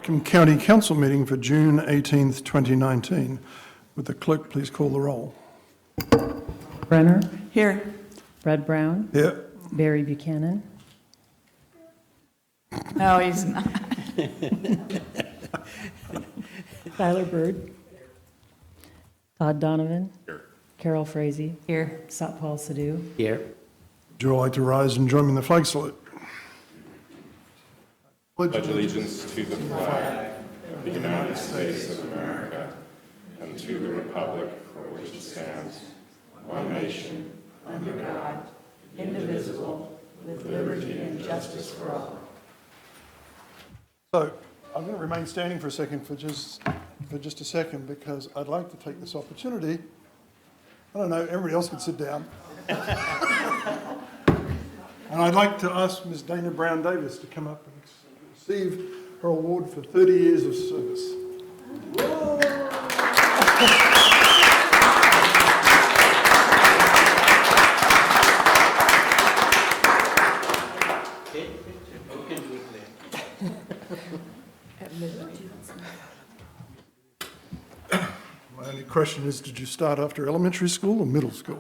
Whatcom County Council meeting for June 18th, 2019. Would the clerk please call the roll? Brenner, Here. Brad Brown, Here. Barry Buchanan, No, he's not. Tyler Bird, Todd Donovan, Carol Frazee, Here. Satpal Sidhu, Here. Would you all like to rise and join me in the flag salute? Pledge allegiance to the flag of the United States of America and to the republic for which it stands, one nation, under God, indivisible, with liberty and justice for all. So I'm going to remain standing for a second, for just a second, because I'd like to take this opportunity. I don't know, everybody else can sit down. And I'd like to ask Ms. Dana Brown Davis to come up and receive her award for 30 years of service. My only question is, did you start after elementary school or middle school?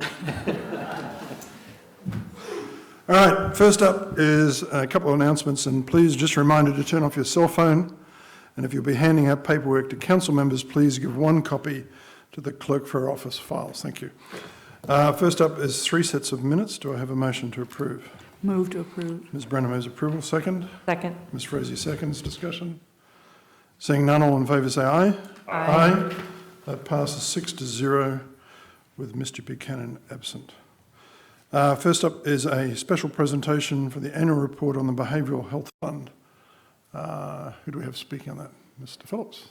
All right, first up is a couple of announcements, and please just a reminder to turn off your cell phone. And if you'll be handing out paperwork to council members, please give one copy to the clerk for her office files. Thank you. First up is 3 sets of minutes. Do I have a motion to approve? Move to approve. Ms. Brenner moves approval. Second. Second. Ms. Frazee seconds. Discussion. Seeing none, all in favour say aye. Aye. That passes 6-0 with Mr. Buchanan absent. First up is a special presentation for the annual report on the Behavioural Health Fund. Who do we have speaking on that? Mr. Phillips.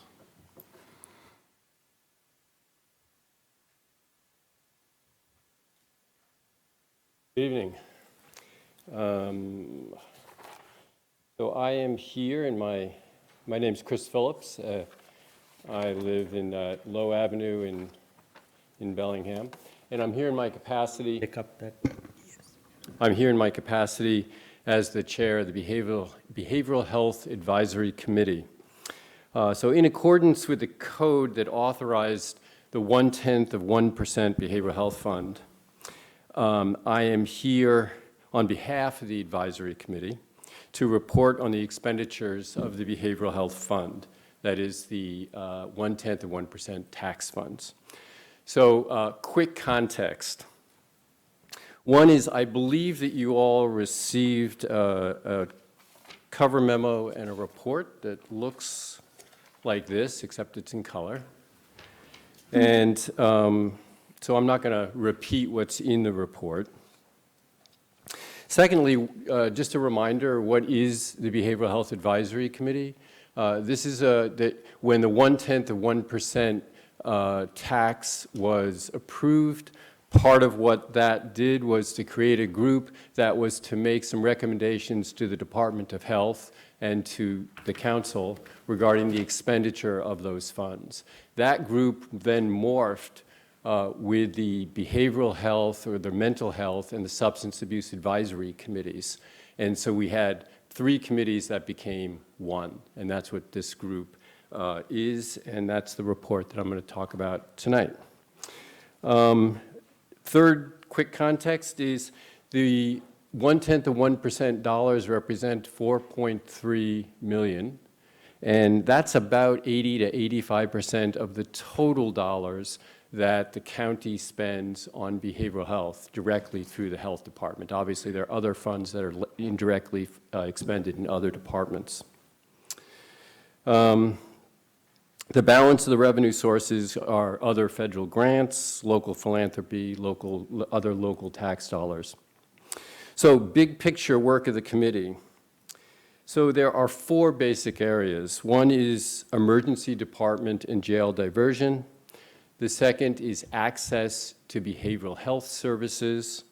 Good evening. So I am here, and my name's Chris Phillips. I live in Low Avenue in Bellingham, and I'm here in my capacity. Pick up that. I'm here in my capacity as the chair of the Behavioral Health Advisory Committee. So in accordance with the code that authorized the 0.1% Behavioral Health Fund, I am here on behalf of the Advisory Committee to report on the expenditures of the Behavioral Health Fund, that is the 0.1% tax funds. So quick context. One is, I believe that you all received a cover memo and a report that looks like this, except it's in color. And so I'm not going to repeat what's in the report. Secondly, just a reminder, what is the Behavioral Health Advisory Committee? This is when the 0.1% tax was approved. Part of what that did was to create a group that was to make some recommendations to the Department of Health and to the council regarding the expenditure of those funds. That group then morphed with the behavioral health or the mental health and the substance abuse advisory committees. And so we had 3 committees that became 1, and that's what this group is, and that's the report that I'm going to talk about tonight. Third quick context is the 0.1% dollars represent 4.3 million, and that's about 80 to 85% of the total dollars that the county spends on behavioral health directly through the health department. Obviously, there are other funds that are indirectly expended in other departments. The balance of the revenue sources are other federal grants, local philanthropy, other local tax dollars. So big picture work of the committee. So there are 4 basic areas. One is emergency department and jail diversion. The second is access to behavioral health services.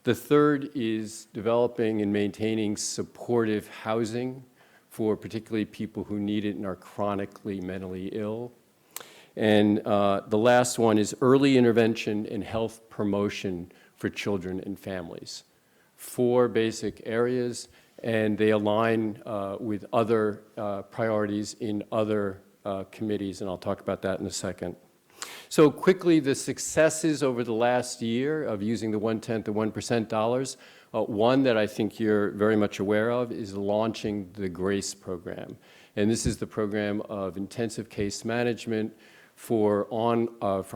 The third is developing and maintaining supportive housing for particularly people who need it and are chronically mentally ill. And the last one is early intervention and health promotion for children and families. 4 basic areas, and they align with other priorities in other committees, and I'll talk about that in a second. So quickly, the successes over the last year of using the 1/10 to 1% dollars. One that I think you're very much aware of is launching the GRACE program. And this is the program of intensive case management for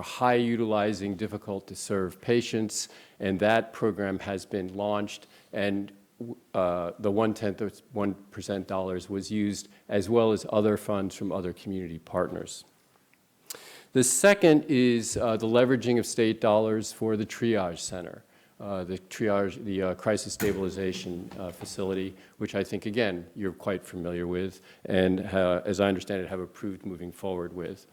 high utilizing, difficult to serve patients. And that program has been launched, and the 1/10 of 1% dollars was used, as well as other funds from other community partners. The second is the leveraging of state dollars for the triage center, the crisis stabilization facility, which I think, again, you're quite familiar with, and as I understand it, have approved moving forward with.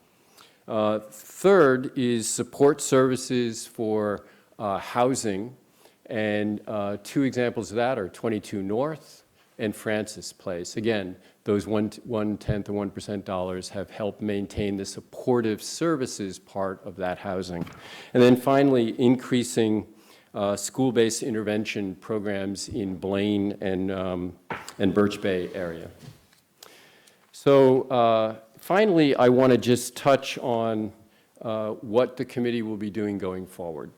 Third is support services for housing, and two examples of that are 22 North and Francis Place. Again, those 1/10 or 1% dollars have helped maintain the supportive services part of that housing. And then finally, increasing school-based intervention programs in Blaine and Birch Bay area. So finally, I want to just touch on what the committee will be doing going forward.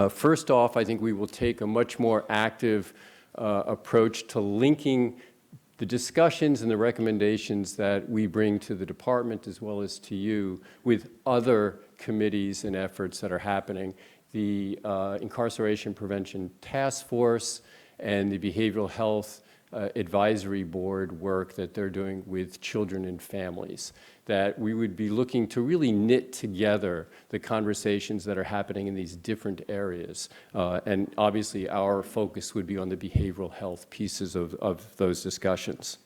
First off, I think we will take a much more active approach to linking the discussions and the recommendations that we bring to the department, as well as to you, with other committees and efforts that are happening. The Incarceration Prevention Task Force and the Behavioral Health Advisory Board work that they're doing with children and families, that we would be looking to really knit together the conversations that are happening in these different areas. And obviously, our focus would be on the behavioral health pieces of those discussions.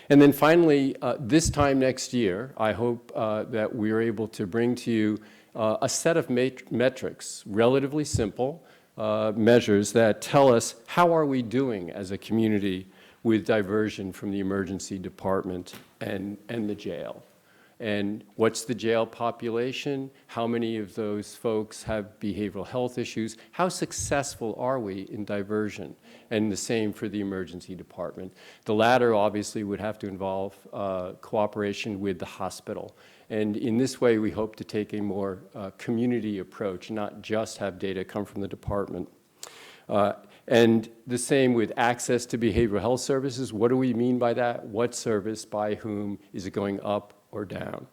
And then finally, this time next year, I hope that we're able to bring to you a set of metrics, relatively simple measures that tell us how are we doing as a community with diversion from the emergency department and the jail. And what's the jail population? How many of those folks have behavioral health issues? How successful are we in diversion? And the same for the emergency department. The latter obviously would have to involve cooperation with the hospital. And in this way, we hope to take a more community approach, not just have data come from the department. And the same with access to behavioral health services. What do we mean by that? What service, by whom? Is it going up or down?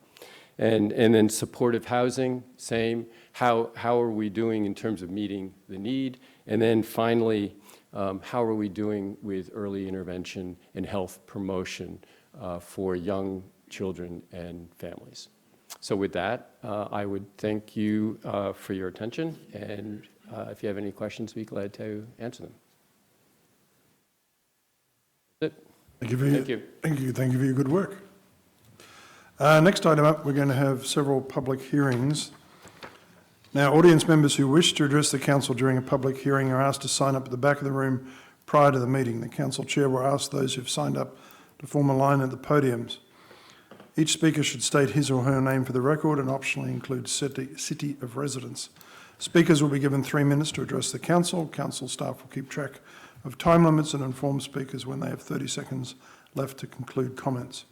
And then supportive housing, same. How are we doing in terms of meeting the need? And then finally, how are we doing with early intervention and health promotion for young children and families? So with that, I would thank you for your attention, and if you have any questions, I'd be glad to answer them. That's it. Thank you for your good work. Next item up, we're going to have several public hearings. Now, audience members who wish to address the council during a public hearing are asked to sign up at the back of the room prior to the meeting. The council chair will ask those who've signed up to form a line at the podiums. Each speaker should state his or her name for the record and optionally include city of residence. Speakers will be given 3 minutes to address the council. Council staff will keep track of time limits and inform speakers when they have 30 seconds left to conclude comments.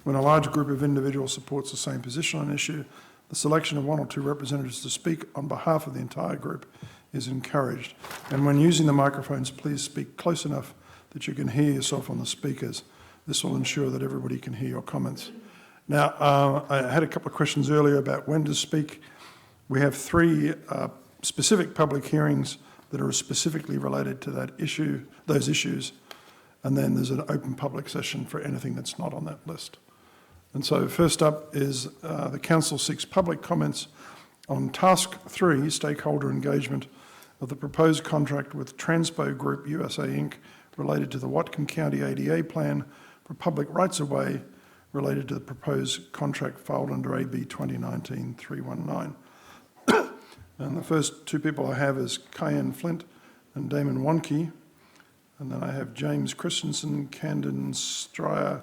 When a large group of individuals supports the same position on an issue, the selection of 1 or 2 representatives to speak on behalf of the entire group is encouraged. And when using the microphones, please speak close enough that you can hear yourself on the speakers. This will ensure that everybody can hear your comments. Now, I had a couple of questions earlier about when to speak. We have 3 specific public hearings that are specifically related to that issue, those issues, and then there's an open public session for anything that's not on that list. And so first up is the council seeks public comments on task 3, stakeholder engagement of the proposed contract with Transpo Group USA Inc. related to the Whatcom County ADA plan for public rights-of-way related to the proposed contract filed under AB 2019-319. And the first 2 people I have is Cayenne Flint and Damon Wonke. And then I have James Christensen, Camden Stryer,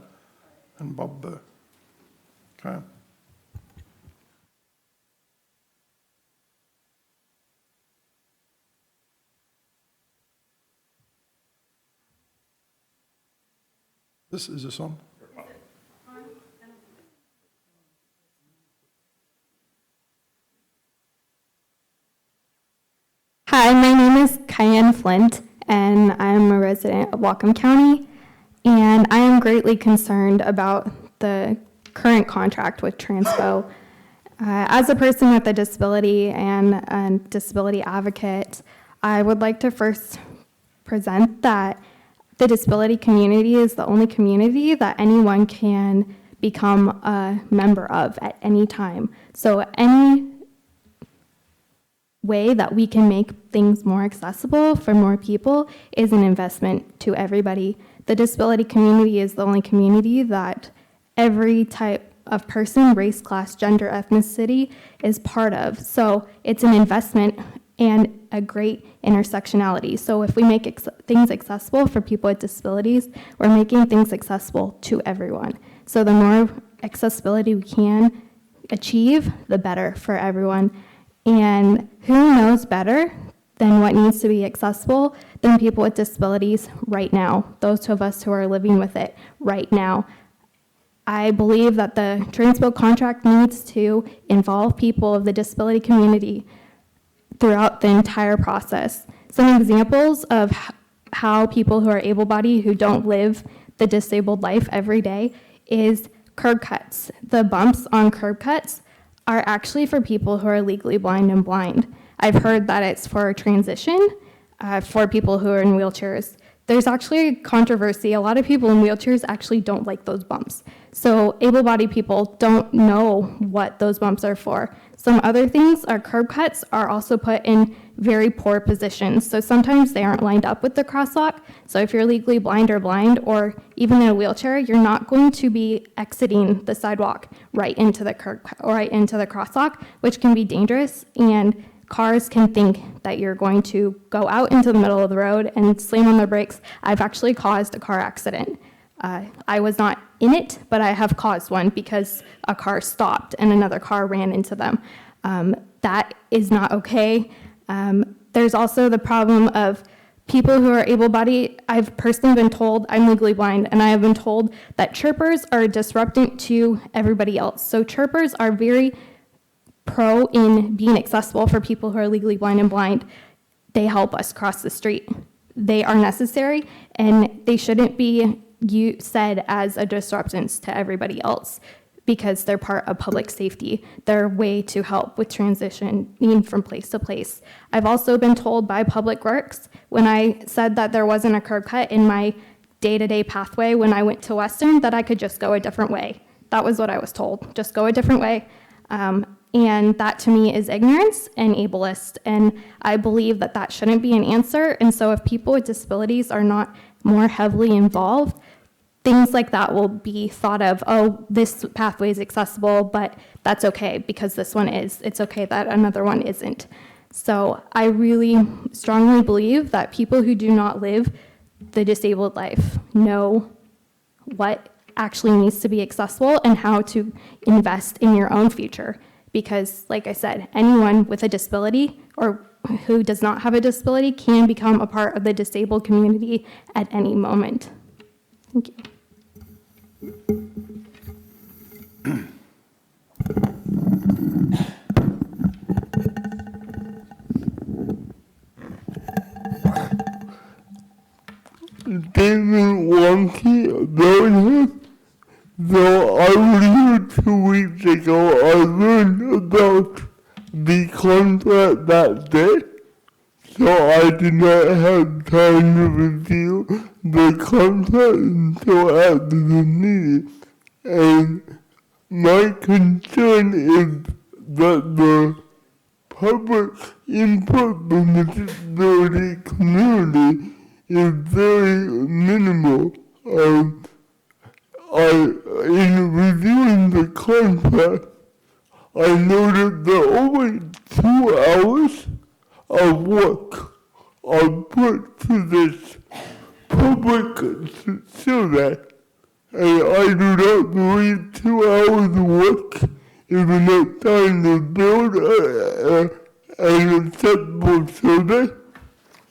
and Bob Burr. Okay. Is this on? Hi, my name is Cayenne Flint, and I'm a resident of Whatcom County, and I am greatly concerned about the current contract with Transpo. As a person with a disability and a disability advocate, I would like to first present that the disability community is the only community that anyone can become a member of at any time. So any way that we can make things more accessible for more people is an investment to everybody. The disability community is the only community that every type of person, race, class, gender, ethnicity is part of. So it's an investment and a great intersectionality. So if we make things accessible for people with disabilities, we're making things accessible to everyone. So the more accessibility we can achieve, the better for everyone. And who knows better than what needs to be accessible than people with disabilities right now, those of us who are living with it right now. I believe that the Transpo contract needs to involve people of the disability community throughout the entire process. Some examples of how people who are able-bodied who don't live the disabled life every day is curb cuts. The bumps on curb cuts are actually for people who are legally blind and blind. I've heard that it's for transition, for people who are in wheelchairs. There's actually a controversy. A lot of people in wheelchairs actually don't like those bumps. So able-bodied people don't know what those bumps are for. Some other things are curb cuts are also put in very poor positions. So sometimes they aren't lined up with the crosswalk. So if you're legally blind or even in a wheelchair, you're not going to be exiting the sidewalk right into the curb or right into the crosswalk, which can be dangerous. And cars can think that you're going to go out into the middle of the road and slam on the brakes. I've actually caused a car accident. I was not in it, but I have caused one because a car stopped and another car ran into them. That is not okay. There's also the problem of people who are able-bodied. I've personally been told, I'm legally blind, and I have been told that chirpers are disrupting to everybody else. So chirpers are very pro in being accessible for people who are legally blind and blind. They help us cross the street. They are necessary, and they shouldn't be said as a disruptance to everybody else because they're part of public safety. They're a way to help with transitioning from place to place. I've also been told by Public Works when I said that there wasn't a curb cut in my day-to-day pathway when I went to Western that I could just go a different way. That was what I was told, just go a different way. And that to me is ignorance and ableist. And I believe that that shouldn't be an answer. And so if people with disabilities are not more heavily involved, things like that will be thought of, oh, this pathway is accessible, but that's okay because this one is. It's okay that another one isn't. So I really strongly believe that people who do not live the disabled life know what actually needs to be accessible and how to invest in your own future. Because, like I said, anyone with a disability or who does not have a disability can become a part of the disabled community at any moment. Thank you. Didn't want to about him. So I was here 2 weeks ago. I learned about the contract that day, so I did not have time to review the contract until after the meeting. And my concern is that the public input from the disability community is very minimal. In reviewing the contract, I noted that only 2 hours of work are put to this public survey, and I do not believe 2 hours of work is enough time to build an acceptable survey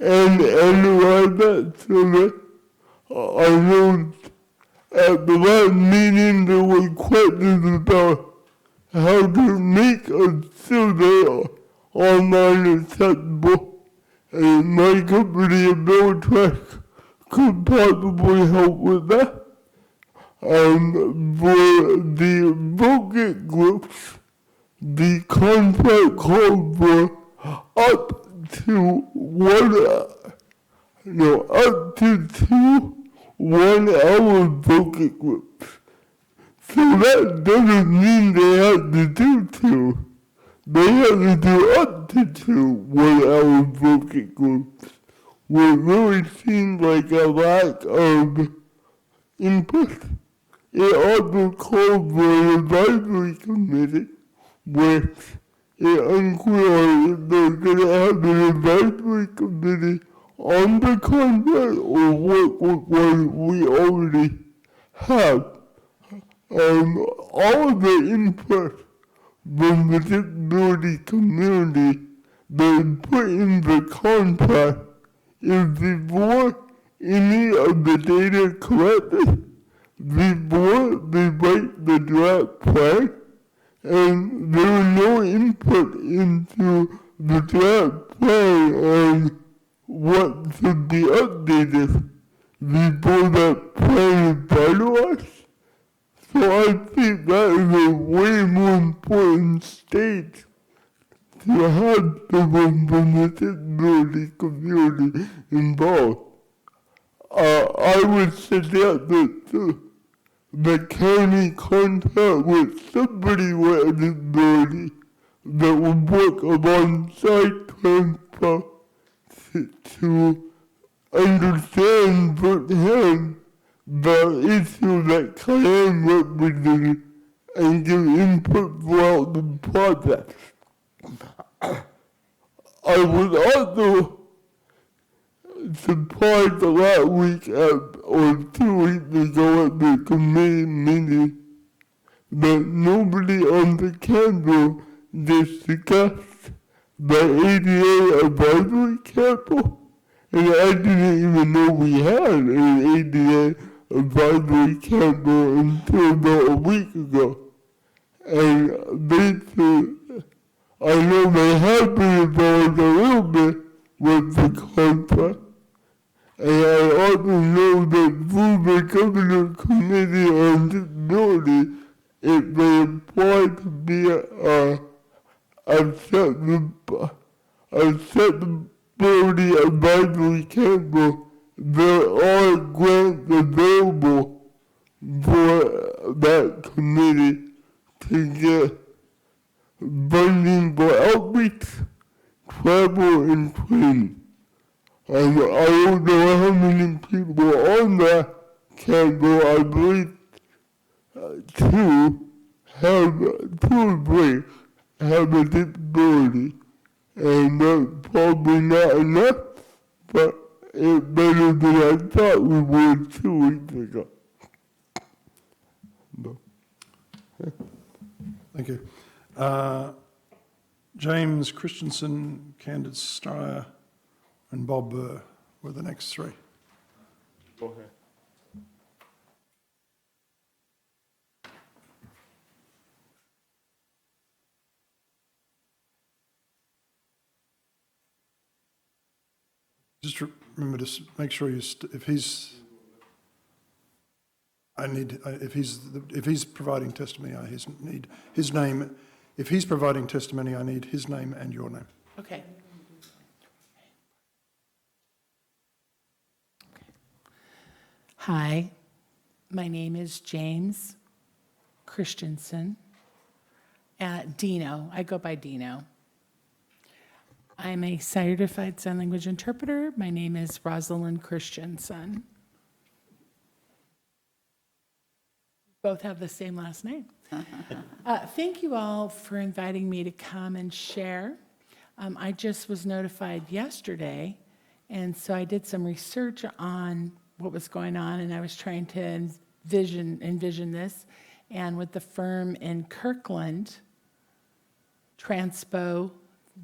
and analyze that survey. I know at the last meeting, there were questions about how to make a survey online accessible, and my company, Abilitrack, could possibly help with that. For the vocal groups, the contract called for up to up to 2 1-hour vocal groups. So that doesn't mean they have to do 2. They have to do up to 2 1-hour vocal groups. What really seems like a lack of input. It also called for an advisory committee, which it's unclear if they're going to have an advisory committee on the contract or what we already have. All of the input from the disability community that is put in the contract is before any of the data collected, before they write the draft plan, and there is no input into the draft plan on what should be updated before that plan is finalized. So I think that is a way more important stage to have someone from the disability community involved. I would suggest that the county contact with somebody with a disability that would work alongside transfer to understand firsthand the issue that can represent and give input throughout the process. I was also surprised last week or 2 weeks ago at the committee meeting that nobody on the council discussed the ADA advisory council. And I didn't even know we had an ADA advisory council until about a week ago. And I know they have been involved a little bit with the contract. And I also know that through the Governor Committee on Disability, if they apply to be accessibility advisory council, there are grants available for that committee to get funding for outreach, travel, and training. And I don't know how many people on that council, I believe 2 or 3 have a disability. And that's probably not enough, but it's better than I thought we were 2 weeks ago. Thank you. James Christensen, Candace Stryer, and Bob Burr were the next 3. Go ahead. Just remember to make sure if he's providing testimony, I need his name. If he's providing testimony, I need his name and your name. Okay. Hi, my name is James Christensen. Dino, I go by Dino. I'm a certified sign language interpreter. My name is Rosalind Christensen. Both have the same last name. Thank you all for inviting me to come and share. I just was notified yesterday, and so I did some research on what was going on, and I was trying to envision this. And with the firm in Kirkland, Transpo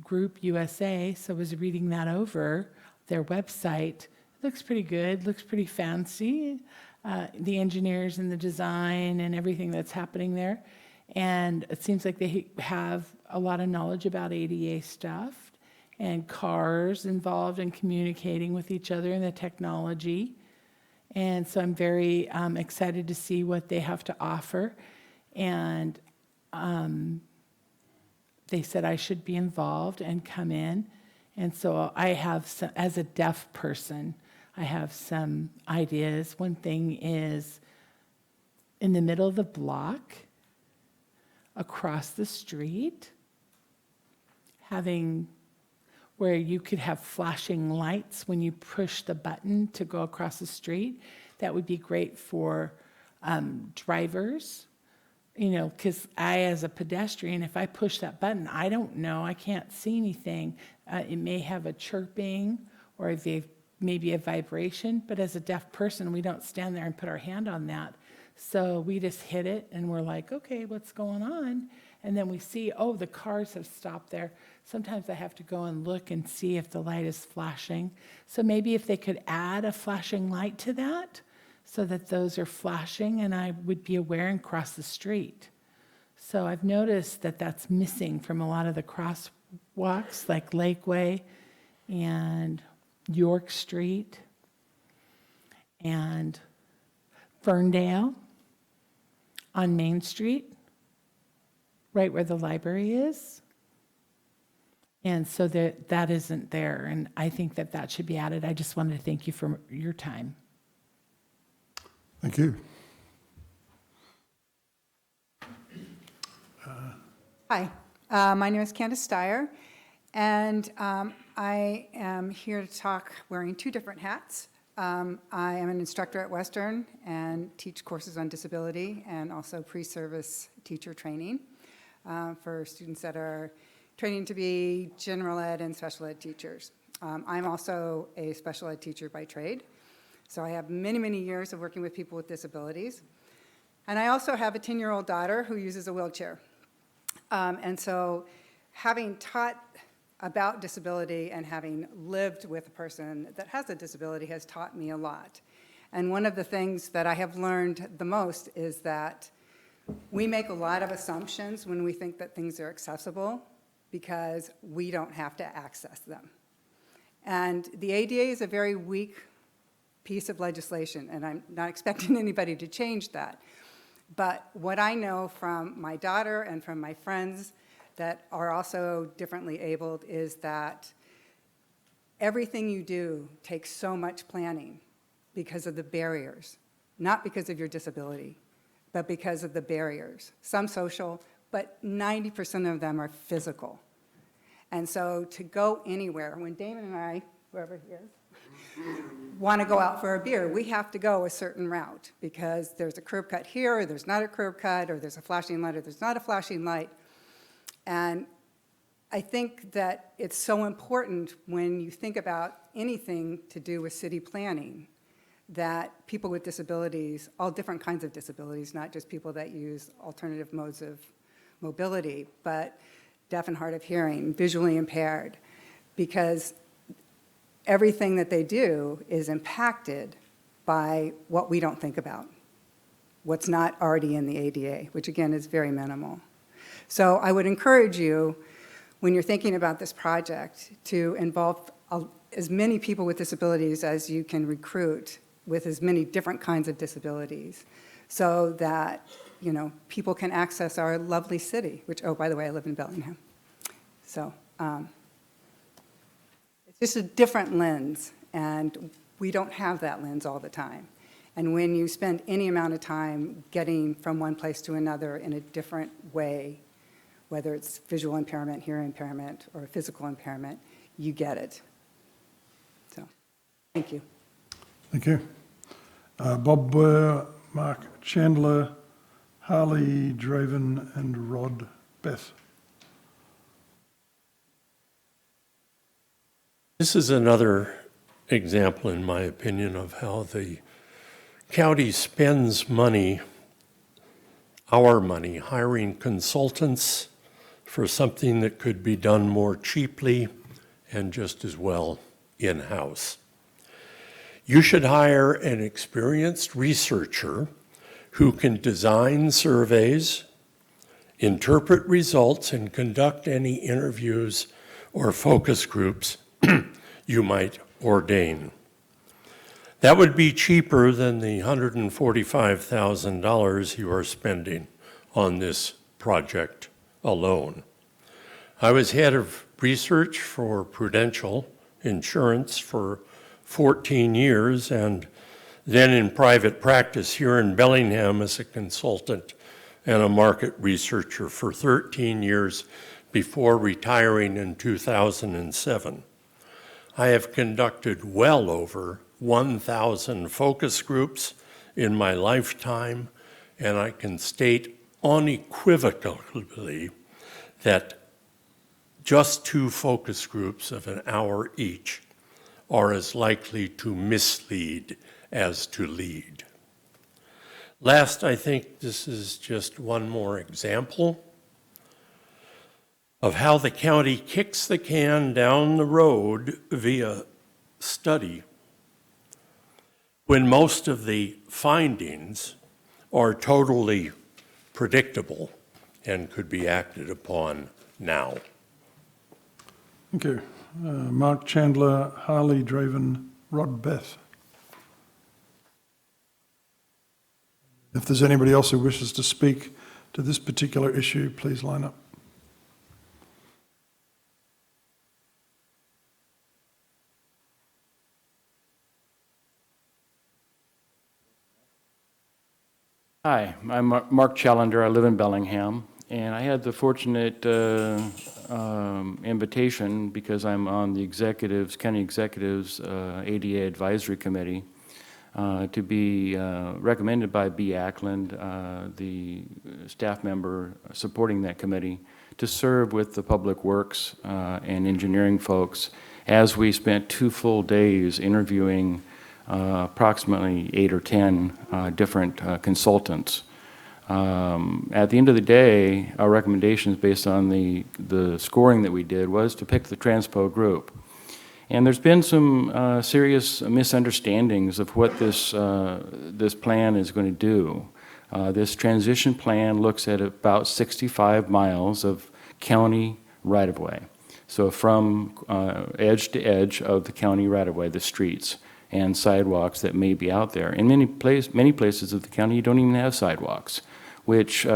Group USA, so I was reading that over, their website. It looks pretty good, looks pretty fancy. the engineers and the design and everything that's happening there. And it seems like they have a lot of knowledge about ADA stuff and cars involved in communicating with each other and the technology. And so I'm very excited to see what they have to offer. And they said I should be involved and come in. And so I have, some, as a deaf person, I have some ideas. One thing is in the middle of the block, across the street, having where you could have flashing lights when you push the button to go across the street. That would be great for drivers, you know, because I, as a pedestrian, if I push that button, I don't know, I can't see anything. It may have a chirping or maybe a vibration, but as a deaf person, we don't stand there and put our hand on that. So we just hit it and we're like, okay, what's going on? And then we see, oh, the cars have stopped there. Sometimes I have to go and look and see if the light is flashing. So maybe if they could add a flashing light to that so that those are flashing and I would be aware and cross the street. So I've noticed that that's missing from a lot of the crosswalks like Lakeway and York Street and Ferndale on Main Street, right where the library is. And so that isn't there, and I think that that should be added. I just wanted to thank you for your time. Thank you. Hi, my name is Candace Steyer, and I am here to talk wearing two different hats. I am an instructor at Western and teach courses on disability and also pre-service teacher training for students that are training to be general ed and special ed teachers. I'm also a special ed teacher by trade, so I have many, many years of working with people with disabilities. And I also have a 10-year-old daughter who uses a wheelchair. And so having taught about disability and having lived with a person that has a disability has taught me a lot. And one of the things that I have learned the most is that we make a lot of assumptions when we think that things are accessible because we don't have to access them. And the ADA is a very weak piece of legislation, and I'm not expecting anybody to change that. But what I know from my daughter and from my friends that are also differently abled is that everything you do takes so much planning because of the barriers, not because of your disability, but because of the barriers. Some social, but 90% of them are physical. And so to go anywhere, when Damon and I, whoever he is, want to go out for a beer, we have to go a certain route because there's a curb cut here, or there's not a curb cut, or there's a flashing light, or there's not a flashing light. And I think that it's so important when you think about anything to do with city planning that people with disabilities, all different kinds of disabilities, not just people that use alternative modes of mobility, but deaf and hard of hearing, visually impaired, because everything that they do is impacted by what we don't think about, what's not already in the ADA, which again is very minimal. So I would encourage you, when you're thinking about this project, to involve as many people with disabilities as you can recruit with as many different kinds of disabilities so that, you know, people can access our lovely city, which, oh, by the way, I live in Bellingham. So it's just a different lens, and we don't have that lens all the time. And when you spend any amount of time getting from one place to another in a different way, whether it's visual impairment, hearing impairment, or physical impairment, you get it. So, thank you. Thank you. Bob Burr, Mark Chandler, Harley Draven, and Rod Beth. This is another example, in my opinion, of how the county spends money, our money, hiring consultants for something that could be done more cheaply and just as well in-house. You should hire an experienced researcher who can design surveys, interpret results, and conduct any interviews or focus groups you might ordain. That would be cheaper than the $145,000 you are spending on this project alone. I was head of research for Prudential Insurance for 14 years, and then in private practice here in Bellingham as a consultant and a market researcher for 13 years before retiring in 2007. I have conducted well over 1,000 focus groups in my lifetime, and I can state unequivocally that just 2 focus groups of an hour each are as likely to mislead as to lead. Last, I think this is just one more example of how the county kicks the can down the road via study when most of the findings are totally predictable and could be acted upon now. Thank you. Mark Chandler, Harley Draven, Rod Beth. If there's anybody else who wishes to speak to this particular issue, please line up. Hi, I'm Mark Challenger. I live in Bellingham, and I had the fortunate invitation, because I'm on the county executives ADA advisory committee, to be recommended by B. Ackland, the staff member supporting that committee, to serve with the public works and engineering folks as we spent 2 full days interviewing approximately 8 or 10 different consultants. At the end of the day, our recommendations based on the scoring that we did was to pick the Transpo group. And there's been some serious misunderstandings of what this plan is going to do. This transition plan looks at about 65 miles of county right-of-way. So from edge to edge of the county right-of-way, the streets and sidewalks that may be out there. In many places of the county, you don't even have sidewalks, which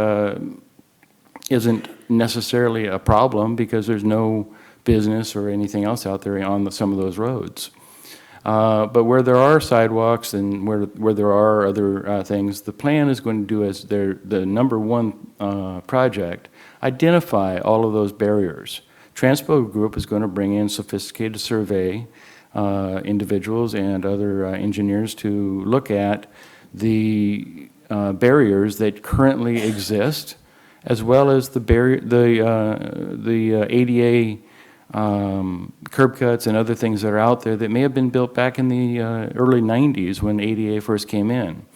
isn't necessarily a problem because there's no business or anything else out there on some of those roads. But where there are sidewalks and where there are other things, the plan is going to do as the number 1 project, identify all of those barriers. Transpo Group is going to bring in sophisticated survey individuals and other engineers to look at the barriers that currently exist, as well as the ADA curb cuts and other things that are out there that may have been built back in the early 90s when ADA first came in,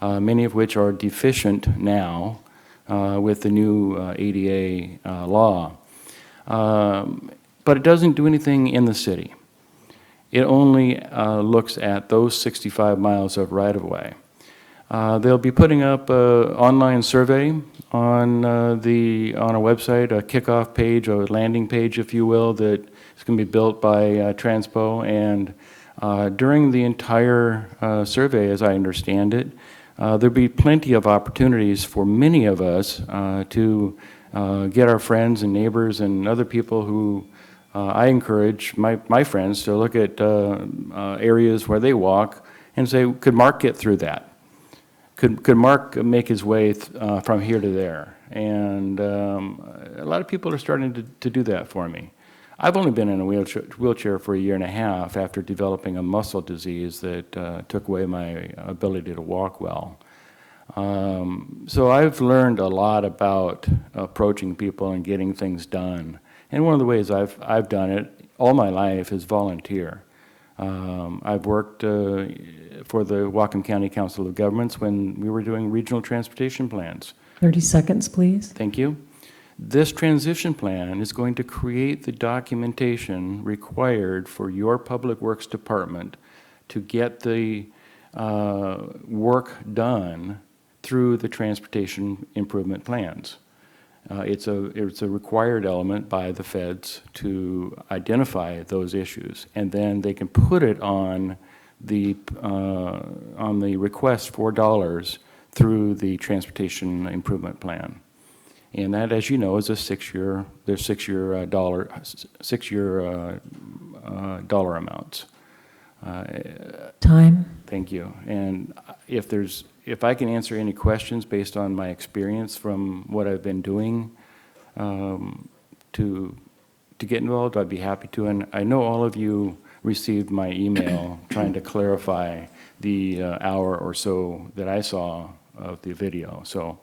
many of which are deficient now with the new ADA law. But it doesn't do anything in the city. It only looks at those 65 miles of right-of-way. They'll be putting up an online survey on a website, a kickoff page, a landing page, if you will, that is going to be built by Transpo. And during the entire survey, as I understand it, there'll be plenty of opportunities for many of us to get our friends and neighbors and other people who I encourage my friends to look at areas where they walk and say, could Mark get through that? Could Mark make his way from here to there? And a lot of people are starting to do that for me. I've only been in a wheelchair for 1.5 years after developing a muscle disease that took away my ability to walk well. So I've learned a lot about approaching people and getting things done. And one of the ways I've done it all my life is volunteer. I've worked for the Whatcom County Council of Governments when we were doing regional transportation plans. 30 seconds, please. Thank you. This transition plan is going to create the documentation required for your public works department to get the work done through the transportation improvement plans. It's a required element by the feds to identify those issues, and then they can put it on the request for dollars through the transportation improvement plan. And that, as you know, is a six-year dollar amounts. Time. Thank you. And if I can answer any questions based on my experience from what I've been doing to get involved, I'd be happy to. And I know all of you received my email trying to clarify the hour or so that I saw of the video. So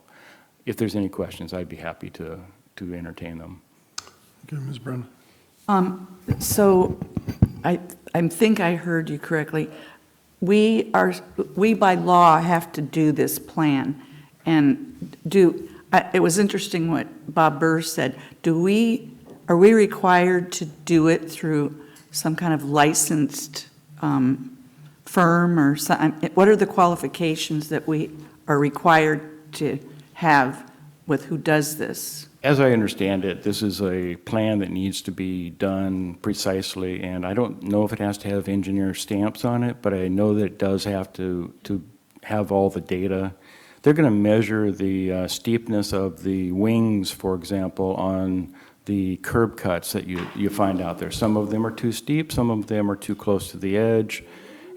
if there's any questions, I'd be happy to entertain them. Okay, Ms. Brennan. So I think I heard you correctly. We by law have to do this plan and it was interesting what Bob Burr said. Are we required to do it through some kind of licensed firm or something? What are the qualifications that we are required to have with who does this? As I understand it, this is a plan that needs to be done precisely, and I don't know if it has to have engineer stamps on it, but I know that it does have to have all the data. They're going to measure the steepness of the wings, for example, on the curb cuts that you find out there. Some of them are too steep, some of them are too close to the edge,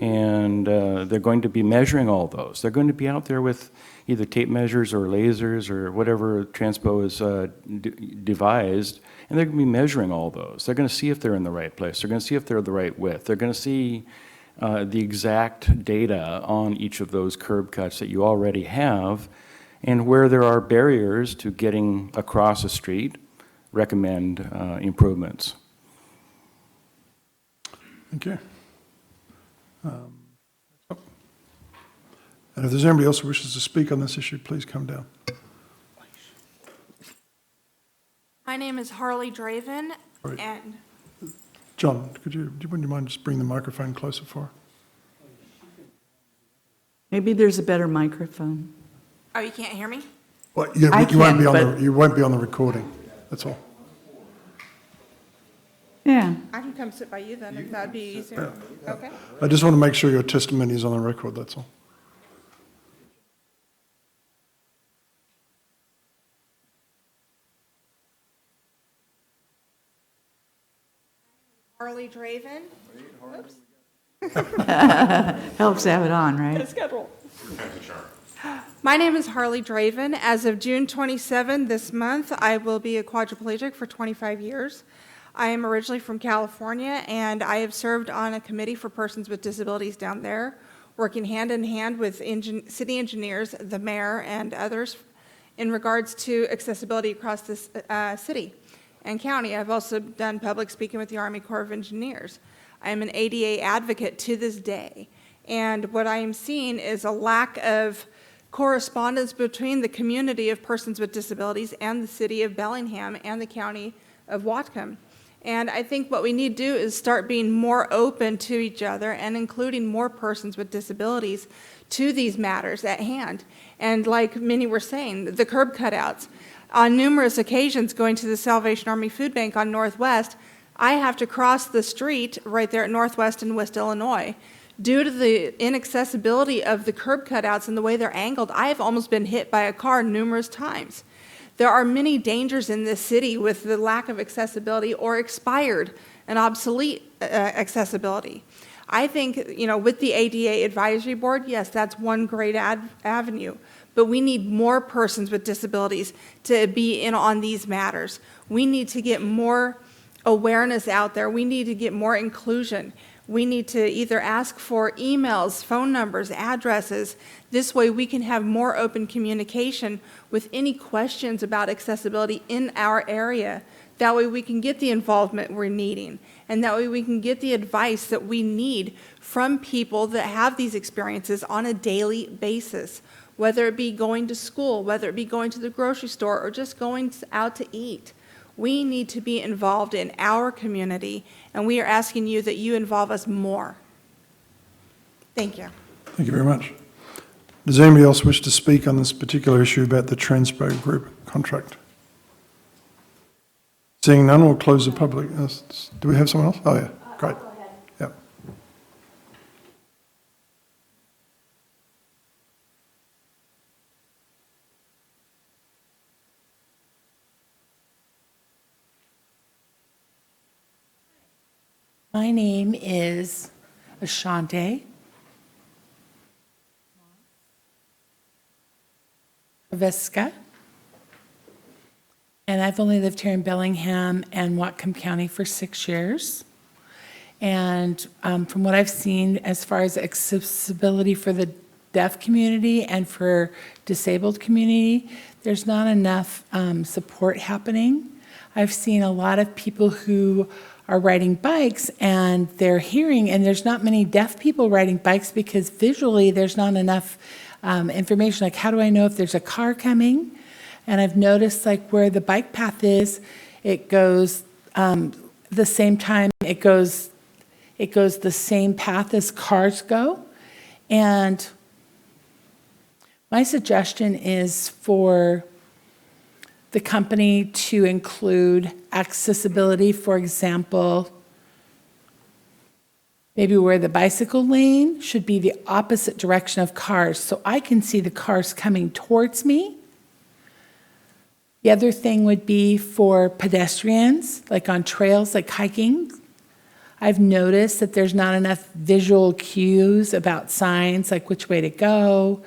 and they're going to be measuring all those. They're going to be out there with either tape measures or lasers or whatever Transpo is devised, and they're going to be measuring all those. They're going to see if they're in the right place. They're going to see if they're the right width. They're going to see the exact data on each of those curb cuts that you already have, and where there are barriers to getting across a street, recommend improvements. Thank you. And if there's anybody else who wishes to speak on this issue, please come down. My name is Harley Draven, Right. and John, would you mind just bring the microphone closer for her? Maybe there's a better microphone. oh, you can't hear me? Well, I you won't can, be on but- you won't be on the recording, that's all. Yeah. I can come sit by you then, if that'd be easier. Okay. I just want to make sure your testimony is on the record, that's all. Harley Draven. Helps to have it on, right? Schedule. My name is Harley Draven. As of June 27 this month, I will be a quadriplegic for 25 years. I am originally from California, and I have served on a committee for persons with disabilities down there, working hand in hand with city engineers, the mayor, and others in regards to accessibility across this city and county. I've also done public speaking with the Army Corps of Engineers. I am an ADA advocate to this day, and what I am seeing is a lack of correspondence between the community of persons with disabilities and the city of Bellingham and the county of Whatcom. And I think what we need to do is start being more open to each other and including more persons with disabilities to these matters at hand. And like many were saying, the curb cutouts. On numerous occasions going to the Salvation Army Food Bank on Northwest, I have to cross the street right there at Northwest in West Illinois. Due to the inaccessibility of the curb cutouts and the way they're angled, I have almost been hit by a car numerous times. There are many dangers in this city with the lack of accessibility or expired and obsolete accessibility. I think, with the ADA Advisory Board, yes, that's one great avenue, but we need more persons with disabilities to be in on these matters. We need to get more awareness out there. We need to get more inclusion. We need to either ask for emails, phone numbers, addresses. This way we can have more open communication with any questions about accessibility in our area. That way we can get the involvement we're needing, and that way we can get the advice that we need from people that have these experiences on a daily basis, whether it be going to school, whether it be going to the grocery store, or just going out to eat. We need to be involved in our community, and we are asking you that you involve us more. Thank you. Thank you very much. Does anybody else wish to speak on this particular issue about the Transpo Group contract? Seeing none, we'll close the public. Do we have someone else? Oh, yeah, great. Yeah. My name is Ashante Visca, and I've only lived here in Bellingham and Whatcom County for 6 years. And from what I've seen, as far as accessibility for the deaf community and for disabled community, there's not enough support happening. I've seen a lot of people who are riding bikes and they're hearing, and there's not many deaf people riding bikes because visually there's not enough information. Like, how do I know if there's a car coming? And I've noticed, like, where the bike path is, it goes the same time, it goes the same path as cars go. And my suggestion is for the company to include accessibility, for example, maybe where the bicycle lane should be the opposite direction of cars, so I can see the cars coming towards me. The other thing would be for pedestrians, like on trails, like hiking. I've noticed that there's not enough visual cues about signs, like which way to go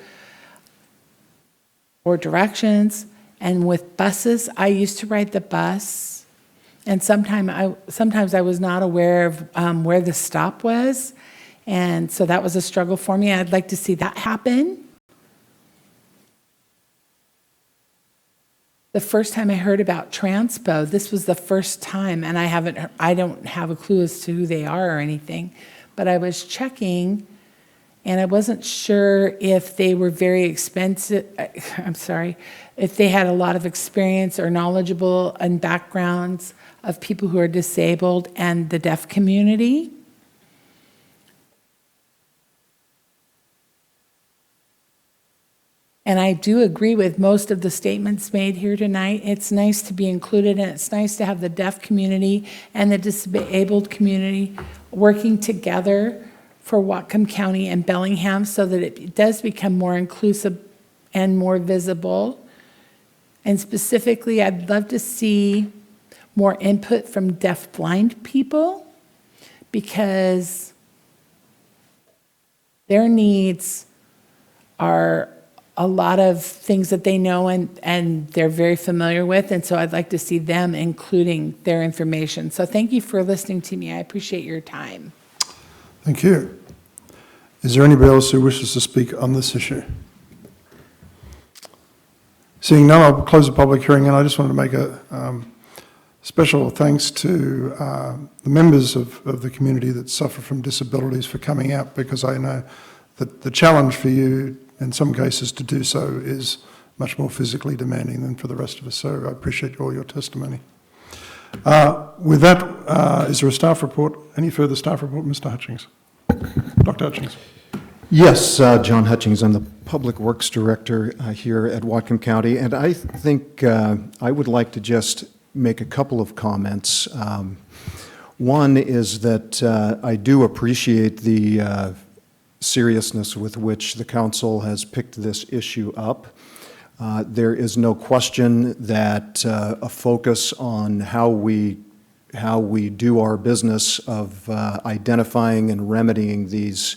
or directions. And with buses, I used to ride the bus, and sometimes I was not aware of where the stop was, and so that was a struggle for me. I'd like to see that happen. The first time I heard about Transpo, this was the first time, and I don't have a clue as to who they are or anything, but I was checking, and I wasn't sure if they were very expensive. If they had a lot of experience or knowledgeable and backgrounds of people who are disabled and the deaf community. And I do agree with most of the statements made here tonight. It's nice to be included, and it's nice to have the deaf community and the disabled community working together for Whatcom County and Bellingham so that it does become more inclusive and more visible. And specifically, I'd love to see more input from deaf-blind people because their needs are a lot of things that they know and they're very familiar with, and so I'd like to see them including their information. So thank you for listening to me. I appreciate your time. Thank you. Is there anybody else who wishes to speak on this issue? Seeing none, I'll close the public hearing, and I just wanted to make a special thanks to the members of the community that suffer from disabilities for coming out, because I know that the challenge for you in some cases to do so is much more physically demanding than for the rest of us, so I appreciate all your testimony. With that, is there a staff report? Any further staff report, Mr. Hutchings? Dr. Hutchings. Yes, John Hutchings. I'm the Public Works Director here at Whatcom County, and I think I would like to just make a couple of comments. One is that I do appreciate the seriousness with which the council has picked this issue up. There is no question that a focus on how we do our business of identifying and remedying these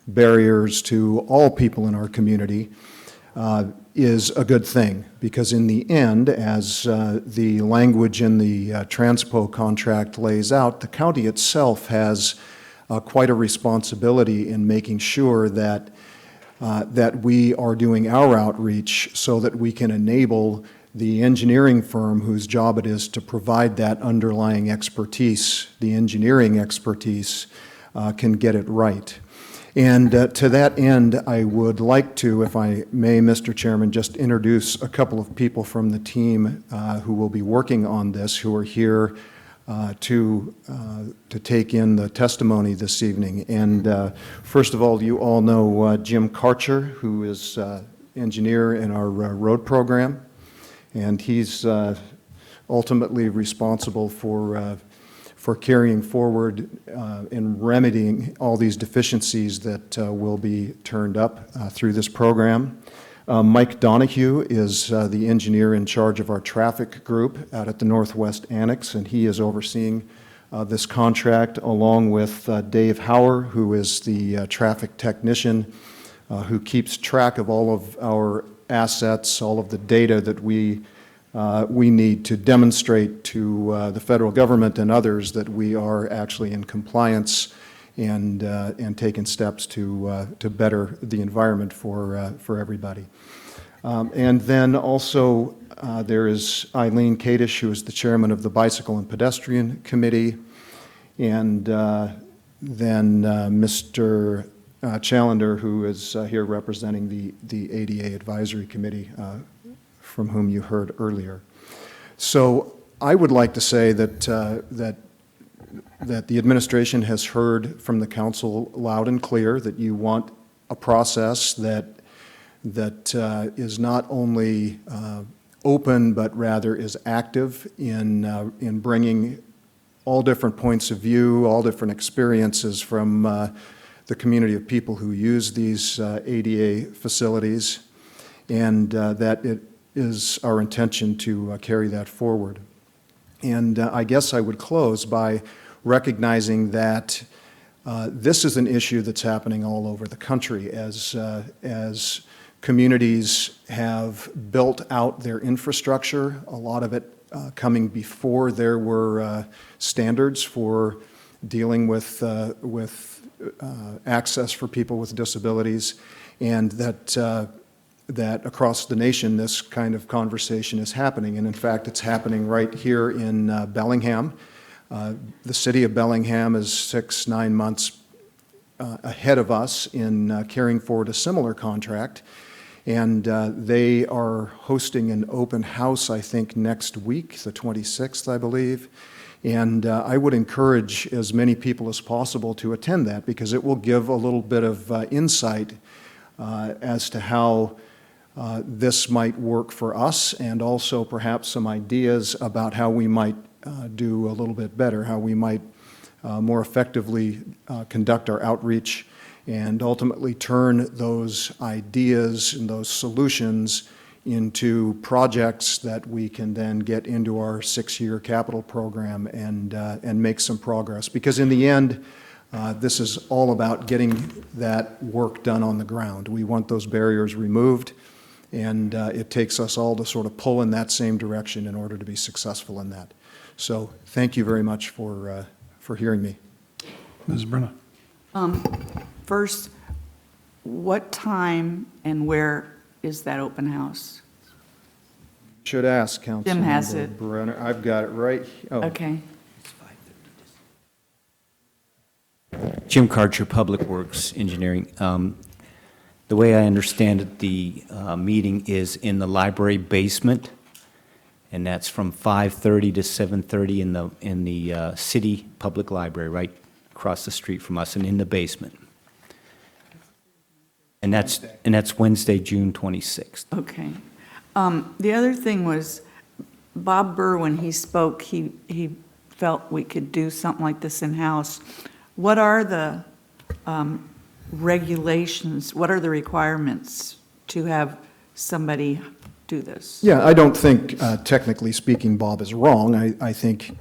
barriers to all people in our community is a good thing, because in the end, as the language in the Transpo contract lays out, the county itself has quite a responsibility in making sure that we are doing our outreach so that we can enable the engineering firm whose job it is to provide that underlying expertise, the engineering expertise, can get it right. And to that end, I would like to, if I may, Mr. Chairman, just introduce a couple of people from the team who will be working on this, who are here to take in the testimony this evening. And first of all, you all know Jim Karcher, who is engineer in our road program, and he's ultimately responsible for carrying forward and remedying all these deficiencies that will be turned up through this program. Mike Donahue is the engineer in charge of our traffic group out at the Northwest Annex, and he is overseeing this contract along with Dave Hauer, who is the traffic technician who keeps track of all of our assets, all of the data that we need to demonstrate to the federal government and others that we are actually in compliance and taking steps to better the environment for everybody. And then also there is Eileen Kadish, who is the chairman of the Bicycle and Pedestrian Committee, and then Mr. Challender, who is here representing the ADA Advisory Committee, from whom you heard earlier. So I would like to say that the administration has heard from the council loud and clear that you want a process that is not only open, but rather is active in bringing all different points of view, all different experiences from the community of people who use these ADA facilities, and that it is our intention to carry that forward. And I guess I would close by recognizing that this is an issue that's happening all over the country as communities have built out their infrastructure, a lot of it coming before there were standards for dealing with access for people with disabilities, and that across the nation this kind of conversation is happening. And in fact, it's happening right here in Bellingham. The city of Bellingham is 6-9 months ahead of us in carrying forward a similar contract. And they are hosting an open house, I think, next week, the 26th, I believe. And I would encourage as many people as possible to attend that, because it will give a little bit of insight as to how this might work for us, and also perhaps some ideas about how we might do a little bit better, how we might more effectively conduct our outreach and ultimately turn those ideas and those solutions into projects that we can then get into our 6-year capital program and make some progress. Because in the end, this is all about getting that work done on the ground. We want those barriers removed, and it takes us all to sort of pull in that same direction in order to be successful in that. So thank you very much for hearing me. Ms. Brenner. First, what time and where is that open house? Should ask, Councilmember Jim has it. Brenner. I've got it right. Oh. Okay. Jim Karcher, Public Works Engineering. The way I understand it, the meeting is in the library basement, and that's from 5:30 to 7:30 in the city public library, right across the street from us, and in the basement. And that's Wednesday, June 26th. Okay. The other thing was, Bob Burr, when he spoke, he felt we could do something like this in-house. What are the regulations, what are the requirements to have somebody do this? Yeah, I don't think, technically speaking, Bob is wrong. I think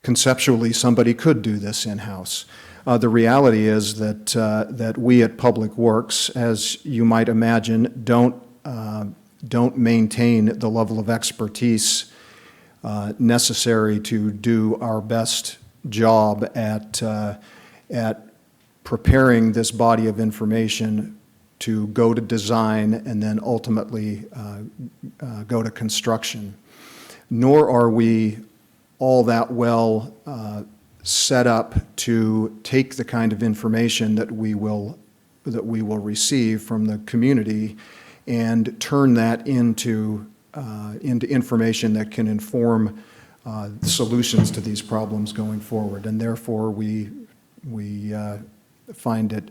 conceptually somebody could do this in-house. The reality is that we at Public Works, as you might imagine, don't maintain the level of expertise necessary to do our best job at preparing this body of information to go to design and then ultimately go to construction. Nor are we all that well set up to take the kind of information that we will receive from the community and turn that into information that can inform solutions to these problems going forward. And therefore, we find it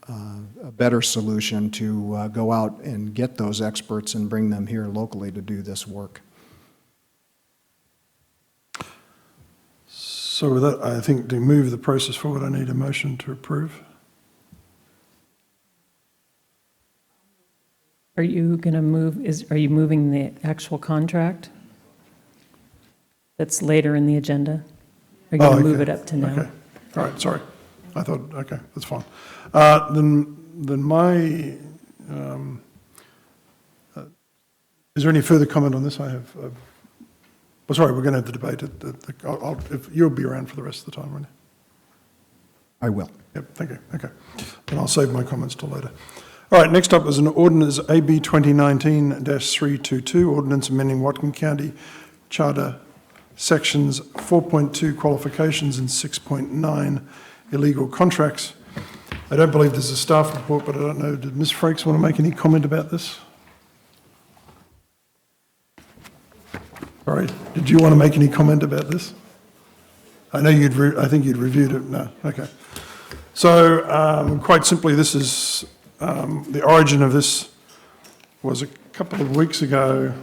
a better solution to go out and get those experts and bring them here locally to do this work. So with that, I think to move the process forward, I need a motion to approve. Are you going to move, are you moving the actual contract? That's later in the agenda? Are you going to move it up to now? Okay, all right, sorry. I thought, okay, that's fine. Then my, is there any further comment on this? I have, well, sorry, we're going to have the debate. If you'll be around for the rest of the time, won't you? I will. Yep, thank you, okay. Then I'll save my comments till later. All right, next up is an ordinance AB 2019-322, ordinance amending Whatcom County Charter Sections 4.2 qualifications and 6.9 illegal contracts. I don't believe there's a staff report, but I don't know, did Ms. Frakes want to make any comment about this? Sorry, did you want to make any comment about this? I know I think you'd reviewed it, no, okay. So quite simply, this is, the origin of this was a couple of weeks ago,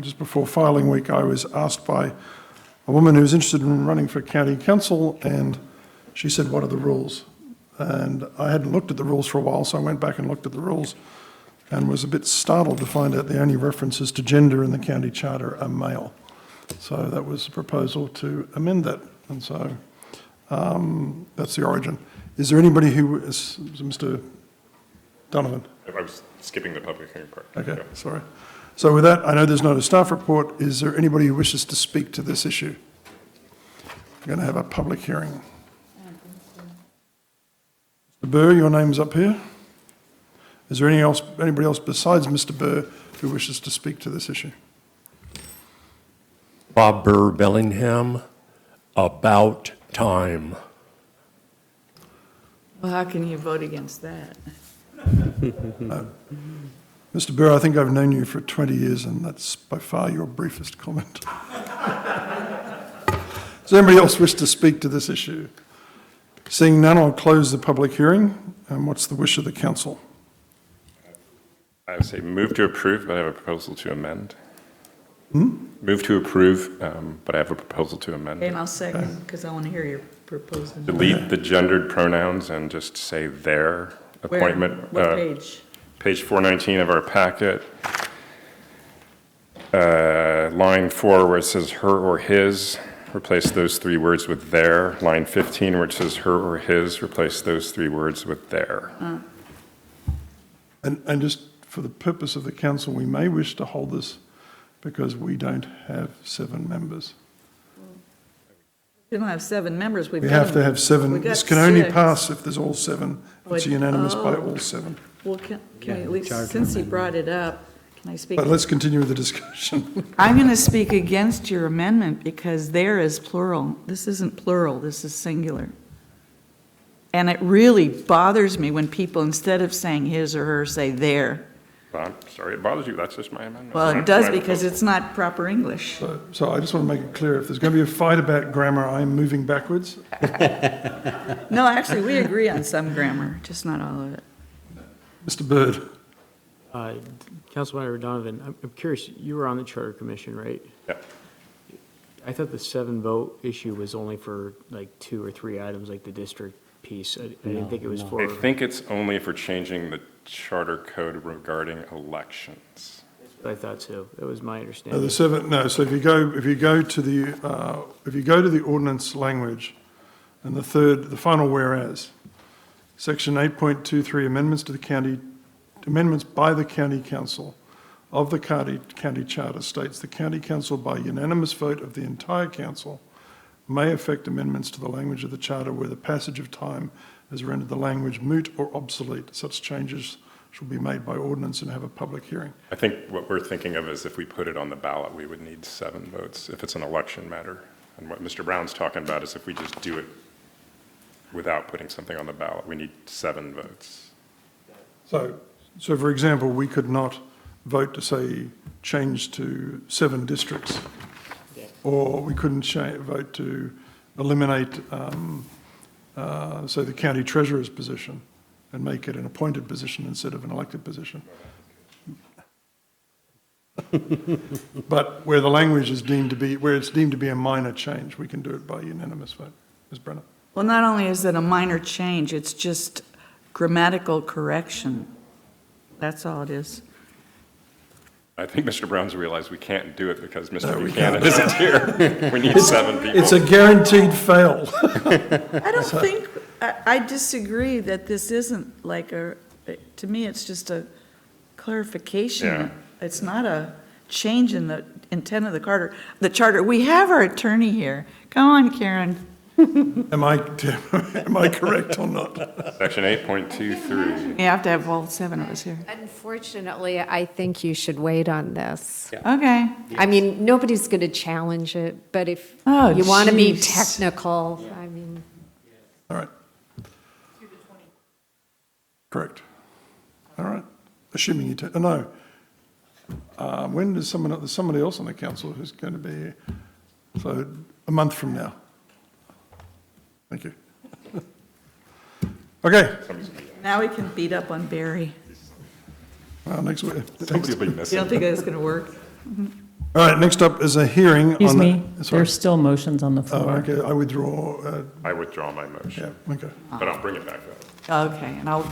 just before filing week. I was asked by a woman who was interested in running for county council, and she said, what are the rules? And I hadn't looked at the rules for a while, so I went back and looked at the rules and was a bit startled to find out the only references to gender in the county charter are male. So that was a proposal to amend that, and so that's the origin. Is there anybody who is, Mr. Donovan? I was skipping the public hearing part. Okay, Yeah. sorry. So with that, I know there's not a staff report. Is there anybody who wishes to speak to this issue? We're going to have a public hearing. Mr. Burr, your name's up here. Is there anybody else besides Mr. Burr who wishes to speak to this issue? Bob Burr, Bellingham, about time. Well, how can you vote against that? Mr. Burr, I think I've known you for 20 years, and that's by far your briefest comment. Does anybody else wish to speak to this issue? Seeing none, I'll close the public hearing. And what's the wish of the council? I would say move to approve, but I have a proposal to amend. Move to approve, but I have a proposal to amend. And I'll second, because I want to hear your proposal. Delete the gendered pronouns and just say their appointment. What page? Page 419 of our packet. Line 4 where it says her or his, replace those 3 words with their. Line 15 where it says her or his, replace those 3 words with their. And just for the purpose of the council, we may wish to hold this because we don't have 7 members. We don't have 7 members. We have to have 7. We've got This can only 6. pass if there's all 7. It's unanimous by all 7. Well, can we at least, since he brought it up, can I speak? But let's continue with the discussion. I'm going to speak against your amendment because there is plural. This isn't plural, this is singular. And it really bothers me when people, instead of saying his or her, say their. Well, I'm sorry it bothers you, that's just my amendment. Well, it does because it's not proper English. So I just want to make it clear, if there's going to be a fight about grammar, I'm moving backwards. No, actually, we agree on some grammar, just not all of it. Mr. Bird. Councilmember Donovan, I'm curious, you were on the Charter Commission, right? Yeah. I thought the 7-vote issue was only for like 2 or 3 items, like the district piece. I didn't think it was for. I think it's only for changing the charter code regarding elections. I thought so. That was my No, understanding. the 7. No. So if you go to the ordinance language, and the final whereas, section 8.23 amendments by the county council of the county charter states the county council by unanimous vote of the entire council may effect amendments to the language of the charter where the passage of time has rendered the language moot or obsolete. Such changes shall be made by ordinance and have a public hearing. I think what we're thinking of is if we put it on the ballot, we would need 7 votes if it's an election matter. And what Mr. Brown's talking about is if we just do it without putting something on the ballot, we need 7 votes. So for example, we could not vote to say change to 7 districts or we couldn't vote to eliminate, say, the county treasurer's position and make it an appointed position instead of an elected position. But where the language is deemed to be, where it's deemed to be a minor change, we can do it by unanimous vote. Ms. Brenner? Well, not only is it a minor change, it's just grammatical correction. That's all it is. I think Mr. Brown's realized we can't do it because Mr. Buchanan isn't here. We need 7 people. It's a guaranteed fail. I don't think, I disagree that this isn't like to me, it's just a clarification. Yeah. It's not a change in the intent of the charter. We have our attorney here. Come on, Karen. Am I correct or not? Section 8.23. You have to have all 7 of us here. Unfortunately, I think you should wait on this. Okay. I mean, nobody's going to challenge it, but if Oh, you want to be jeez. technical, I mean. All right. Correct. All right. Assuming you take, no. When does somebody else on the council who's going to be here? So a month from now. Thank you. Okay. Now we can beat up on Barry. Well, next week. Somebody will be You missing. don't think that's going to work? All right, next up is a hearing on... Excuse me, Sorry. there's still motions on the Oh, floor. okay, I withdraw. I withdraw my motion, Yeah, okay. but I'll bring it back up. Okay, and I'll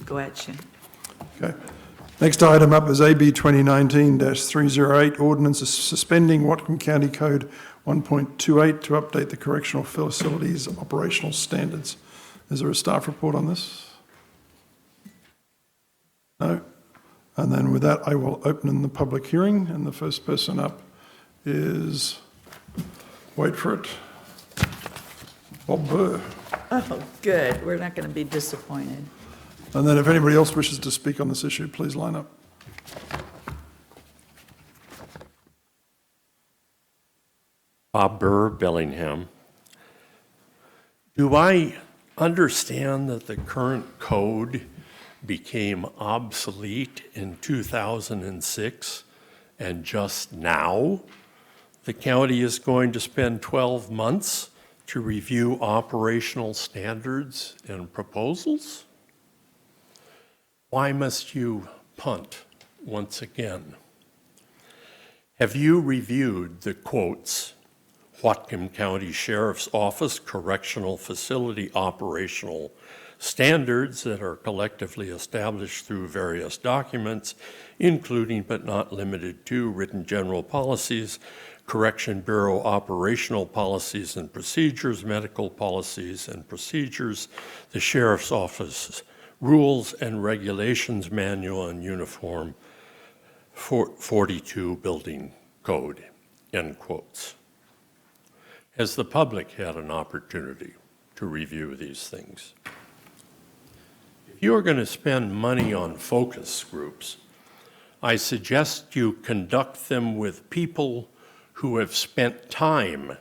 go at you. Okay. Next item up is AB 2019-308, ordinance suspending Whatcom County Code 1.28 to update the correctional facilities operational standards. Is there a staff report on this? No? And then with that, I will open the public hearing, and the first person up is, wait for it, Bob Burr. Oh, good. We're not going to be disappointed. And then if anybody else wishes to speak on this issue, please line up. Bob Burr, Bellingham. Do I understand that the current code became obsolete in 2006, and just now the county is going to spend 12 months to review operational standards and proposals? Why must you punt once again? Have you reviewed the quotes, Whatcom County Sheriff's Office Correctional Facility Operational Standards that are collectively established through various documents, including but not limited to written general policies, Correction Bureau operational policies and procedures, medical policies and procedures, the Sheriff's Office Rules and Regulations Manual and Uniform 42 Building Code, end quotes. Has the public had an opportunity to review these things? If you are going to spend money on focus groups, I suggest you conduct them with people who have spent time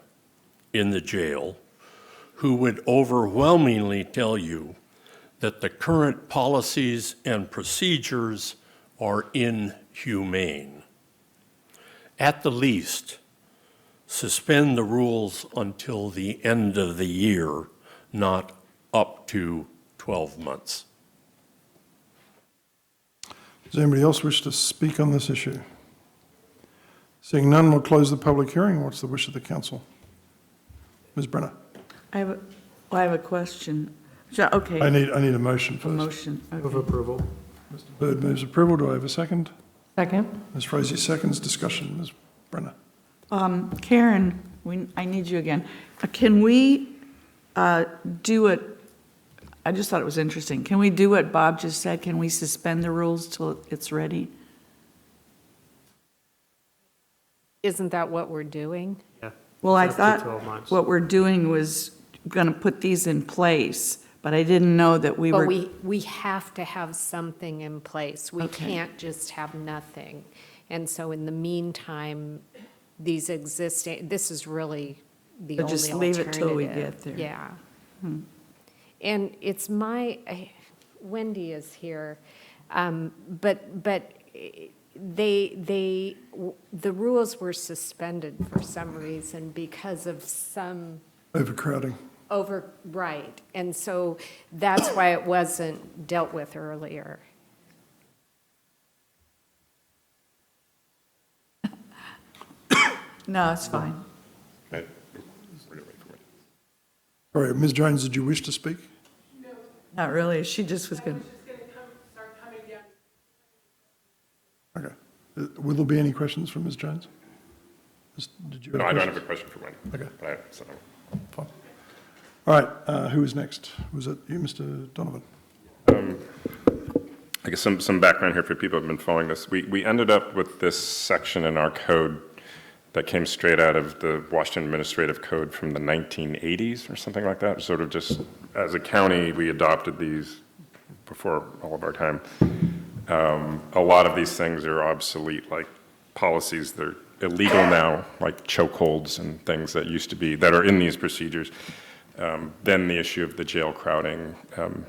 in the jail, who would overwhelmingly tell you that the current policies and procedures are inhumane. At the least, suspend the rules until the end of the year, not up to 12 months. Does anybody else wish to speak on this issue? Seeing none, we'll close the public hearing. What's the wish of the council? Ms. Brenner? I have a question. Okay. I need a motion A first. motion. Move Okay. approval. Mr. Bird moves approval. Do I have a second? Second? Ms. Frazee seconds. Discussion. Ms. Brenner? Karen, I need you again. Can we do it? I just thought it was interesting. Can we do what Bob just said? Can we suspend the rules till it's ready? Isn't that what we're doing? Yeah. Well, I It's up to thought 12 months. what we're doing was going to put these in place, but I didn't know that we were. But we have to have something in place. We Okay. can't just have nothing. And so in the meantime, these existing, this is really the So only just alternative. leave it till we get there. Yeah. Hmm. And it's Wendy is here, but the rules were suspended for some reason because of some Overcrowding. right. And so that's why it wasn't dealt with earlier. No, it's fine. Okay. All right, Ms. Jones, did you wish to speak? Not really. She just was going to. Okay. Will there be any questions from Ms. Jones? Did you have No, I don't questions? have a question for Wendy. Okay. But I, so. Fine. All right, who is next? Was it you, Mr. Donovan? I guess some background here for people who have been following this. We ended up with this section in our code that came straight out of the Washington Administrative Code from the 1980s or something like that. Sort of just, as a county, we adopted these before all of our time. A lot of these things are obsolete, like policies that are illegal now, like chokeholds and things that used to be, that are in these procedures. Then the issue of the jail crowding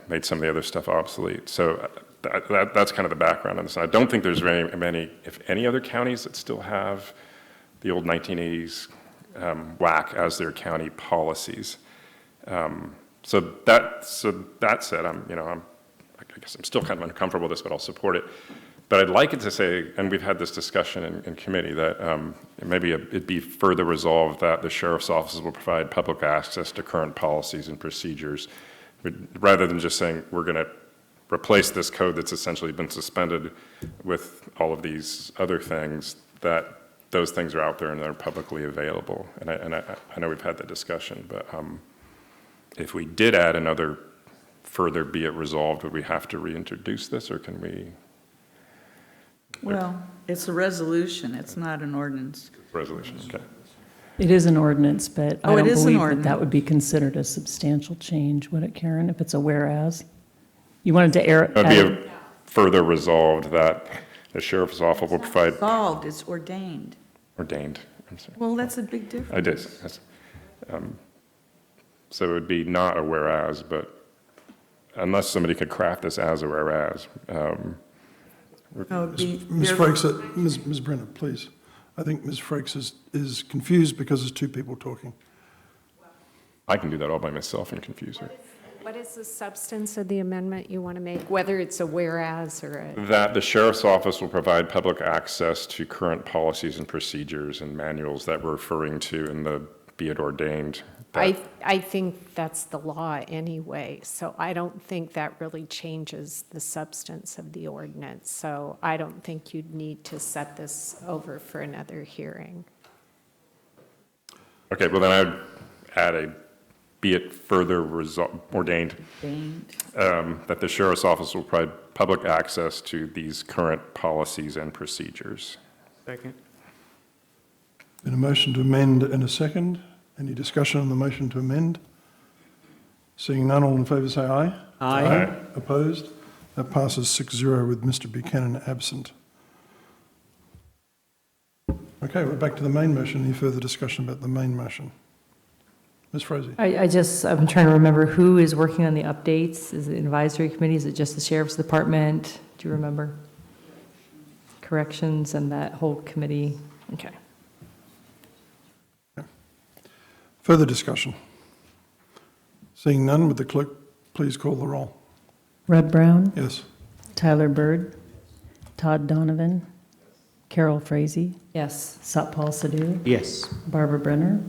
made some of the other stuff obsolete. So that's kind of the background on this. I don't think there's very many, if any, other counties that still have the old 1980s WAC as their county policies. So that said, I guess I'm still kind of uncomfortable with this, but I'll support it. But I'd like it to say, and we've had this discussion in committee, that maybe it be further resolved that the sheriff's offices will provide public access to current policies and procedures, rather than just saying we're going to replace this code that's essentially been suspended with all of these other things, that those things are out there and they're publicly available. And I know we've had that discussion, but if we did add another further be it resolved, would we have to reintroduce this, or can we? Well, it's a resolution. It's not an ordinance. Resolution, okay. It is an ordinance, but I Oh, it don't is an believe that ordinance. that would be considered a substantial change, would it, Karen, if it's a whereas? You wanted to air. It would be a further resolved that the sheriff's office will provide. Resolved, it's ordained. Ordained, I'm sorry. Well, that's a big difference. I did. Yes. So it would be not a whereas, but unless somebody could craft this as a whereas. Ms. Frakes, Ms. Brenner, please. I think Ms. Frakes is confused because there's two people talking. I can do that all by myself and confuse her. What is the substance of the amendment you want to make, whether it's a whereas or a? That the sheriff's office will provide public access to current policies and procedures and manuals that we're referring to in the be it ordained. I think that's the law anyway, so I don't think that really changes the substance of the ordinance. So I don't think you'd need to set this over for another hearing. Okay, well then I'd add a be it further ordained that the sheriff's office will provide public access to these current policies and procedures. Second. Been a motion to amend and a second. Any discussion on the motion to amend? Seeing none, all in favour say aye. Aye. Opposed? That passes 6-0 with Mr. Buchanan absent. Okay, we're back to the main motion. Any further discussion about the main motion? Ms. Froese. I'm trying to remember who is working on the updates. Is it advisory committee? Is it just the sheriff's department? Do you remember? Corrections and that whole committee? Okay. Further discussion? Seeing none, would the clerk please call the roll? Red Brown? Yes. Tyler Bird? Todd Donovan? Carol Frazee? Yes. Satpal Sidhu? Yes. Barbara Brenner?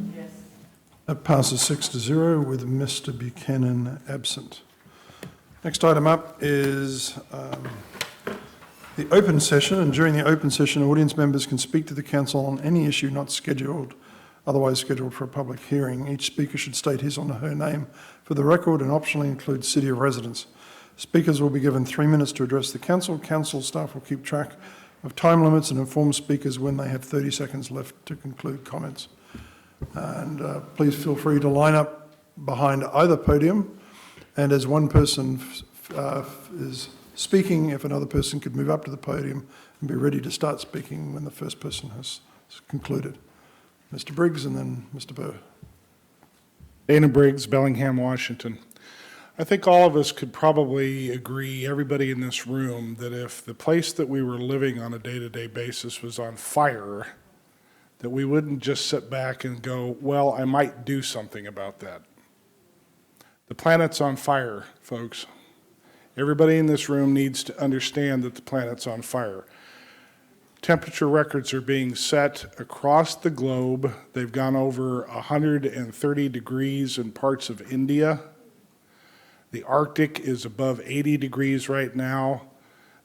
That passes 6-0 with Mr. Buchanan absent. Next item up is the open session, and during the open session, audience members can speak to the council on any issue not otherwise scheduled for a public hearing. Each speaker should state his or her name for the record and optionally include city of residence. Speakers will be given 3 minutes to address the council. Council staff will keep track of time limits and inform speakers when they have 30 seconds left to conclude comments. And please feel free to line up behind either podium, and as one person is speaking, if another person could move up to the podium and be ready to start speaking when the first person has concluded. Mr. Briggs and then Mr. Burr. Dana Briggs, Bellingham, Washington. I think all of us could probably agree, everybody in this room, that if the place that we were living on a day-to-day basis was on fire, that we wouldn't just sit back and go, well, I might do something about that. The planet's on fire, folks. Everybody in this room needs to understand that the planet's on fire. Temperature records are being set across the globe. They've gone over 130 degrees in parts of India. The Arctic is above 80 degrees right now.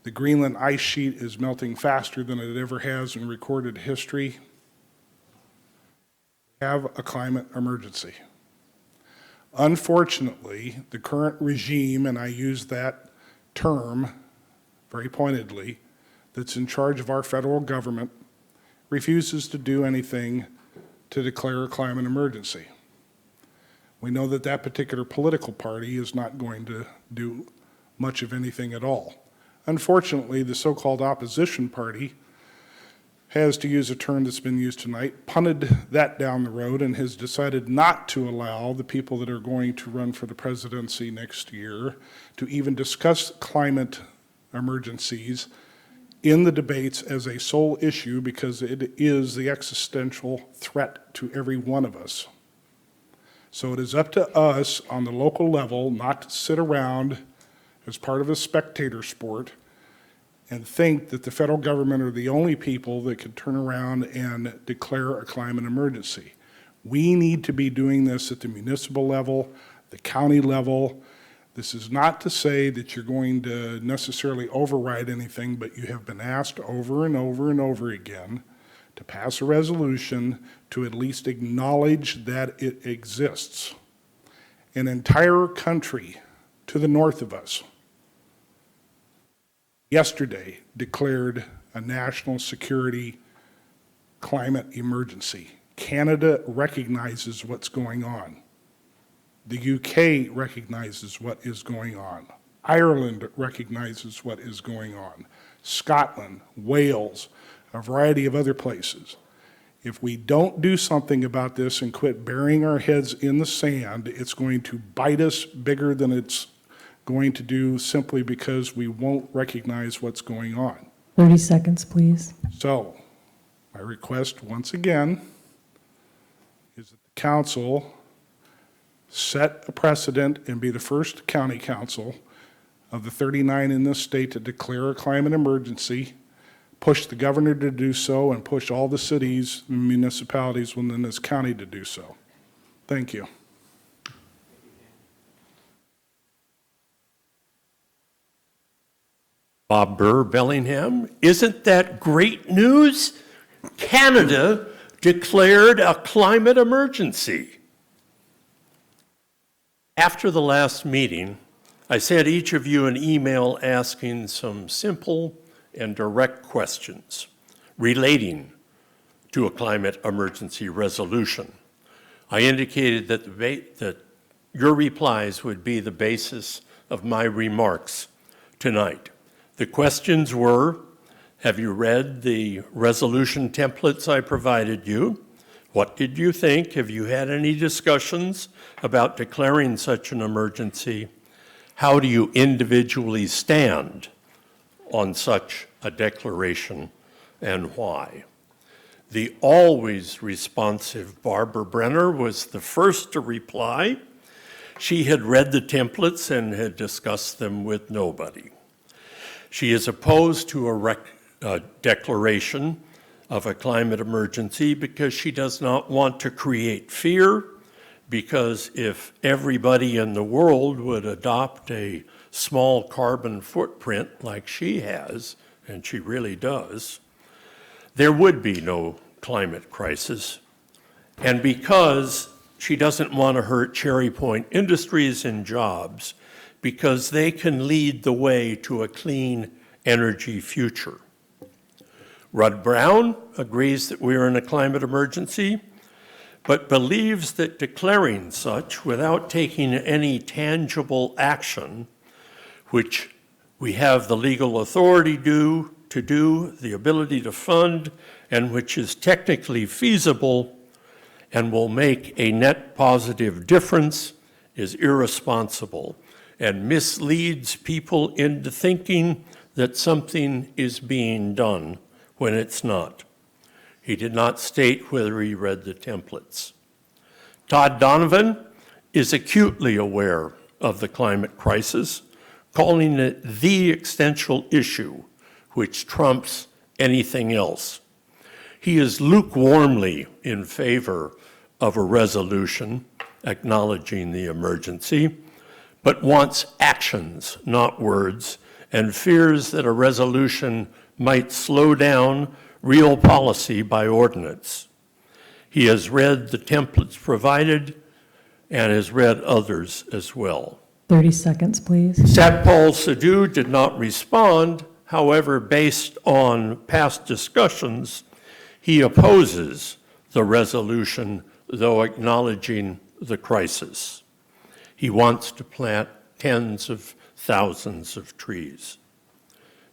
The Greenland ice sheet is melting faster than it ever has in recorded history. We have a climate emergency. Unfortunately, the current regime, and I use that term very pointedly, that's in charge of our federal government, refuses to do anything to declare a climate emergency. We know that that particular political party is not going to do much of anything at all. Unfortunately, the so-called opposition party has, to use a term that's been used tonight, punted that down the road and has decided not to allow the people that are going to run for the presidency next year to even discuss climate emergencies in the debates as a sole issue, because it is the existential threat to every one of us. So it is up to us on the local level not to sit around as part of a spectator sport and think that the federal government are the only people that can turn around and declare a climate emergency. We need to be doing this at the municipal level, the county level. This is not to say that you're going to necessarily override anything, but you have been asked over and over and over again to pass a resolution to at least acknowledge that it exists. An entire country to the north of us yesterday declared a national security climate emergency. Canada recognizes what's going on. The UK recognizes what is going on. Ireland recognizes what is going on. Scotland, Wales, a variety of other places. If we don't do something about this and quit burying our heads in the sand, it's going to bite us bigger than it's going to do, simply because we won't recognize what's going on. 30 seconds, please. So, my request once again is that the council set a precedent and be the first county council of the 39 in this state to declare a climate emergency, push the governor to do so, and push all the cities and municipalities within this county to do so. Thank you. Bob Burr, Bellingham. Isn't that great news? Canada declared a climate emergency. After the last meeting, I sent each of you an email asking some simple and direct questions relating to a climate emergency resolution. I indicated that your replies would be the basis of my remarks tonight. The questions were, have you read the resolution templates I provided you? What did you think? Have you had any discussions about declaring such an emergency? How do you individually stand on such a declaration, and why? The always responsive Barbara Brenner was the first to reply. She had read the templates and had discussed them with nobody. She is opposed to a declaration of a climate emergency because she does not want to create fear, because if everybody in the world would adopt a small carbon footprint like she has, and she really does, there would be no climate crisis. And because she doesn't want to hurt Cherry Point Industries and jobs, because they can lead the way to a clean energy future. Rudd Brown agrees that we are in a climate emergency, but believes that declaring such without taking any tangible action, which we have the legal authority to do, the ability to fund, and which is technically feasible and will make a net positive difference, is irresponsible. and misleads people into thinking that something is being done when it's not. He did not state whether he read the templates. Todd Donovan is acutely aware of the climate crisis, calling it the existential issue which trumps anything else. He is lukewarmly in favor of a resolution acknowledging the emergency, but wants actions, not words, and fears that a resolution might slow down real policy by ordinance. He has read the templates provided and has read others as well. 30 seconds, please. Satpal Sidhu did not respond. However, based on past discussions, he opposes the resolution, though acknowledging the crisis. He wants to plant tens of thousands of trees.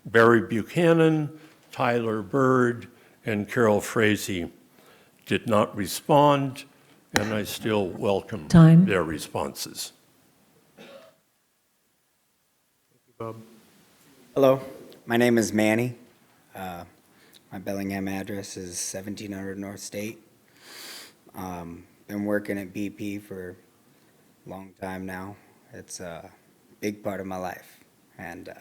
Barry Buchanan, Tyler Bird, and Carol Frazee did not respond, and I still welcome their responses. Hello, my name is Manny. My Bellingham address is 1700 North State. Been working at BP for a long time now. It's a big part of my life, and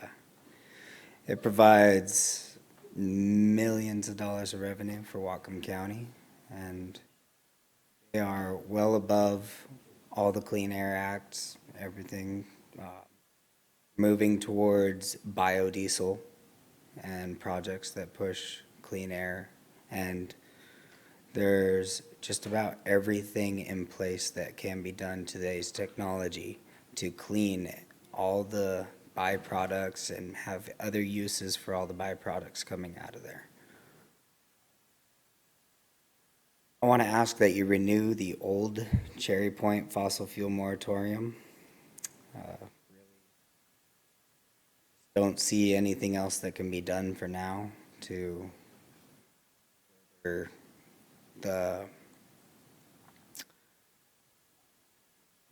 it provides millions of dollars of revenue for Whatcom County, and they are well above all the Clean Air Acts, everything, moving towards biodiesel and projects that push clean air, and there's just about everything in place that can be done today's technology to clean all the byproducts and have other uses for all the byproducts coming out of there. I want to ask that you renew the old Cherry Point fossil fuel moratorium. Don't see anything else that can be done for now to further the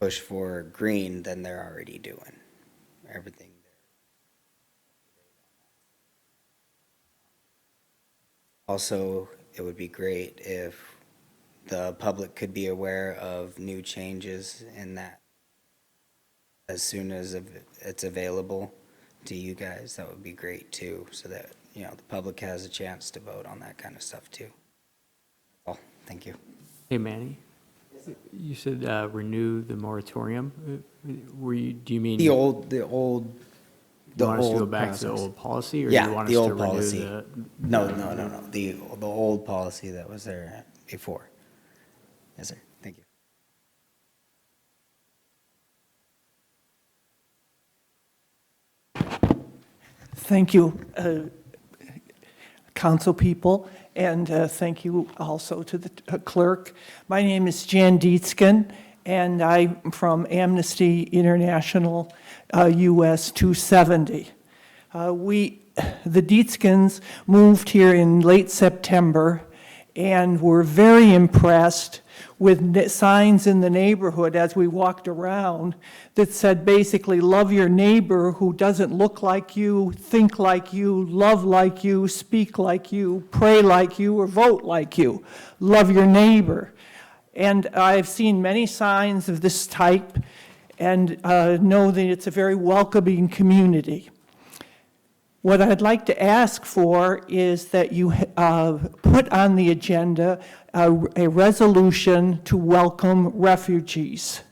push for green than they're already doing. Everything there. Also, it would be great if the public could be aware of new changes in that as soon as it's available to you guys. That would be great too, so that, you know, the public has a chance to vote on that kind of stuff too. That's all. Thank you. Hey, Manny, you said renew the moratorium. Do you mean the old? You want us to go back to the old policy, or yeah, do you want the us old to renew policy. the? No. The old policy that was there before. Yes, sir. Thank you. Thank you, council people, and thank you also to the clerk. My name is Jan Dietzken, and I'm from Amnesty International US 270. The Dietzkens moved here in late September and were very impressed with signs in the neighborhood as we walked around that said basically, love your neighbor who doesn't look like you, think like you, love like you, speak like you, pray like you, or vote like you. Love your neighbor. And I've seen many signs of this type and know that it's a very welcoming community. What I'd like to ask for is that you put on the agenda a resolution to welcome refugees.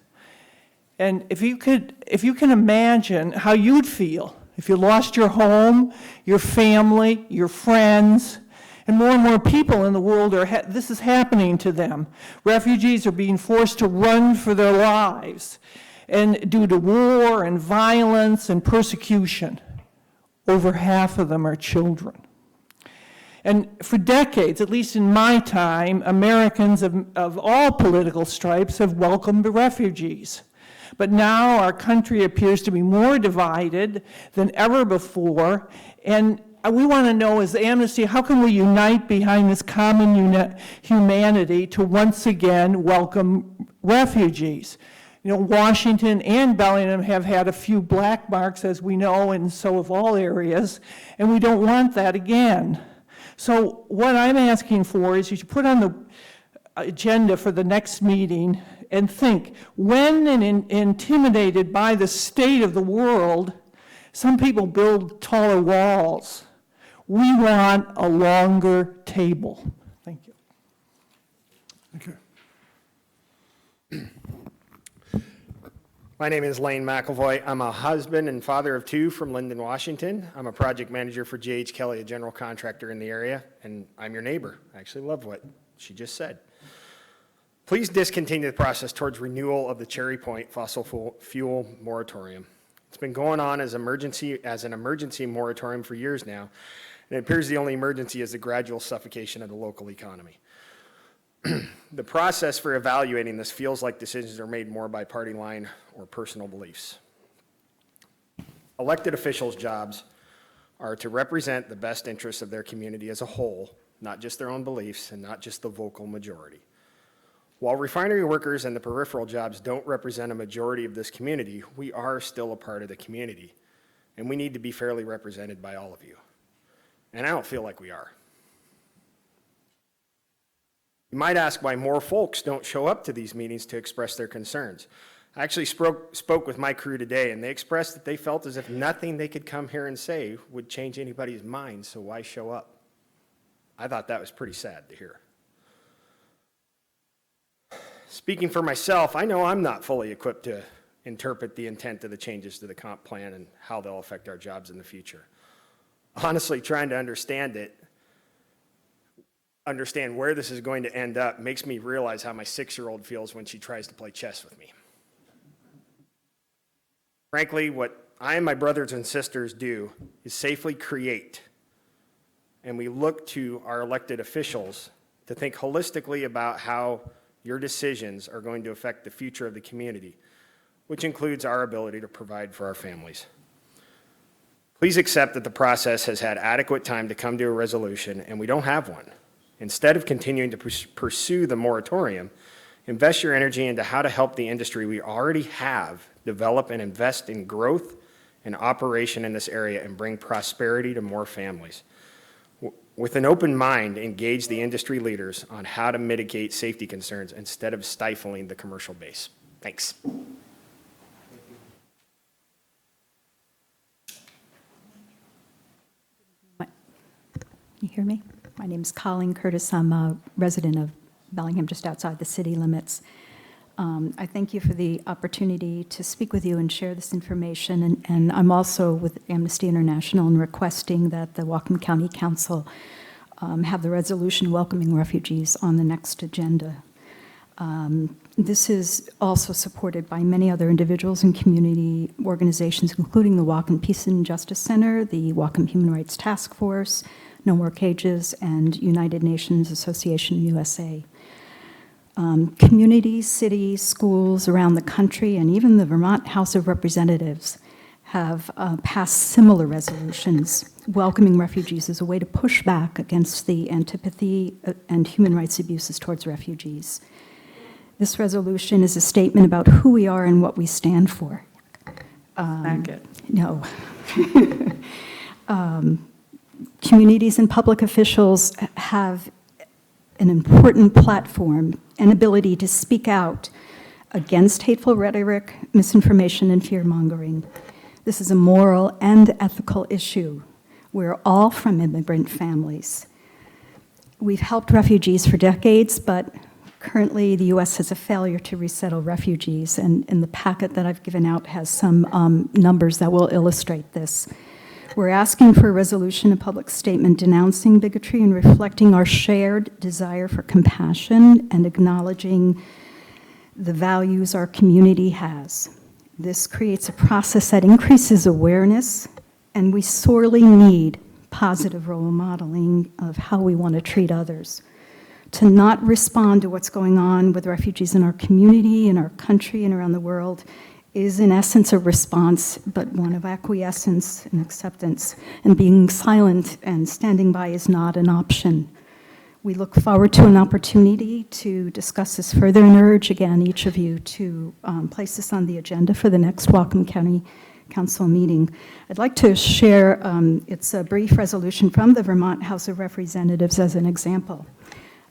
And if you can imagine how you'd feel if you lost your home, your family, your friends, and more people in the world this is happening to them. Refugees are being forced to run for their lives, and due to war and violence and persecution. Over half of them are children. And for decades, at least in my time, Americans of all political stripes have welcomed the refugees. But now our country appears to be more divided than ever before. And we want to know, as Amnesty, how can we unite behind this common humanity to once again welcome refugees? You know, Washington and Bellingham have had a few black marks, as we know, and so have all areas, and we don't want that again. So what I'm asking for is you should put on the agenda for the next meeting and think, when intimidated by the state of the world, some people build taller walls. We want a longer table. Thank you. Thank you. My name is Lane McElvoy. I'm a husband and father of two from Linden, Washington. I'm a project manager for J.H. Kelly, a general contractor in the area, and I'm your neighbor. I actually love what she just said. Please discontinue the process towards renewal of the Cherry Point fossil fuel moratorium. It's been going on as an emergency moratorium for years now, and it appears the only emergency is the gradual suffocation of the local economy. The process for evaluating this feels like decisions are made more by party line or personal beliefs. Elected officials' jobs are to represent the best interests of their community as a whole, not just their own beliefs and not just the vocal majority. While refinery workers and the peripheral jobs don't represent a majority of this community, we are still a part of the community, and we need to be fairly represented by all of you. And I don't feel like we are. You might ask why more folks don't show up to these meetings to express their concerns. I actually spoke with my crew today, and they expressed that they felt as if nothing they could come here and say would change anybody's mind, so why show up? I thought that was pretty sad to hear. Speaking for myself, I know I'm not fully equipped to interpret the intent of the changes to the comp plan and how they'll affect our jobs in the future. Honestly, trying to understand where this is going to end up makes me realize how my 6-year-old feels when she tries to play chess with me. Frankly, what I and my brothers and sisters do is safely create, and we look to our elected officials to think holistically about how your decisions are going to affect the future of the community, which includes our ability to provide for our families. Please accept that the process has had adequate time to come to a resolution, and we don't have one. Instead of continuing to pursue the moratorium, invest your energy into how to help the industry we already have develop and invest in growth and operation in this area and bring prosperity to more families. With an open mind, engage the industry leaders on how to mitigate safety concerns instead of stifling the commercial base. Thanks. You hear me? My name is Colleen Curtis. I'm a resident of Bellingham, just outside the city limits. I thank you for the opportunity to speak with you and share this information. And I'm also with Amnesty International and requesting that the Whatcom County Council have the resolution welcoming refugees on the next agenda. This is also supported by many other individuals and community organizations, including the Whatcom Peace and Justice Center, the Whatcom Human Rights Task Force, No More Cages, and United Nations Association USA. Communities, cities, schools around the country, and even the Vermont House of Representatives have passed similar resolutions welcoming refugees as a way to push back against the antipathy and human rights abuses towards refugees. This resolution is a statement about who we are and what we stand for. No. Communities and public officials have an important platform and ability to speak out against hateful rhetoric, misinformation, and fear-mongering. This is a moral and ethical issue. We're all from immigrant families. We've helped refugees for decades, but currently the U.S. has a failure to resettle refugees, and the packet that I've given out has some numbers that will illustrate this. We're asking for a resolution, a public statement denouncing bigotry and reflecting our shared desire for compassion and acknowledging the values our community has. This creates a process that increases awareness, and we sorely need positive role modeling of how we want to treat others. To not respond to what's going on with refugees in our community, in our country, and around the world is in essence a response, but one of acquiescence and acceptance. And being silent and standing by is not an option. We look forward to an opportunity to discuss this further and urge again each of you to place this on the agenda for the next Whatcom County Council meeting. I'd like to share, it's a brief resolution from the Vermont House of Representatives as an example.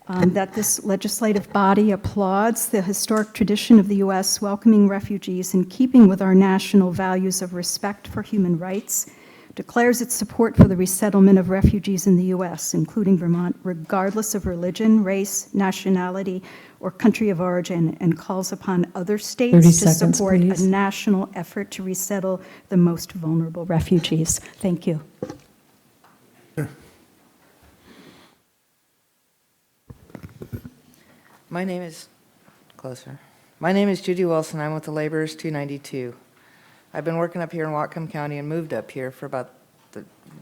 That this legislative body applauds the historic tradition of the U.S. welcoming refugees in keeping with our national values of respect for human rights, declares its support for the resettlement of refugees in the U.S., including Vermont, regardless of religion, race, nationality, or country of origin, and calls upon other 30 states to seconds, support please. a national effort to resettle the most vulnerable refugees. Thank you. My name is Judy Wilson. I'm with the Laborers 292. I've been working up here in Whatcom County and moved up here for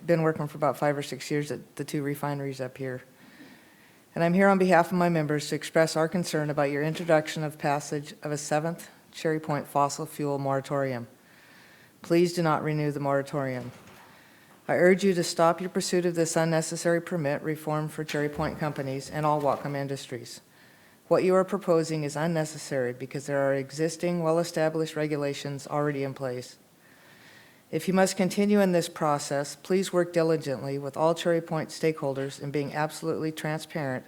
been working for about 5 or 6 years at the 2 refineries up here. And I'm here on behalf of my members to express our concern about your introduction of passage of a 7th Cherry Point fossil fuel moratorium. Please do not renew the moratorium. I urge you to stop your pursuit of this unnecessary permit reform for Cherry Point companies and all Whatcom industries. What you are proposing is unnecessary because there are existing, well-established regulations already in place. If you must continue in this process, please work diligently with all Cherry Point stakeholders in being absolutely transparent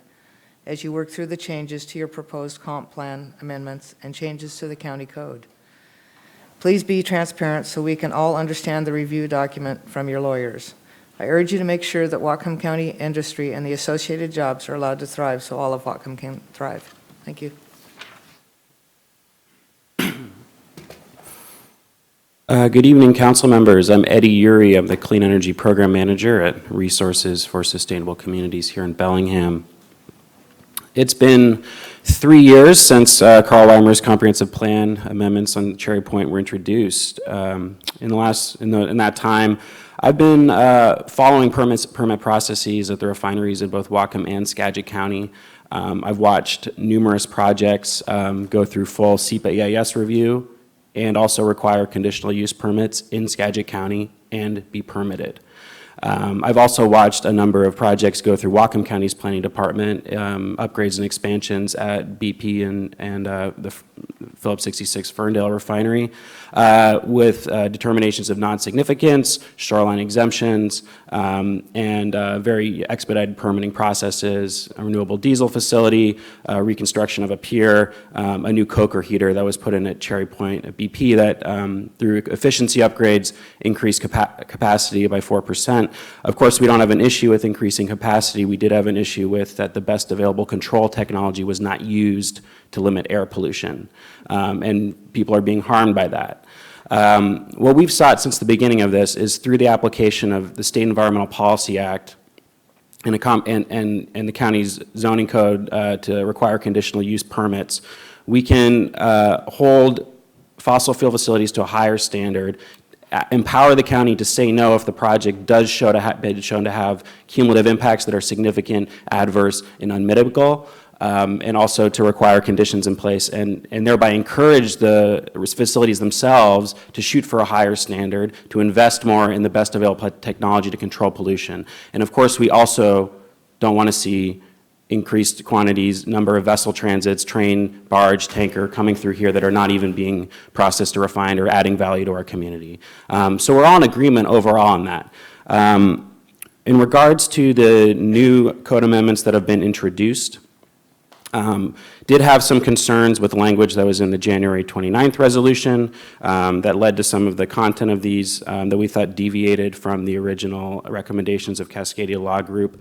as you work through the changes to your proposed comp plan amendments and changes to the county code. Please be transparent so we can all understand the review document from your lawyers. I urge you to make sure that Whatcom County industry and the associated jobs are allowed to thrive so all of Whatcom can thrive. Thank you. Good evening, council members. I'm Eddie Uri. I'm the Clean Energy Program Manager at Resources for Sustainable Communities here in Bellingham. It's been 3 years since Carl Weimer's comprehensive plan amendments on Cherry Point were introduced. In that time, I've been following permit processes at the refineries in both Whatcom and Skagit County. I've watched numerous projects go through full SEPA EIS review and also require conditional use permits in Skagit County and be permitted. I've also watched a number of projects go through Whatcom County's planning department, upgrades and expansions at BP and the Phillips 66 Ferndale refinery with determinations of non-significance, shoreline exemptions, and very expedited permitting processes, a renewable diesel facility, reconstruction of a pier, a new coker heater that was put in at Cherry Point at BP that through efficiency upgrades increased capacity by 4%. Of course, we don't have an issue with increasing capacity. We did have an issue with that the best available control technology was not used to limit air pollution, and people are being harmed by that. What we've sought since the beginning of this is through the application of the State Environmental Policy Act and the county's zoning code to require conditional use permits, we can hold fossil fuel facilities to a higher standard, empower the county to say no if the project does been shown to have cumulative impacts that are significant, adverse, and unmitigable, and also to require conditions in place and thereby encourage the facilities themselves to shoot for a higher standard, to invest more in the best available technology to control pollution. And of course, we also don't want to see increased quantities, number of vessel transits, train, barge, tanker coming through here that are not even being processed or refined or adding value to our community. So we're all in agreement overall on that. In regards to the new code amendments that have been introduced, did have some concerns with language that was in the January 29th resolution that led to some of the content of these that we thought deviated from the original recommendations of Cascadia Law Group.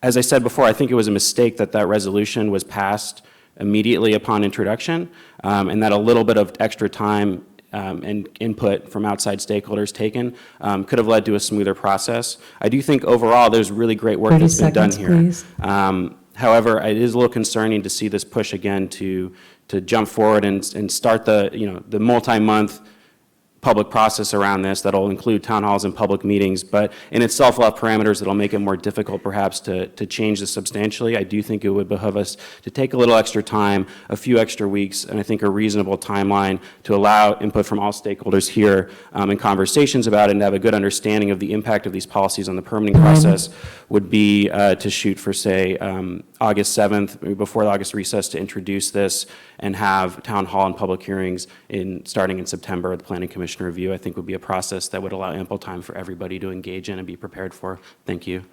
As I said before, I think it was a mistake that that resolution was passed immediately upon introduction, and that a little bit of extra time and input from outside stakeholders taken could have led to a smoother process. I do think overall there's really great work that's been done here. Please. However, it is a little concerning to see this push again to jump forward and start the multi-month public process around this that'll include town halls and public meetings, but in itself will have parameters that'll make it more difficult perhaps to change this substantially. I do think it would behoove us to take a little extra time, a few extra weeks, and I think a reasonable timeline to allow input from all stakeholders here and conversations about it, and to have a good understanding of the impact of these policies on the permitting process would be to shoot for, say, August 7th, before the August recess, to introduce this and have town hall and public hearings starting in September. The Planning Commission review, I think, would be a process that would allow ample time for everybody to engage in and be prepared for. Thank you.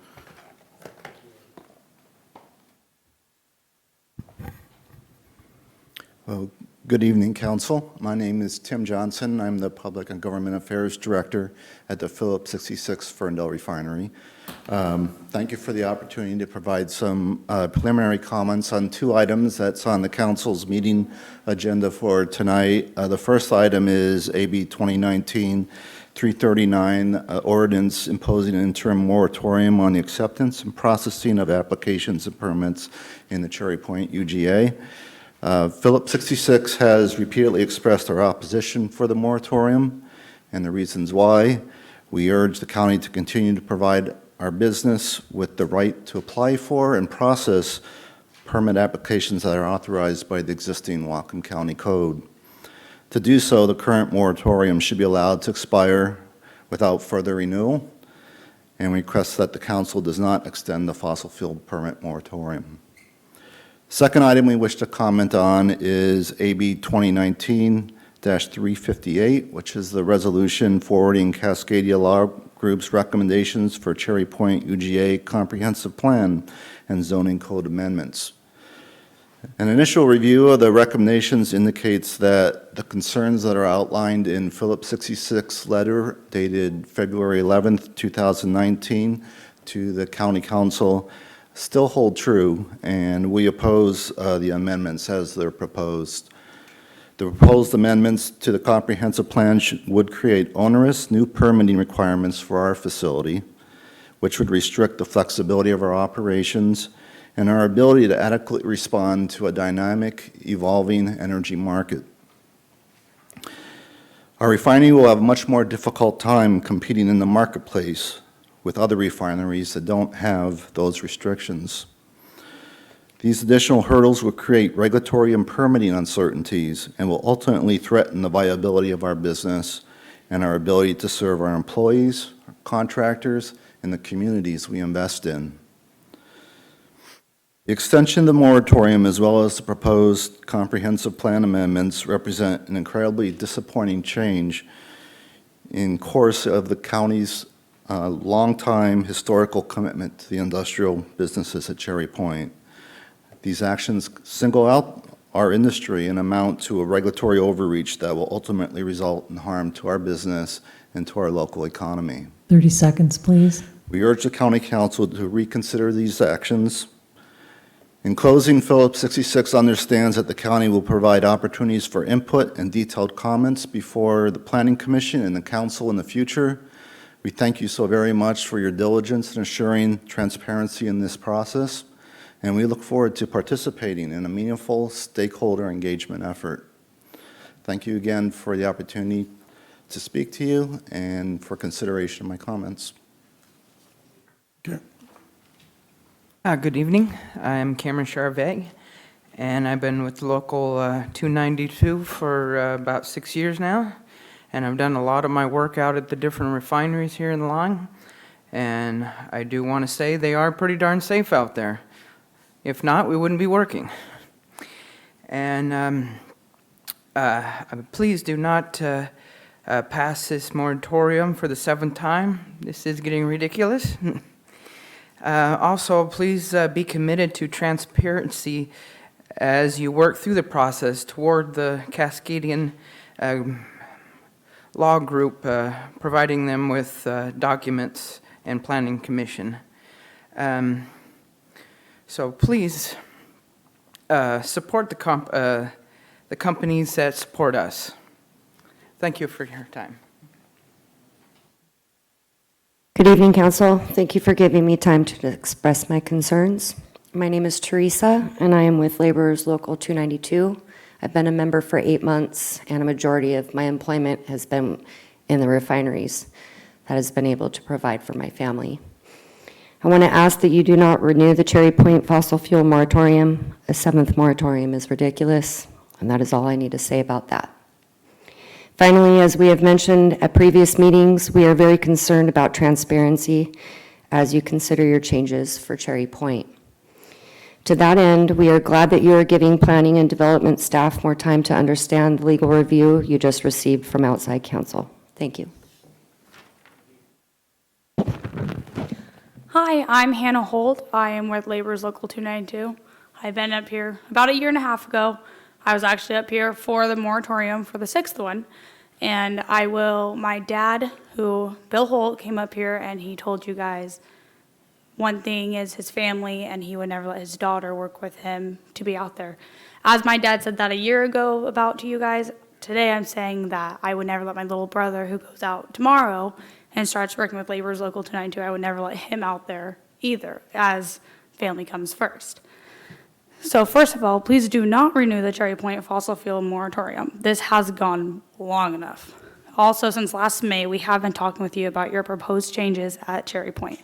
Well, good evening, Council. My name is Tim Johnson. I'm the Public and Government Affairs Director at the Phillips 66 Ferndale Refinery. Thank you for the opportunity to provide some preliminary comments on two items that's on the Council's meeting agenda for tonight. The first item is AB 2019-339, ordinance imposing an interim moratorium on the acceptance and processing of applications and permits in the Cherry Point UGA. Phillips 66 has repeatedly expressed our opposition for the moratorium and the reasons why. We urge the county to continue to provide our business with the right to apply for and process permit applications that are authorized by the existing Whatcom County Code. To do so, the current moratorium should be allowed to expire without further renewal, and we request that the council does not extend the fossil fuel permit moratorium. Second item we wish to comment on is AB 2019-358, which is the resolution forwarding Cascadia Law Group's recommendations for Cherry Point UGA Comprehensive Plan and Zoning Code amendments. An initial review of the recommendations indicates that the concerns that are outlined in Phillips 66 letter dated February 11th, 2019 to the County Council still hold true, and we oppose the amendments as they're proposed. The proposed amendments to the comprehensive plan would create onerous new permitting requirements for our facility, which would restrict the flexibility of our operations and our ability to adequately respond to a dynamic, evolving energy market. Our refinery will have a much more difficult time competing in the marketplace with other refineries that don't have those restrictions. These additional hurdles will create regulatory and permitting uncertainties and will ultimately threaten the viability of our business and our ability to serve our employees, our contractors, and the communities we invest in. The extension of the moratorium, as well as the proposed comprehensive plan amendments, represent an incredibly disappointing change in course of the county's long-time historical commitment to the industrial businesses at Cherry Point. These actions single out our industry and amount to a regulatory overreach that will ultimately result in harm to our business and to our local economy. 30 seconds, please. We urge the County Council to reconsider these actions. In closing, Phillips 66 understands that the county will provide opportunities for input and detailed comments before the Planning Commission and the Council in the future. We thank you so very much for your diligence in ensuring transparency in this process, and we look forward to participating in a meaningful stakeholder engagement effort. Thank you again for the opportunity to speak to you and for consideration of my comments. Okay. Good evening. I'm Cameron Charvet, and I've been with Local 292 for about 6 years now, and I've done a lot of my work out at the different refineries here in the line, and I do want to say they are pretty darn safe out there. If not, we wouldn't be working. And please do not pass this moratorium for the 7th time. This is getting ridiculous. Also, please be committed to transparency as you work through the process toward the Cascadian Law Group, providing them with documents and Planning Commission. So please support the companies that support us. Thank you for your time. Good evening, Council. Thank you for giving me time to express my concerns. My name is Teresa, and I am with Laborers Local 292. I've been a member for 8 months, and a majority of my employment has been in the refineries that has been able to provide for my family. I want to ask that you do not renew the Cherry Point fossil fuel moratorium. A 7th moratorium is ridiculous, and that is all I need to say about that. Finally, as we have mentioned at previous meetings, we are very concerned about transparency as you consider your changes for Cherry Point. To that end, we are glad that you are giving planning and development staff more time to understand the legal review you just received from outside counsel. Thank you. Hi, I'm Hannah Holt. I am with Labor's Local 292. I've been up here about 1.5 years ago. I was actually up here for the moratorium for the 6th one. And my dad, Bill Holt, came up here and he told you guys one thing is his family, and he would never let his daughter work with him to be out there. As my dad said that 1 year ago about to you guys, today I'm saying that I would never let my little brother, who goes out tomorrow and starts working with Labor's Local 292, I would never let him out there either, as family comes first. So first of all, please do not renew the Cherry Point fossil fuel moratorium. This has gone long enough. Also, since last May, we have been talking with you about your proposed changes at Cherry Point.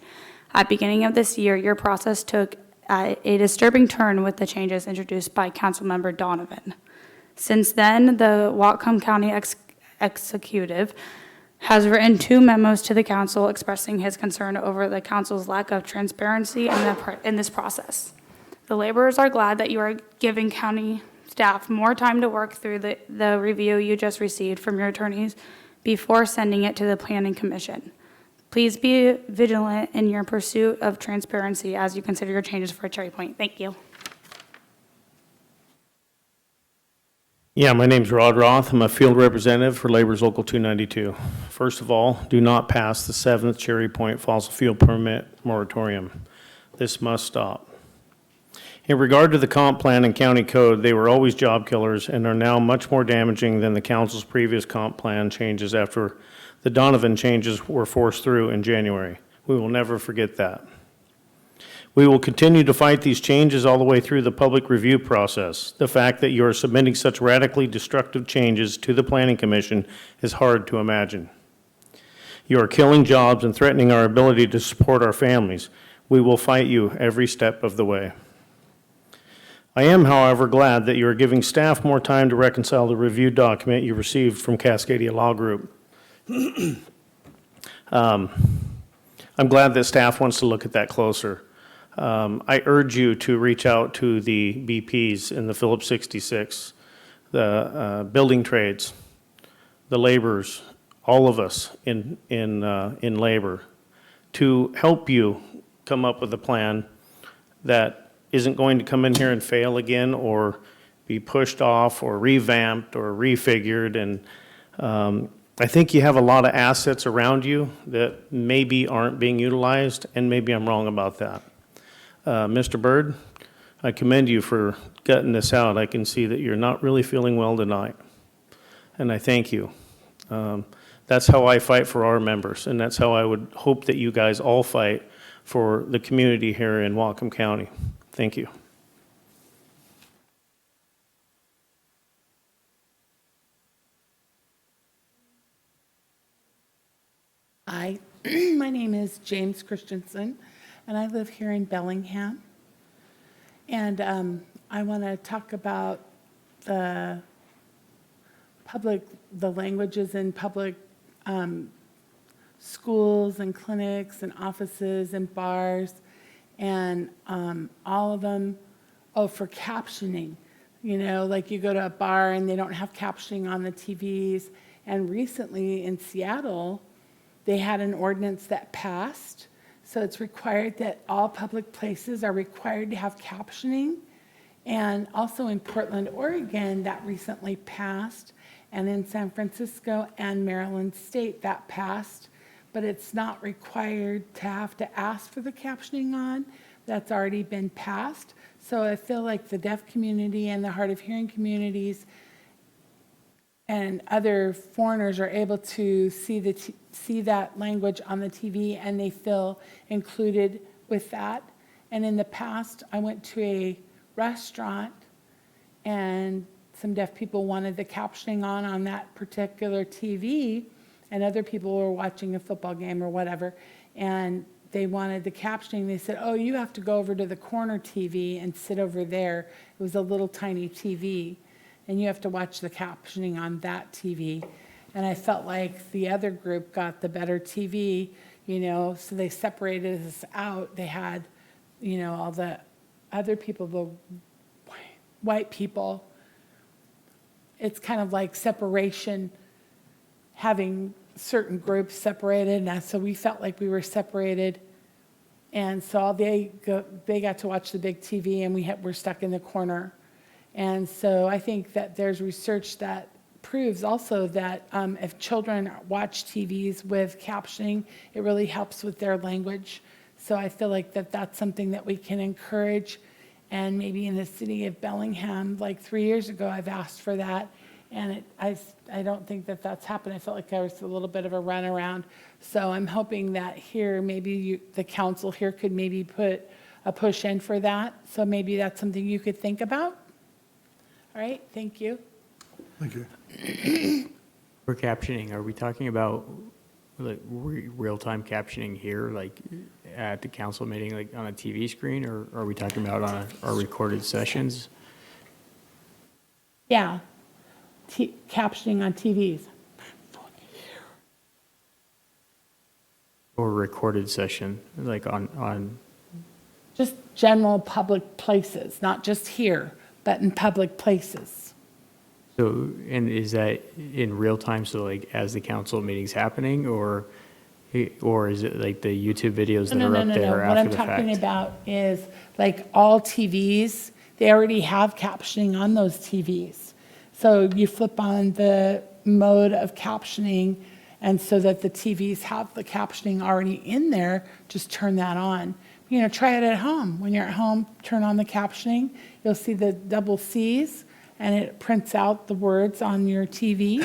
At the beginning of this year, your process took a disturbing turn with the changes introduced by Councilmember Donovan. Since then, the Whatcom County Executive has written 2 memos to the council expressing his concern over the council's lack of transparency in this process. The laborers are glad that you are giving county staff more time to work through the review you just received from your attorneys before sending it to the Planning Commission. Please be vigilant in your pursuit of transparency as you consider your changes for Cherry Point. Thank you. Yeah, my name's Rod Roth. I'm a field representative for Labor's Local 292. First of all, do not pass the 7th Cherry Point fossil fuel permit moratorium. This must stop. In regard to the comp plan and county code, they were always job killers and are now much more damaging than the council's previous comp plan changes after the Donovan changes were forced through in January. We will never forget that. We will continue to fight these changes all the way through the public review process. The fact that you are submitting such radically destructive changes to the Planning Commission is hard to imagine. You are killing jobs and threatening our ability to support our families. We will fight you every step of the way. I am, however, glad that you are giving staff more time to reconcile the review document you received from Cascadia Law Group. I'm glad that staff wants to look at that closer. I urge you to reach out to the BPs in the Phillips 66, the building trades, the laborers, all of us in labor, to help you come up with a plan that isn't going to come in here and fail again or be pushed off or revamped or refigured. And I think you have a lot of assets around you that maybe aren't being utilized, and maybe I'm wrong about that. Mr. Byrd, I commend you for gutting this out. I can see that you're not really feeling well tonight, and I thank you. That's how I fight for our members, and that's how I would hope that you guys all fight for the community here in Whatcom County. Thank you. Hi, my name is James Christensen, and I live here in Bellingham. And I want to talk about the languages in public schools and clinics and offices and bars, and all of them, for captioning. You know, like you go to a bar and they don't have captioning on the TVs. And recently in Seattle, they had an ordinance that passed. So it's required that all public places are required to have captioning. And also in Portland, Oregon, that recently passed. And in San Francisco and Maryland State, that passed. But it's not required to have to ask for the captioning on. That's already been passed. So I feel like the deaf community and the hard of hearing communities and other foreigners are able to see that language on the TV, and they feel included with that. And in the past, I went to a restaurant, and some deaf people wanted the captioning on that particular TV, and other people were watching a football game or whatever, and they wanted the captioning. They said, oh, you have to go over to the corner TV and sit over there. It was a little tiny TV, and you have to watch the captioning on that TV. And I felt like the other group got the better TV, you know, so they separated us out. They had, you know, all the other people, the white people. It's kind of like separation, having certain groups separated, and so we felt like we were separated. And so they got to watch the big TV, and we're stuck in the corner. And so I think that there's research that proves also that if children watch TVs with captioning, it really helps with their language. So I feel like that's something that we can encourage. And maybe in the city of Bellingham, like 3 years ago, I've asked for that. And I don't think that that's happened. I felt like there was a little bit of a runaround. So I'm hoping that here, maybe the council here could maybe put a push in for that. So maybe that's something you could think about. All right, thank you. Thank you. For captioning, are we talking about like real-time captioning here, like at the council meeting, like on a TV screen, or are we talking about on our recorded sessions? Yeah, captioning on TVs. Or recorded session, like on Just general public places, not just here, but in public places. So, and is that in real time, so like as the council meeting's happening, or is it like the YouTube videos that are up there What after I'm the talking fact? about is like all TVs, they already have captioning on those TVs. So you flip on the mode of captioning, and so that the TVs have the captioning already in there, just turn that on. You know, try it at home. When you're at home, turn on the captioning. You'll see the double C's, and it prints out the words on your TV.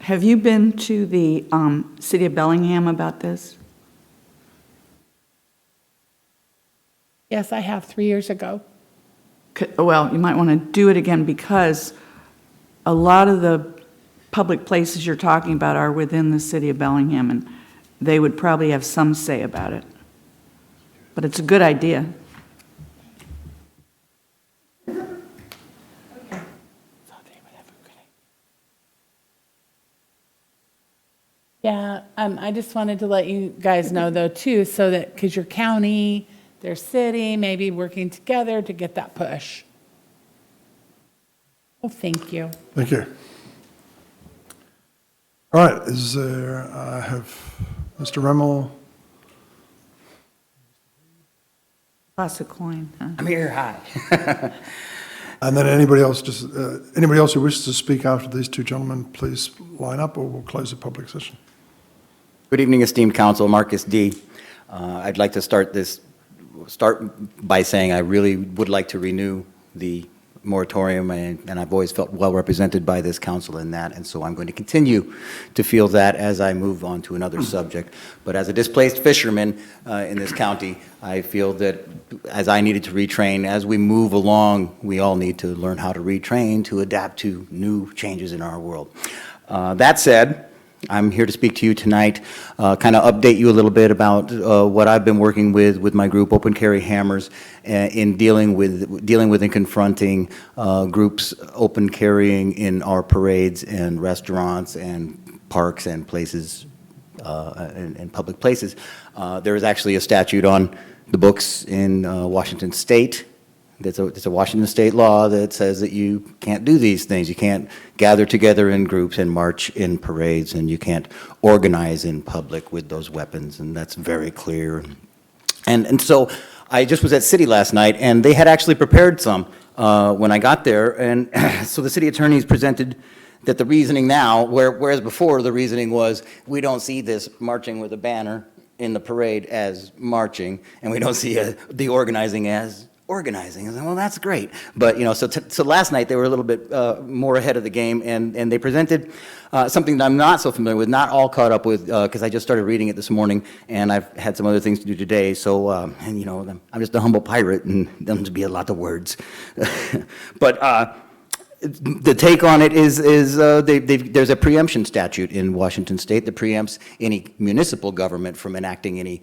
Have you been to the city of Bellingham about this? Yes, I have 3 years ago. Well, you might want to do it again, because a lot of the public places you're talking about are within the city of Bellingham, and they would probably have some say about it. But it's a good idea. Yeah, I just wanted to let you guys know though too, so that, because your county, their city, maybe working together to get that push. Well, thank you. Thank you. All right, I have Mr. Remmel. Toss a coin, huh? I'm here, hi. And then anybody else who wishes to speak after these two gentlemen, please line up or we'll close the public session. Good evening, esteemed council. Marcus D. I'd like to start by saying I really would like to renew the moratorium, and I've always felt well represented by this council in that, and so I'm going to continue to feel that as I move on to another subject. But as a displaced fisherman in this county, I feel that as I needed to retrain, as we move along, we all need to learn how to retrain to adapt to new changes in our world. That said, I'm here to speak to you tonight, kind of update you a little bit about what I've been working with my group, Open Carry Hammers, in dealing with and confronting groups open carrying in our parades and restaurants and parks and places, and public places. There is actually a statute on the books in Washington State. It's a Washington State law that says that you can't do these things. You can't gather together in groups and march in parades, and you can't organize in public with those weapons, and that's very clear. And so I just was at City last night, and they had actually prepared some when I got there, and so the city attorneys presented that the reasoning now, whereas before the reasoning was, we don't see this marching with a banner in the parade as marching, and we don't see the organizing as organizing. I said, well, that's great. But, so last night they were a little bit more ahead of the game, and they presented something that I'm not so familiar with, not all caught up with, because I just started reading it this morning, and I've had some other things to do today. So, I'm just a humble pirate, and them to be a lot of words. But the take on it is there's a preemption statute in Washington State that preempts any municipal government from enacting any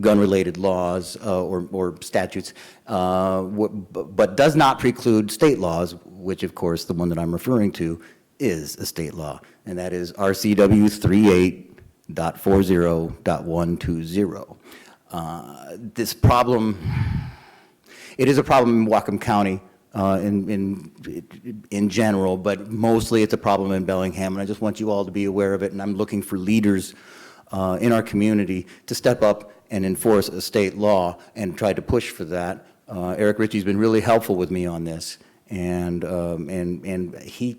gun-related laws or statutes, but does not preclude state laws, which, of course, the one that I'm referring to is a state law, and that is RCW 38.40.120. This problem, it is a problem in Whatcom County in general, but mostly it's a problem in Bellingham, and I just want you all to be aware of it, and I'm looking for leaders in our community to step up and enforce a state law and try to push for that. Eric Ritchie's been really helpful with me on this, and he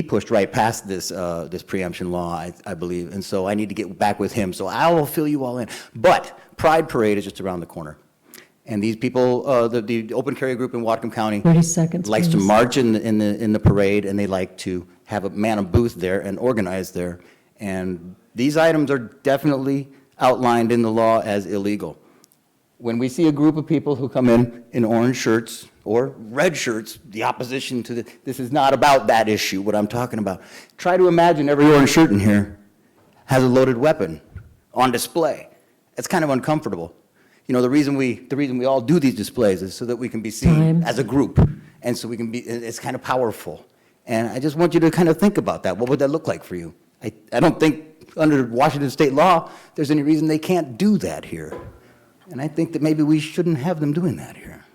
pushed right past this preemption law, I believe, and so I need to get back with him. So I will fill you all in. But Pride Parade is just around the corner. And these people, the open carry group in Whatcom County 30 seconds, likes to please. march in the parade, and they like to have a man a booth there and organize there. And these items are definitely outlined in the law as illegal. When we see a group of people who come in orange shirts or red shirts, the opposition to this is not about that issue, what I'm talking about. Try to imagine every orange shirt in here has a loaded weapon on display. It's kind of uncomfortable. The reason we all do these displays is so that we can be seen as a group, and so we can be, it's kind of powerful. And I just want you to kind of think about that. What would that look like for you? I don't think under Washington state law there's any reason they can't do that here. And I think that maybe we shouldn't have them doing that here.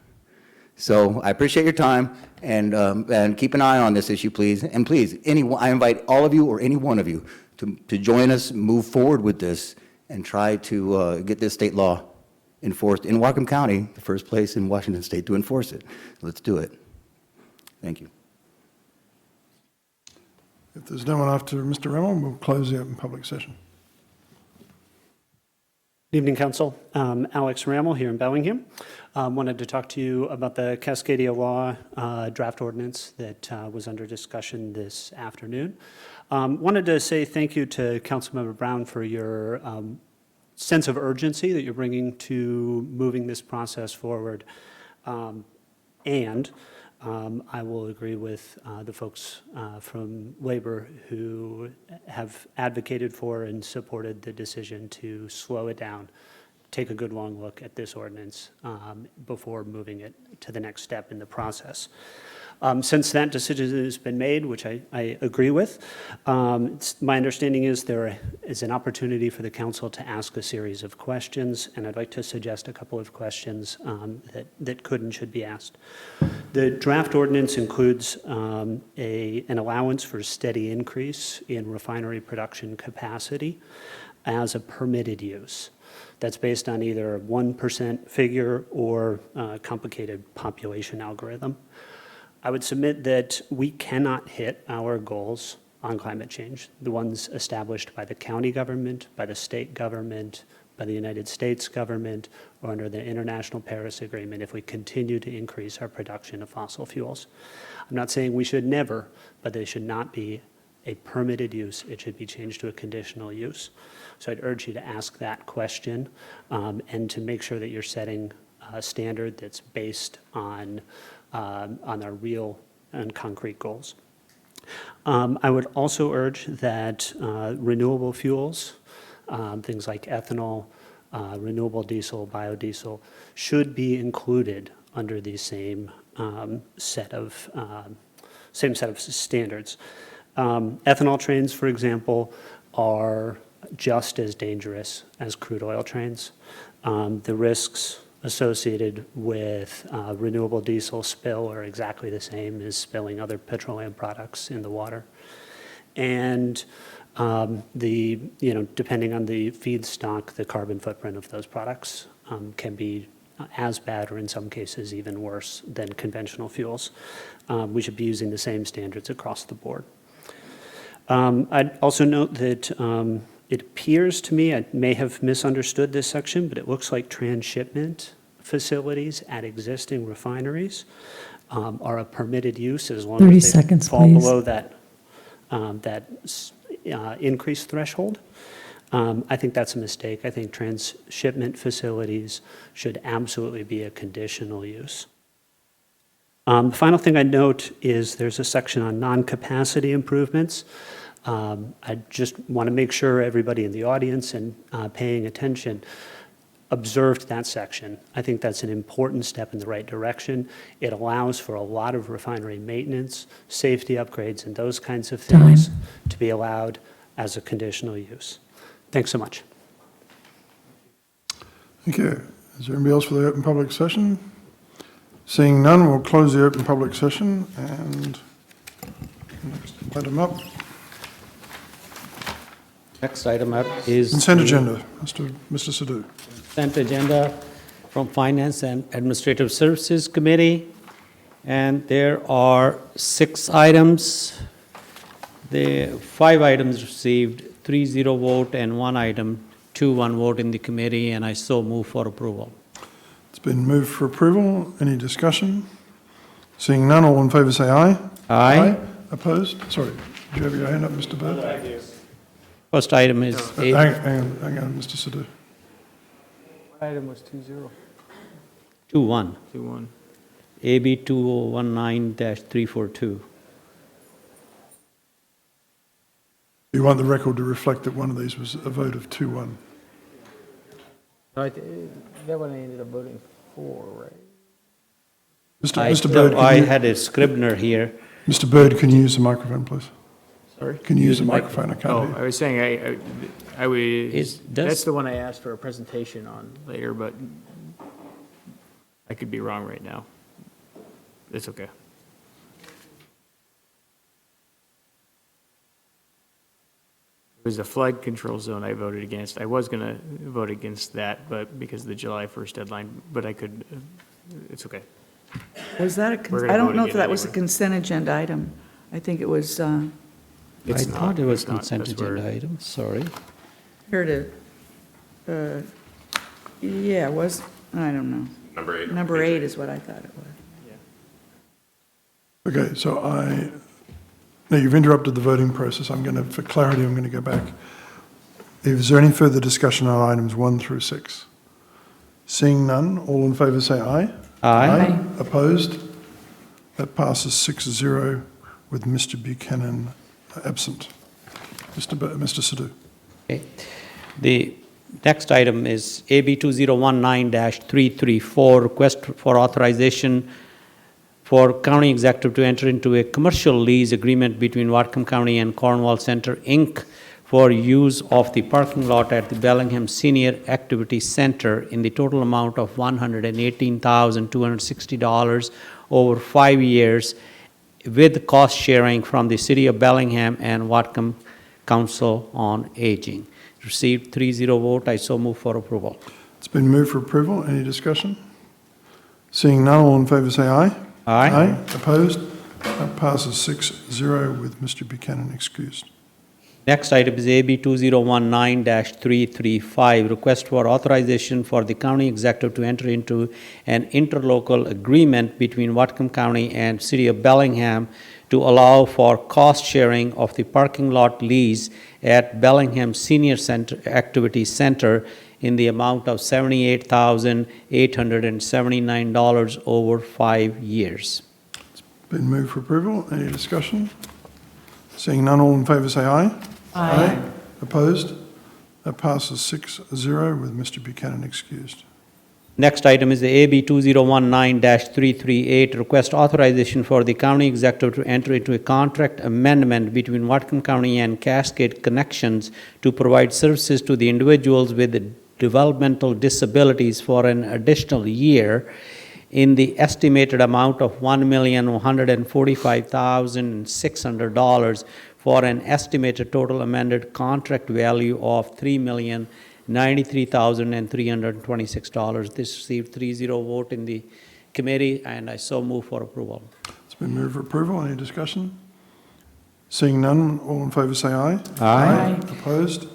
So I appreciate your time, and keep an eye on this issue, please. And please, I invite all of you or any one of you to join us, move forward with this, and try to get this state law enforced in Whatcom County, the first place in Washington state to enforce it. Let's do it. Thank you. If there's no one after Mr. Remmel, we'll close the open public session. Good evening, Council. Alex Rammel here in Bellingham. Wanted to talk to you about the Cascadia Law draft ordinance that was under discussion this afternoon. Wanted to say thank you to Councilmember Brown for your sense of urgency that you're bringing to moving this process forward. I will agree with the folks from Labor who have advocated for and supported the decision to slow it down, take a good long look at this ordinance before moving it to the next step in the process. Since that decision has been made, which I agree with, my understanding is there is an opportunity for the council to ask a series of questions, and I'd like to suggest a couple of questions that could and should be asked. The draft ordinance includes an allowance for steady increase in refinery production capacity as a permitted use. That's based on either a 1% figure or a complicated population algorithm. I would submit that we cannot hit our goals on climate change, the ones established by the county government, by the state government, by the United States government, or under the International Paris Agreement if we continue to increase our production of fossil fuels. I'm not saying we should never, but they should not be a permitted use. It should be changed to a conditional use. So I'd urge you to ask that question and to make sure that you're setting a standard that's based on our real and concrete goals. I would also urge that renewable fuels, things like ethanol, renewable diesel, biodiesel, should be included under the same set of standards. Ethanol trains, for example, are just as dangerous as crude oil trains. The risks associated with renewable diesel spill are exactly the same as spilling other petroleum products in the water. And depending on the feedstock, the carbon footprint of those products can be as bad or in some cases even worse than conventional fuels. We should be using the same standards across the board. I'd also note that it appears to me, I may have misunderstood this section, but it looks like transshipment facilities at existing refineries are a permitted use as long 30 as they seconds, fall please. below that increased threshold. I think that's a mistake. I think transshipment facilities should absolutely be a conditional use. The final thing I note is there's a section on non-capacity improvements. I just want to make sure everybody in the audience and paying attention observed that section. I think that's an important step in the right direction. It allows for a lot of refinery maintenance, safety upgrades, and those kinds of things to be allowed as a conditional use. Thanks so much. Thank you. Is there anybody else for the open public session? Seeing none, we'll close the open public session and next item up. Next item up is Consent agenda, Mr. Sidhu. Consent agenda from Finance and Administrative Services Committee, and there are 6 items. The 5 items received 3-0 vote and 1 item 2-1 vote in the committee, and I so move for approval. It's been moved for approval. Any discussion? Seeing none, all in favour say aye. Aye. Opposed? Sorry, do you have your hand up, Mr. Bird? First item is Hang on, Mr. Sidhu. What item was 2-0? 2-1. 2-1. AB 2019-342. You want the record to reflect that one of these was a vote of 2-1. Right, that one I ended up voting for, right? Mr. Bird, I had a Scribner here. Mr. Bird, can you use the microphone, please? Sorry? Can you use the microphone? I can't hear I was saying I was, does- that's the one I asked for a presentation on later, but I could be wrong right now. It's okay. It was the flood control zone I voted against. I was going to vote against that, but because of the July 1st deadline, but I could, it's okay. Was that We're I gonna don't vote know if again that was a anyway. consent agenda item. I think it was, I It's thought not, it was it's not. consent That's where- agenda item, sorry. here to, yeah, it was, I don't know. Number 8. Number 8 is what I thought it was. Okay, so now you've interrupted the voting process. For clarity, I'm going to go back. Is there any further discussion on items 1 through 6? Seeing none, all in favour say aye. Aye. Opposed? That passes 6-0 with Mr. Buchanan absent. Mr. Sidhu. Okay. The next item is AB 2019-334, request for authorization for county executive to enter into a commercial lease agreement between Whatcom County and Cornwall Center, Inc. for use of the parking lot at the Bellingham Senior Activity Center in the total amount of $118,260 over 5 years, with cost sharing from the City of Bellingham and Whatcom Council on Aging. Received 3-0 vote. I so move for approval. It's been moved for approval. Any discussion? Seeing none, all in favour say aye. Aye. Opposed? That passes 6-0 with Mr. Buchanan excused. Next item is AB 2019-335, request for authorization for the county executive to enter into an interlocal agreement between Whatcom County and City of Bellingham to allow for cost sharing of the parking lot lease at Bellingham Senior Activity Center in the amount of $78,879 over 5 years. Been moved for approval. Any discussion? Seeing none, all in favour say aye. Aye. Opposed? That passes 6-0 with Mr. Buchanan excused. Next item is the AB 2019-338, request authorization for the county executive to enter into a contract amendment between Whatcom County and Cascade Connections to provide services to the individuals with developmental disabilities for an additional year in the estimated amount of $1,145,600 for an estimated total amended contract value of $3,093,326. This received 3-0 vote in the committee, and I so move for approval. It's been moved for approval. Any discussion? Seeing none, all in favour say aye. Aye. Opposed?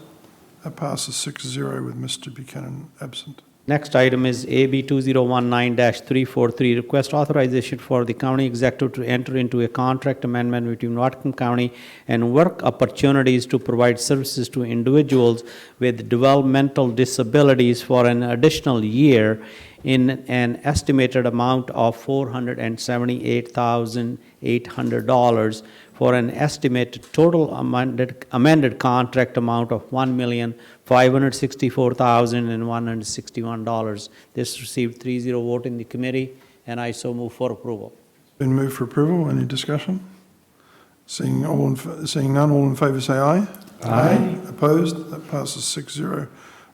That passes 6-0 with Mr. Buchanan absent. Next item is AB 2019-343, request authorization for the county executive to enter into a contract amendment between Whatcom County and Work Opportunities to provide services to individuals with developmental disabilities for an additional year in an estimated amount of $478,800 for an estimated total amended contract amount of $1,564,161. This received 3-0 vote in the committee, and I so move for approval. Been moved for approval. Any discussion? Seeing none, all in favour say aye. Aye. Opposed? That passes 6-0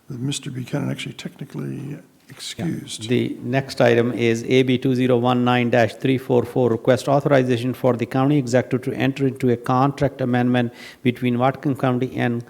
with Mr. Buchanan actually technically excused. The next item is AB 2019-344, request authorization for the county executive to enter into a contract amendment between Whatcom County and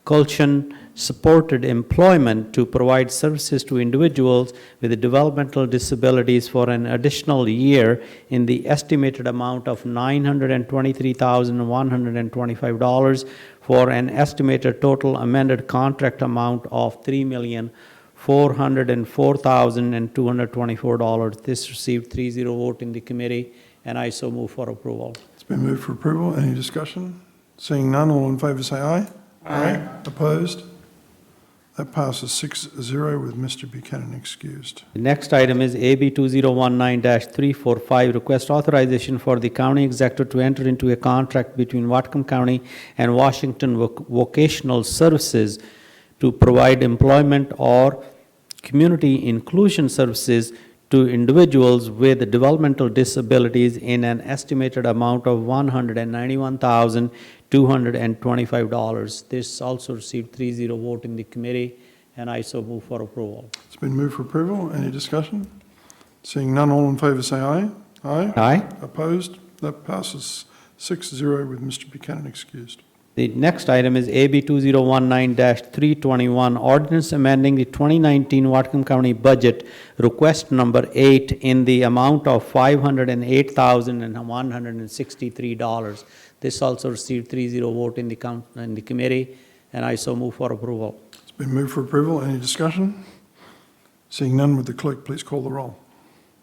Colchon Supported Employment to provide services to individuals with developmental disabilities for an additional year in the estimated amount of $923,125 for an estimated total amended contract amount of $3,404,224. This received 3-0 vote in the committee, and I so move for approval. It's been moved for approval. Any discussion? Seeing none, all in favour say aye. Aye. Opposed? That passes 6-0 with Mr. Buchanan excused. The next item is AB 2019-345, request authorization for the county executive to enter into a contract between Whatcom County and Washington Vocational Services to provide employment or community inclusion services to individuals with developmental disabilities in an estimated amount of $191,225. This also received 3-0 vote in the committee, and I so move for approval. It's been moved for approval. Any discussion? Seeing none, all in favour say aye. Aye. Aye. Opposed? That passes 6-0 with Mr. Buchanan excused. The next item is AB 2019-321, ordinance amending the 2019 Whatcom County budget, request number 8 in the amount of $508,163. This also received 3-0 vote in the committee, and I so move for approval. It's been moved for approval. Any discussion? Seeing none, would the clerk please call the roll?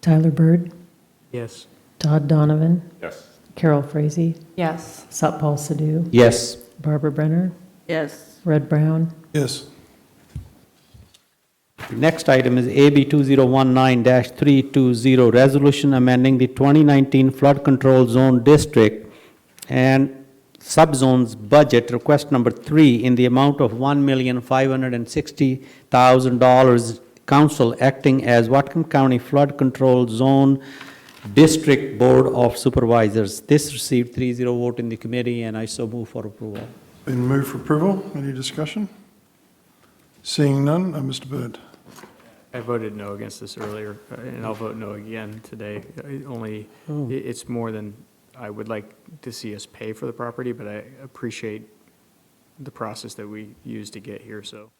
Tyler Bird, Yes. Todd Donovan, Yes. Carol Frazee, Yes. Satpal Sidhu, Yes. Barbara Brenner, Yes. Red Brown, Yes. The next item is AB 2019-320, resolution amending the 2019 flood control zone district and subzones budget, request number 3 in the amount of $1,560,000, council acting as Whatcom County Flood Control Zone District Board of Supervisors. This received 3-0 vote in the committee, and I so move for approval. Been moved for approval. Any discussion? Seeing none, Mr. Bird. I voted no against this earlier, and I'll vote no again today. It's more than I would like to see us pay for the property, but I appreciate the process that we used to get here, so.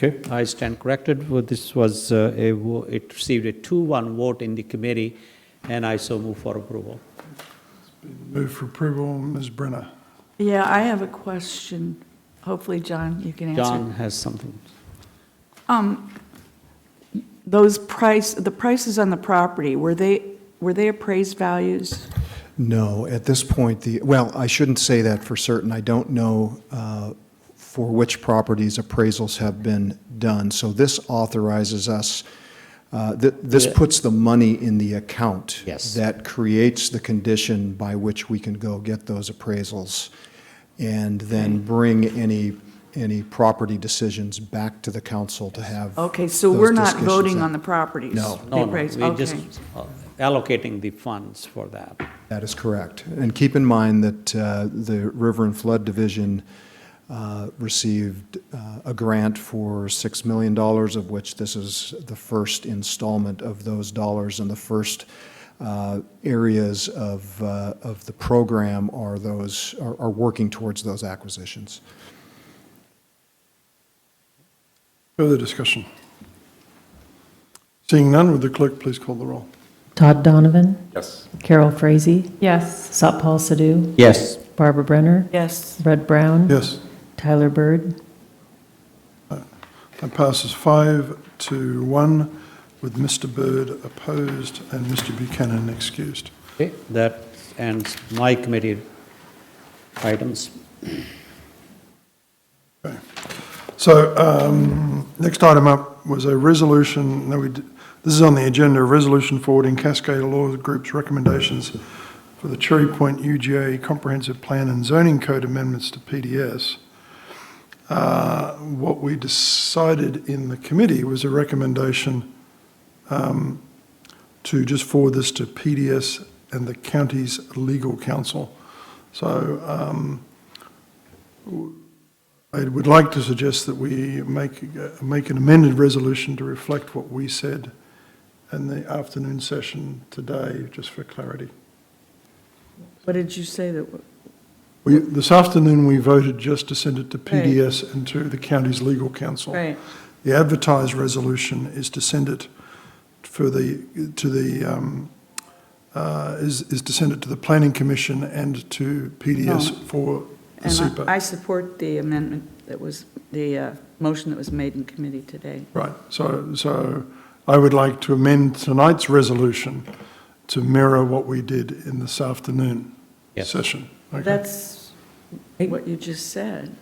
Okay, I stand corrected. Well, this was it received a 2-1 vote in the committee, and I so move for approval. Moved for approval, Ms. Brenner. Yeah, I have a question. Hopefully, John, you can answer. John has something. The prices on the property, were they appraised values? No, at this point, well, I shouldn't say that for certain. I don't know for which properties appraisals have been done. So this authorizes us, this puts the money in the account. Yes. That creates the condition by which we can go get those appraisals and then bring any property decisions back to the council to have. Okay, so those we're not discussions voting then. on the properties? No. The appraised- We're okay. just allocating the funds for that. That is correct. And keep in mind that the River and Flood Division received a grant for $6 million, of which this is the first installment of those dollars, and the first areas of the program are working towards those acquisitions. Further discussion? Seeing none, would the clerk please call the roll? Todd Donovan, Yes. Carol Frazee, Yes. Satpal Sidhu, Yes. Barbara Brenner, Yes. Red Brown, Yes. Tyler Bird, That passes 5-1 with Mr. Byrd opposed and Mr. Buchanan excused. Okay, that ends my committee items. Okay. So next item up was a resolution. This is on the agenda, a resolution forwarding Cascade Law Group's recommendations for the Cherry Point UGA Comprehensive Plan and Zoning Code amendments to PDS. What we decided in the committee was a recommendation to just forward this to PDS and the county's legal counsel. So I would like to suggest that we make an amended resolution to reflect what we said in the afternoon session today, just for clarity. What did you say that? This afternoon, we voted just to send it to PDS and to the county's legal counsel. Right. The advertised resolution is to send it to the Planning Commission and to PDS for the And SEPA. I support the amendment that was, the motion that was made in committee today. Right. So I would like to amend tonight's resolution to mirror what we did in this afternoon session. Okay. That's what you just said.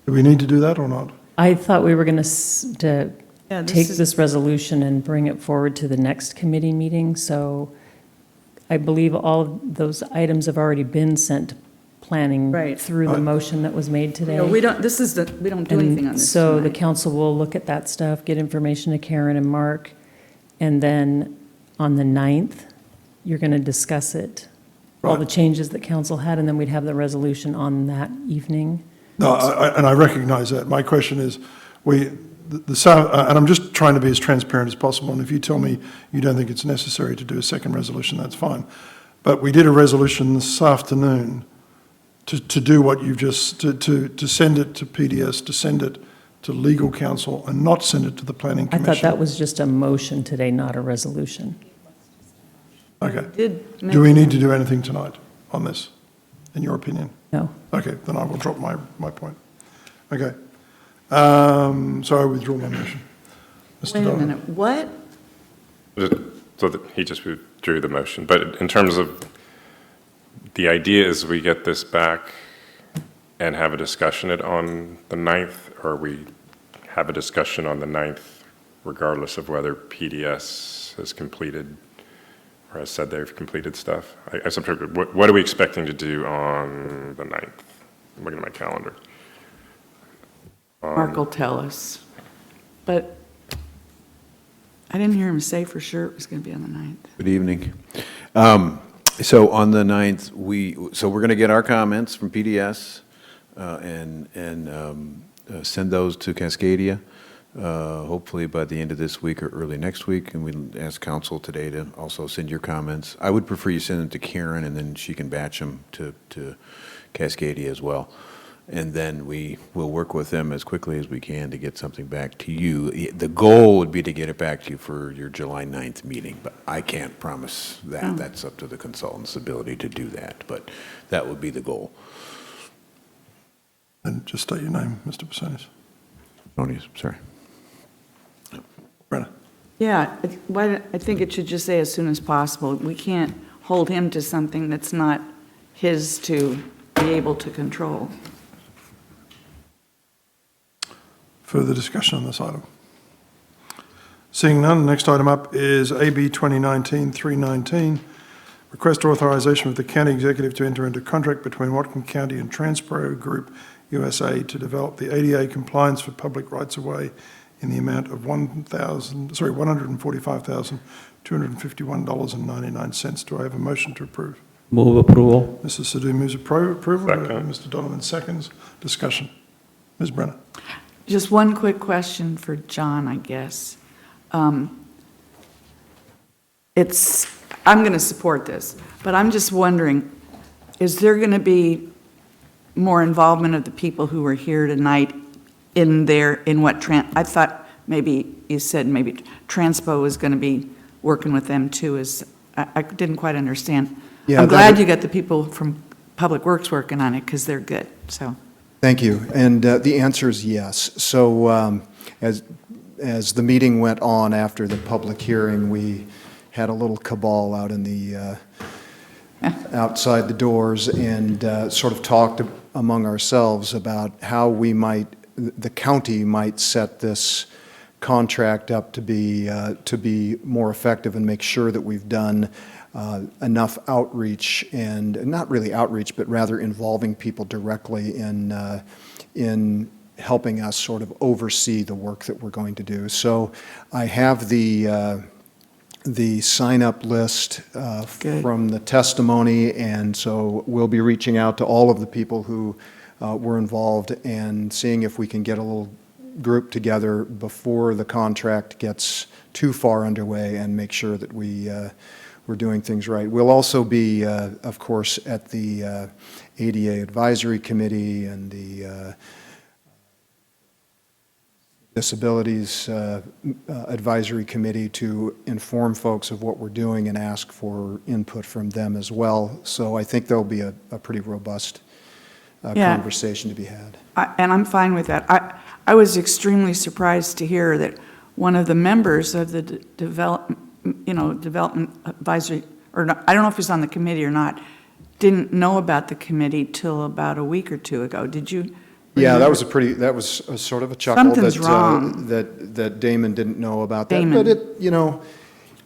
Do we need to do that or not? I thought we were going to take this resolution and bring it forward to the next committee meeting. So I believe all of those items have already been sent to planning through the motion that was made today. We don't do anything on this So tonight. the council will look at that stuff, get information to Karen and Mark, and then on the 9th, you're going to discuss it, all the changes that council had, and then we'd have the resolution on that evening. No, and I recognize that. My question is, and I'm just trying to be as transparent as possible, and if you tell me you don't think it's necessary to do a second resolution, that's fine. But we did a resolution this afternoon to do what you've just, to send it to PDS, to send it to legal counsel, and not send it to the Planning I Commission. thought that was just a motion today, not a resolution. Okay. Do we need to do anything tonight on this, in your opinion? No. Okay, then I will drop my point. Okay. So I withdraw my motion. Mr. Wait a Donovan. minute, what? So that he just withdrew the motion. But in terms of, the idea is we get this back and have a discussion on the 9th, or we have a discussion on the 9th regardless of whether PDS has completed or has said they've completed stuff. What are we expecting to do on the 9th? I'm looking at my calendar. Mark will tell us. But I didn't hear him say for sure it was going to be on the 9th. Good evening. So on the 9th, we're going to get our comments from PDS and send those to Cascadia, hopefully by the end of this week or early next week. And we asked council today to also send your comments. I would prefer you send them to Karen, and then she can batch them to Cascadia as well. And then we will work with them as quickly as we can to get something back to you. The goal would be to get it back to you for your July 9th meeting, but I can't promise that. Oh. That's up to the consultant's ability to do that, but that would be the goal. And just state your name, Mr. Pasonis. Pasonis, sorry. Brenna. Yeah, I think it should just say as soon as possible. We can't hold him to something that's not his to be able to control. Further discussion on this item? Seeing none, the next item up is AB 2019-319, request authorization of the county executive to enter into contract between Whatcom County and Transpro Group USA to develop the ADA compliance for public rights-of-way in the amount of $145,251.99. Do I have a motion to approve? Move approval. Mrs. Sadhu moves approval. Second. Mr. Donovan seconds. Discussion. Ms. Brenner. Just one quick question for John, I guess. I'm going to support this, but I'm just wondering, is there going to be more involvement of the people who were here tonight I thought maybe you said maybe Transpo was going to be working with them too. I didn't quite understand. Yeah, I'm glad you got the people from Public Works working on it because they're good, so. Thank you. And the answer is yes. So as the meeting went on after the public hearing, we had a little cabal out in the, outside the doors and sort of talked among ourselves about how the county might set this contract up to be more effective and make sure that we've done enough outreach, and not really outreach, but rather involving people directly in helping us sort of oversee the work that we're going to do. So I have the sign-up list from the testimony, and so we'll be reaching out to all of the people who were involved and seeing if we can get a little group together before the contract gets too far underway and make sure that we're doing things right. We'll also be, of course, at the ADA Advisory Committee and the Disabilities Advisory Committee to inform folks of what we're doing and ask for input from them as well. So I think there'll be a pretty robust conversation to be had. And I'm fine with that. I was extremely surprised to hear that one of the members of the development advisory, or not, I don't know if he's on the committee or not, didn't know about the committee till about a week or two ago. Did you? Yeah, that was a sort of a chuckle. Something's wrong. That Damon didn't know about that. Damon. But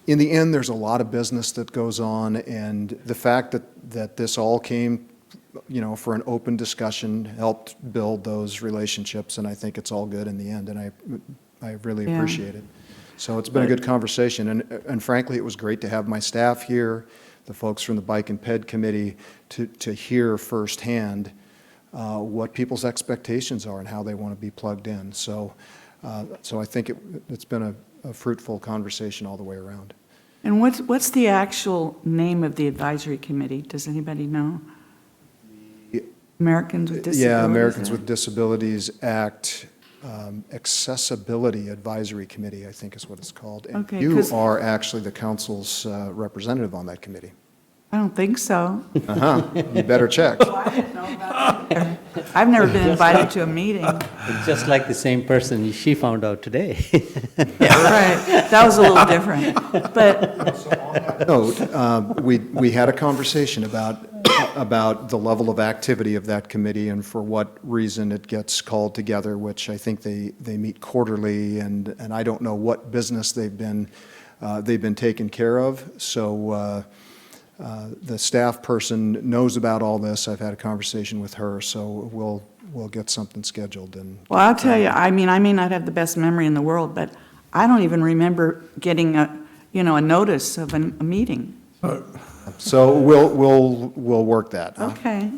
in the end, there's a lot of business that goes on, and the fact that this all came, for an open discussion helped build those relationships, and I think it's all good in the end, and I really appreciate it. So it's been a good conversation, and frankly, it was great to have my staff here, the folks from the Bike and Ped Committee, to hear firsthand what people's expectations are and how they want to be plugged in. So I think it's been a fruitful conversation all the way around. And what's the actual name of the advisory committee? Does anybody know? Americans with Disabilities? Yeah, Americans with Disabilities Act Accessibility Advisory Committee, I think is what it's called. And Okay, you are actually the council's representative on that committee. I don't think so. You better check. I didn't know about that either. I've never been invited to a meeting. It's just like the same person she found out today. Yeah, right. That was a little different. But Note, we had a conversation about the level of activity of that committee and for what reason it gets called together, which I think they meet quarterly, and I don't know what business they've been taken care of. So the staff person knows about all this. I've had a conversation with her, so we'll get something scheduled. well, I'll tell you, I mean, I may not have the best memory in the world, but I don't even remember getting a notice of a meeting. So we'll work that. Huh? Okay.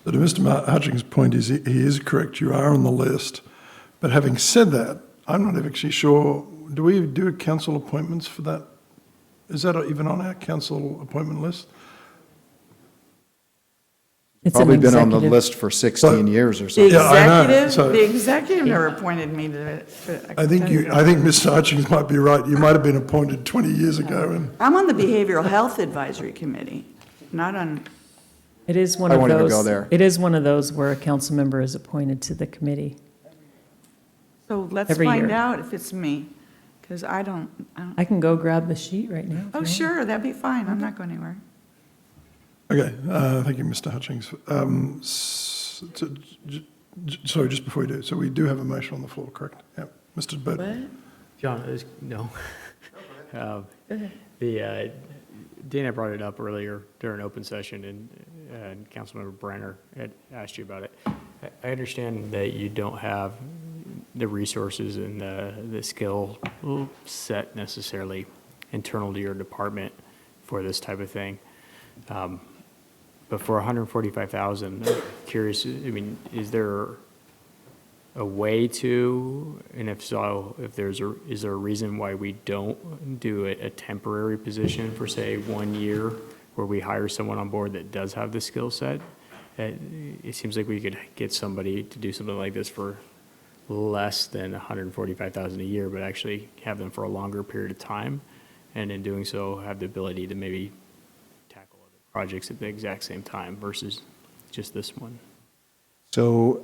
So to Mr. Hutchings' point, he is correct, you are on the list. But having said that, I'm not actually sure, do we do council appointments for that? Is that even on our council appointment list? It's Probably an been on the executive. list for 16 years or The so. Yeah, I know. executive, So- the executive never appointed me to it. I think Mr. Hutchings might be right. You might have been appointed 20 years ago. And I'm on the Behavioral Health Advisory Committee, not on, It is one I of won't even those. go there. It is one of those where a council member is appointed to the committee. so let's Every find year. out if it's me, because I don't. I can go grab the sheet right now. if Oh, you want. sure, that'd be fine. I'm not going anywhere. okay, thank you, Mr. Hutchings. Sorry, just before we do, so we do have a motion on the floor, correct? Yeah, Mr. Bird. What? John, no. Dana brought it up earlier during open session, and Councilmember Brenner had asked you about it. I understand that you don't have the resources and the skill set necessarily internal to your department for this type of thing. But for $145,000, I'm curious, I mean, is there a way to, and if so, is there a reason why we don't do a temporary position for, say, 1 year, where we hire someone on board that does have the skill set? It seems like we could get somebody to do something like this for less than $145,000 a year, but actually have them for a longer period of time, and in doing so, have the ability to maybe tackle other projects at the exact same time versus just this one. So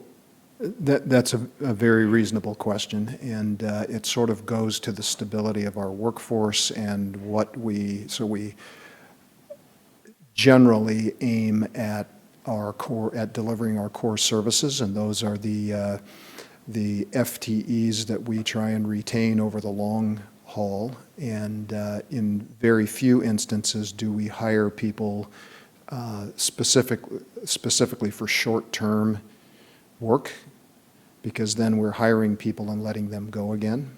That's a very reasonable question, and it sort of goes to the stability of our workforce and we generally aim at delivering our core services, and those are the FTEs that we try and retain over the long haul, and in very few instances do we hire people specifically for short-term work, because then we're hiring people and letting them go again.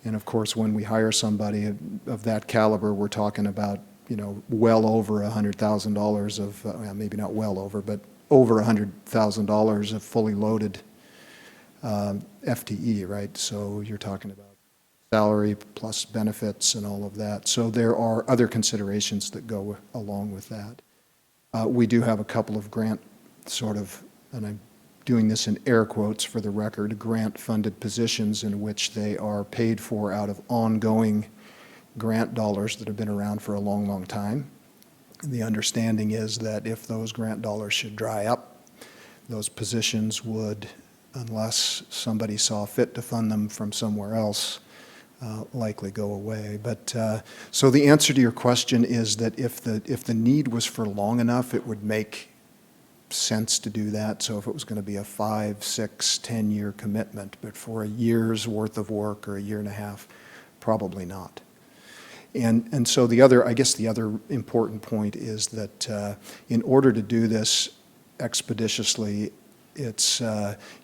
And of course, when we hire somebody of that caliber, we're talking about, well over $100,000 of, maybe not well over, but over $100,000 of fully loaded FTE, right? So you're talking about salary plus benefits and all of that. So there are other considerations that go along with that. We do have a couple of grant and I'm doing this in air quotes for the record, grant-funded positions in which they are paid for out of ongoing grant dollars that have been around for a long, long time. And the understanding is that if those grant dollars should dry up, those positions would, unless somebody saw fit to fund them from somewhere else, likely go away. But so the answer to your question is that if the need was for long enough, it would make sense to do that. So if it was going to be a 5, 6, 10-year commitment, but for a year's worth of work or a year and a half, probably not. And so the other important point is that in order to do this expeditiously, it's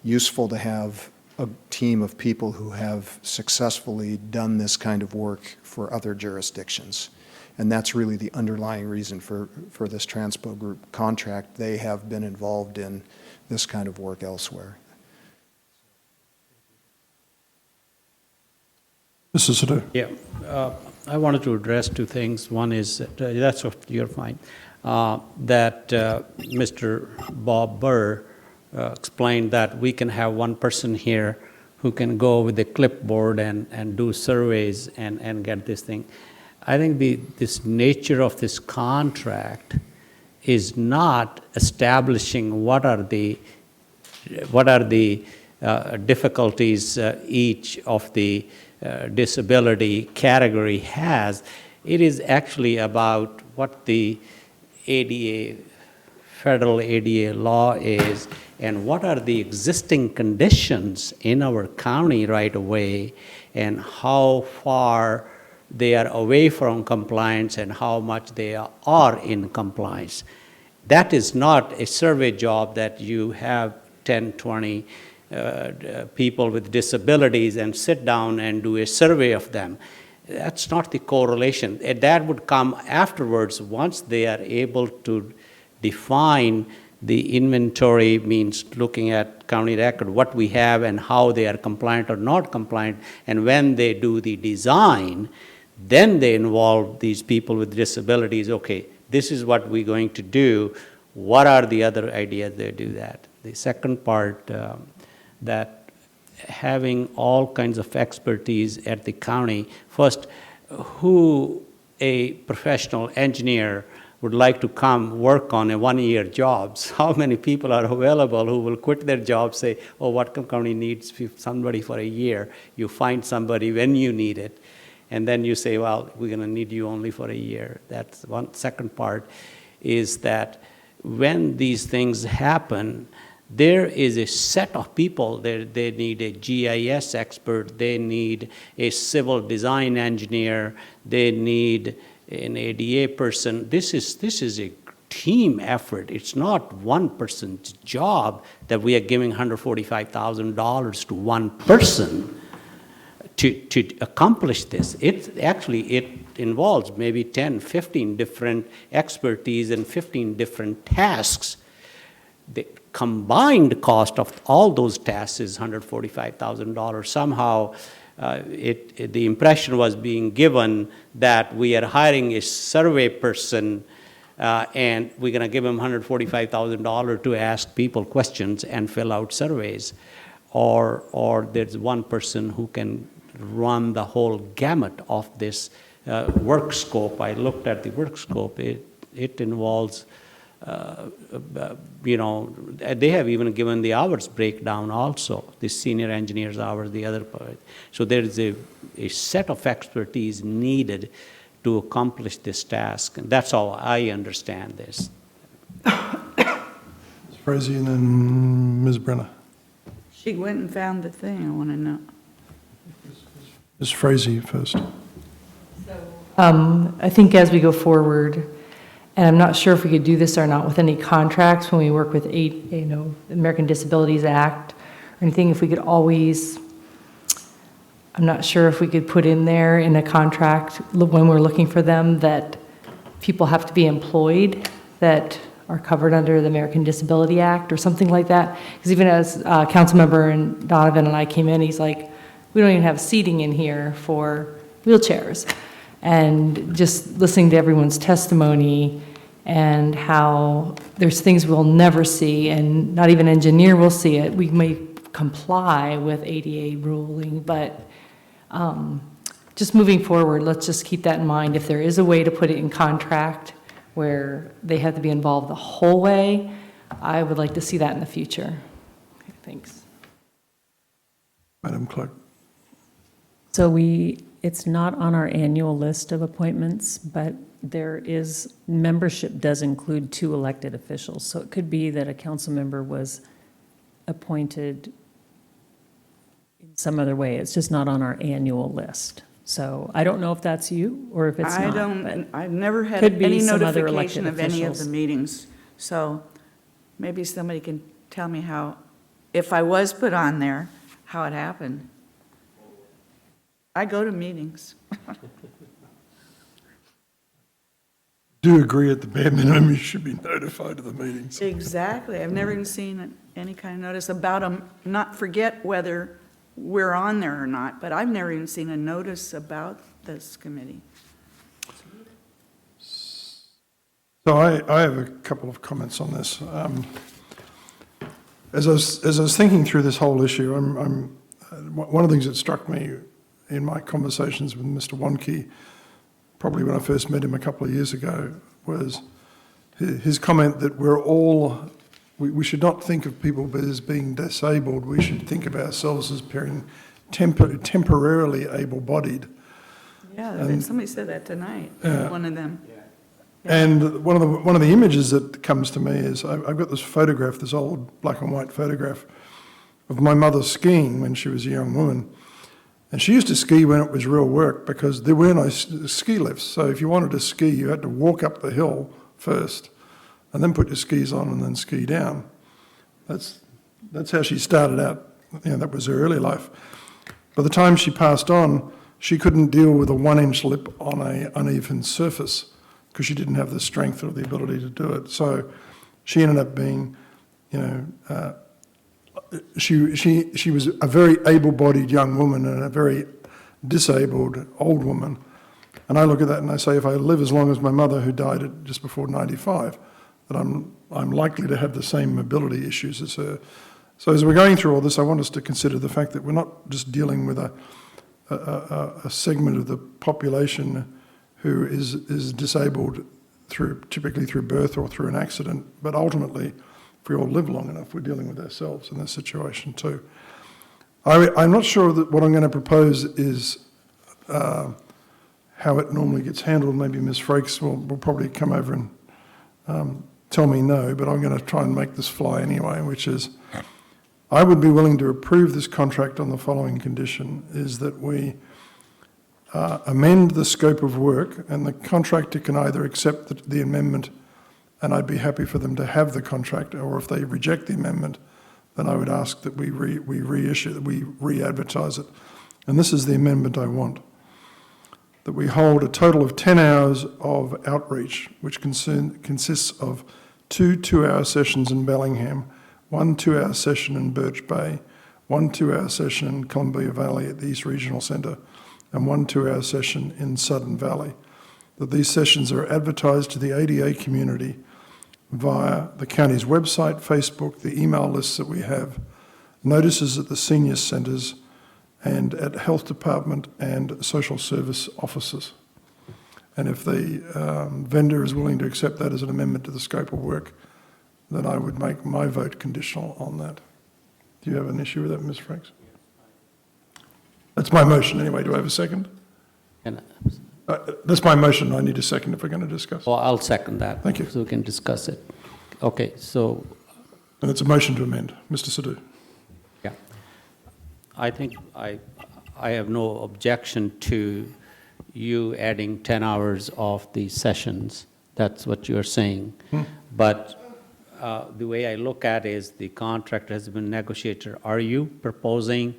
useful to have a team of people who have successfully done this kind of work for other jurisdictions. And that's really the underlying reason for this Transpo Group contract. They have been involved in this kind of work elsewhere. Mr. Sado. Yeah, I wanted to address two things. One is, you're fine, that Mr. Bob Burr explained that we can have one person here who can go with a clipboard and do surveys and get this thing. I think this nature of this contract is not establishing what are the difficulties each of the disability category has. It is actually about what the ADA, federal ADA law is, and what are the existing conditions in our county right away, and how far they are away from compliance and how much they are in compliance. That is not a survey job that you have 10, 20 people with disabilities and sit down and do a survey of them. That's not the correlation. That would come afterwards once they are able to define the inventory, means looking at county record, what we have and how they are compliant or not compliant. And when they do the design, then they involve these people with disabilities. Okay, this is what we're going to do. What are the other ideas they do that? The second part, that having all kinds of expertise at the county. First, who a professional engineer would like to come work on a one-year jobs? How many people are available who will quit their job, say, oh, Whatcom County needs somebody for a year. You find somebody when you need it. And then you say, well, we're going to need you only for a year. That's one. Second part is that when these things happen, there is a set of people. They need a GIS expert. They need a civil design engineer. They need an ADA person. This is a team effort. It's not one person's job that we are giving $145,000 to one person to accomplish this. It involves maybe 10, 15 different expertise and 15 different tasks. The combined cost of all those tasks is $145,000. Somehow, the impression was being given that we are hiring a survey person and we're going to give him $145,000 to ask people questions and fill out surveys. Or there's one person who can run the whole gamut of this work scope. I looked at the work scope. It involves they have even given the hours breakdown also, the senior engineer's hours, the other part. So there is a set of expertise needed to accomplish this task, and that's how I understand this. Ms. Frazee and then Ms. Brenner. She went and found the thing, I want to know. Ms. Frazee first. I think as we go forward, and I'm not sure if we could do this or not with any contracts when we work with American Disabilities Act or anything, if we could always, I'm not sure if we could put in there in a contract when we're looking for them that people have to be employed that are covered under the American Disability Act or something like that. Because even as Councilmember and Donovan and I came in, he's like, we don't even have seating in here for wheelchairs. And just listening to everyone's testimony and how there's things we'll never see and not even an engineer will see it. We may comply with ADA ruling, but just moving forward, let's just keep that in mind. If there is a way to put it in contract where they have to be involved the whole way, I would like to see that in the future. Okay, thanks. Madam Clerk. So it's not on our annual list of appointments, but membership does include 2 elected officials. So it could be that a council member was appointed in some other way. It's just not on our annual list. So I don't know if that's you or if it's not. I've never had Could be any some other notification of elected any of officials. the meetings. So maybe somebody can tell me how, if I was put on there, how it happened. I go to meetings. Do agree at the bare minimum you should be notified of the meetings. Exactly. I've never even seen any kind of notice about them, not forget whether we're on there or not, but I've never even seen a notice about this committee. So I have a couple of comments on this. As I was thinking through this whole issue, one of the things that struck me in my conversations with Mr. Watkyn, probably when I first met him a couple of years ago, was his comment that we should not think of people as being disabled. We should think of ourselves as being temporarily able-bodied. Yeah, somebody said that tonight, one of them. And one of the images that comes to me is I've got this photograph, this old black and white photograph of my mother skiing when she was a young woman. And she used to ski when it was real work because there were no ski lifts. So if you wanted to ski, you had to walk up the hill first and then put your skis on and then ski down. That's how she started out. That was her early life. By the time she passed on, she couldn't deal with a 1-inch lip on an uneven surface because she didn't have the strength or the ability to do it. So she ended up being, she was a very able-bodied young woman and a very disabled old woman. And I look at that and I say, if I live as long as my mother, who died at just before 95, that I'm likely to have the same mobility issues as her. So as we're going through all this, I want us to consider the fact that we're not just dealing with a segment of the population who is disabled typically through birth or through an accident, but ultimately, if we all live long enough, we're dealing with ourselves in this situation too. I'm not sure that what I'm going to propose is how it normally gets handled. Maybe Ms. Frakes will probably come over and tell me no, but I'm going to try and make this fly anyway, which is I would be willing to approve this contract on the following condition, is that we amend the scope of work, and the contractor can either accept the amendment, and I'd be happy for them to have the contract, or if they reject the amendment, then I would ask that we reissue, that we re-advertise it. And this is the amendment I want. That we hold a total of 10 hours of outreach, which consists of 2 2-hour sessions in Bellingham, 1 2-hour session in Birch Bay, 1 2-hour session in Columbia Valley at the East Regional Centre, and 1 2-hour session in Sudden Valley. That these sessions are advertised to the ADA community via the county's website, Facebook, the email lists that we have, notices at the senior centres, and at health department and social service offices. And if the vendor is willing to accept that as an amendment to the scope of work, then I would make my vote conditional on that. Do you have an issue with that, Ms. Franks? That's my motion anyway. Do I have a second? That's my motion. I need a second if we're going to discuss. Well, I'll second that. Thank you. So we can discuss it. Okay, so. And it's a motion to amend. Mr. Sadhu. Yeah. I think I have no objection to you adding 10 hours of the sessions. That's what you're saying. But the way I look at it is the contract has been negotiated. Are you proposing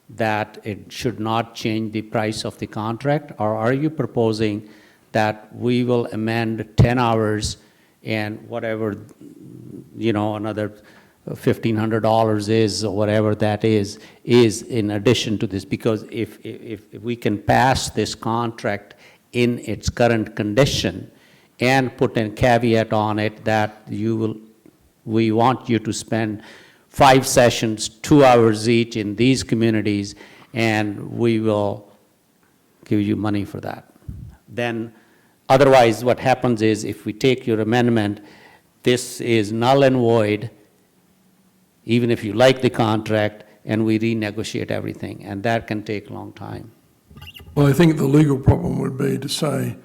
that it should not change the price of the contract? Or are you proposing that we will amend 10 hours and whatever, another $1,500 is, or whatever that is in addition to this? Because if we can pass this contract in its current condition and put a caveat on it that we want you to spend 5 sessions, 2 hours each in these communities, and we will give you money for that. Then, otherwise, what happens is, if we take your amendment, this is null and void, even if you like the contract, and we renegotiate everything, and that can take a long time. Well, I think the legal problem would be to say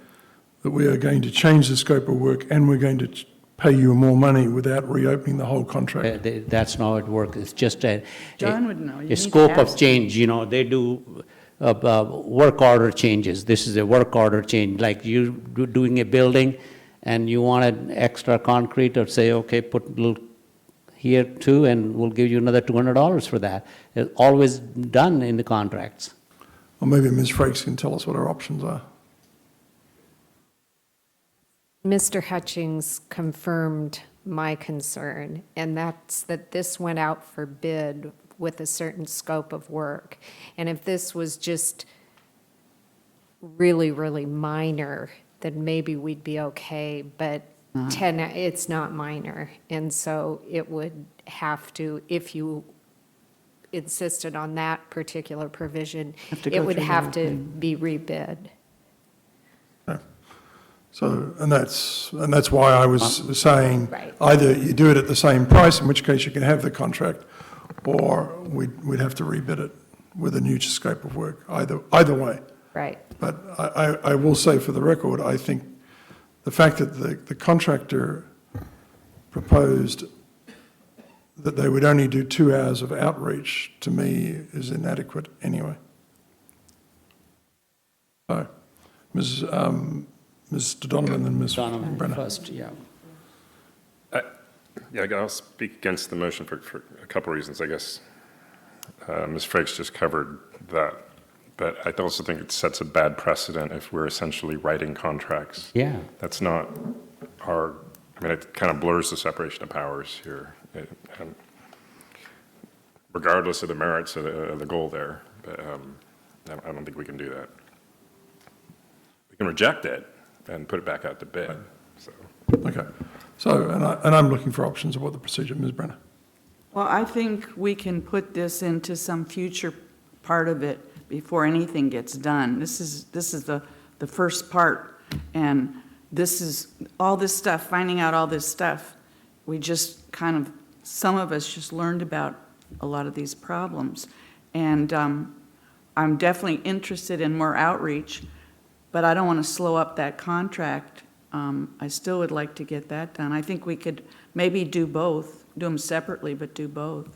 that we are going to change the scope of work and we're going to pay you more money without reopening the whole contract. That's not how it works. It's just John would know. You need a to scope of ask change. They do work order changes. This is a work order change. Like you doing a building and you wanted extra concrete, or say, okay, put a little here too, and we'll give you another $200 for that. It's always done in the contracts. Or maybe Ms. Frakes can tell us what our options are. Mr. Hutchings confirmed my concern, and that's that this went out for bid with a certain scope of work. And if this was just really, really minor, then maybe we'd be okay, but 10, it's not minor. And so it would have to, if you insisted on that particular provision, it would have to be rebid. So, and that's why I was saying, Right. either you do it at the same price, in which case you can have the contract, or we'd have to rebid it with a new scope of work, either way. Right. But I will say for the record, I think the fact that the contractor proposed that they would only do 2 hours of outreach, to me, is inadequate anyway. So, Mr. Donovan and Ms. Brenner. First, yeah. I'll speak against the motion for a couple of reasons, I guess. Ms. Frakes just covered that. But I also think it sets a bad precedent if we're essentially writing contracts. Yeah. That's not it kind of blurs the separation of powers here, regardless of the merits of the goal there. But I don't think we can do that. We can reject it and put it back out to bid. So. Okay. So, and I'm looking for options of what the procedure, Ms. Brenner. Well, I think we can put this into some future part of it before anything gets done. This is the first part, and this is all this stuff, finding out all this stuff. We just kind of, some of us just learned about a lot of these problems. And I'm definitely interested in more outreach, but I don't want to slow up that contract. I still would like to get that done. I think we could maybe do both, do them separately, but do both.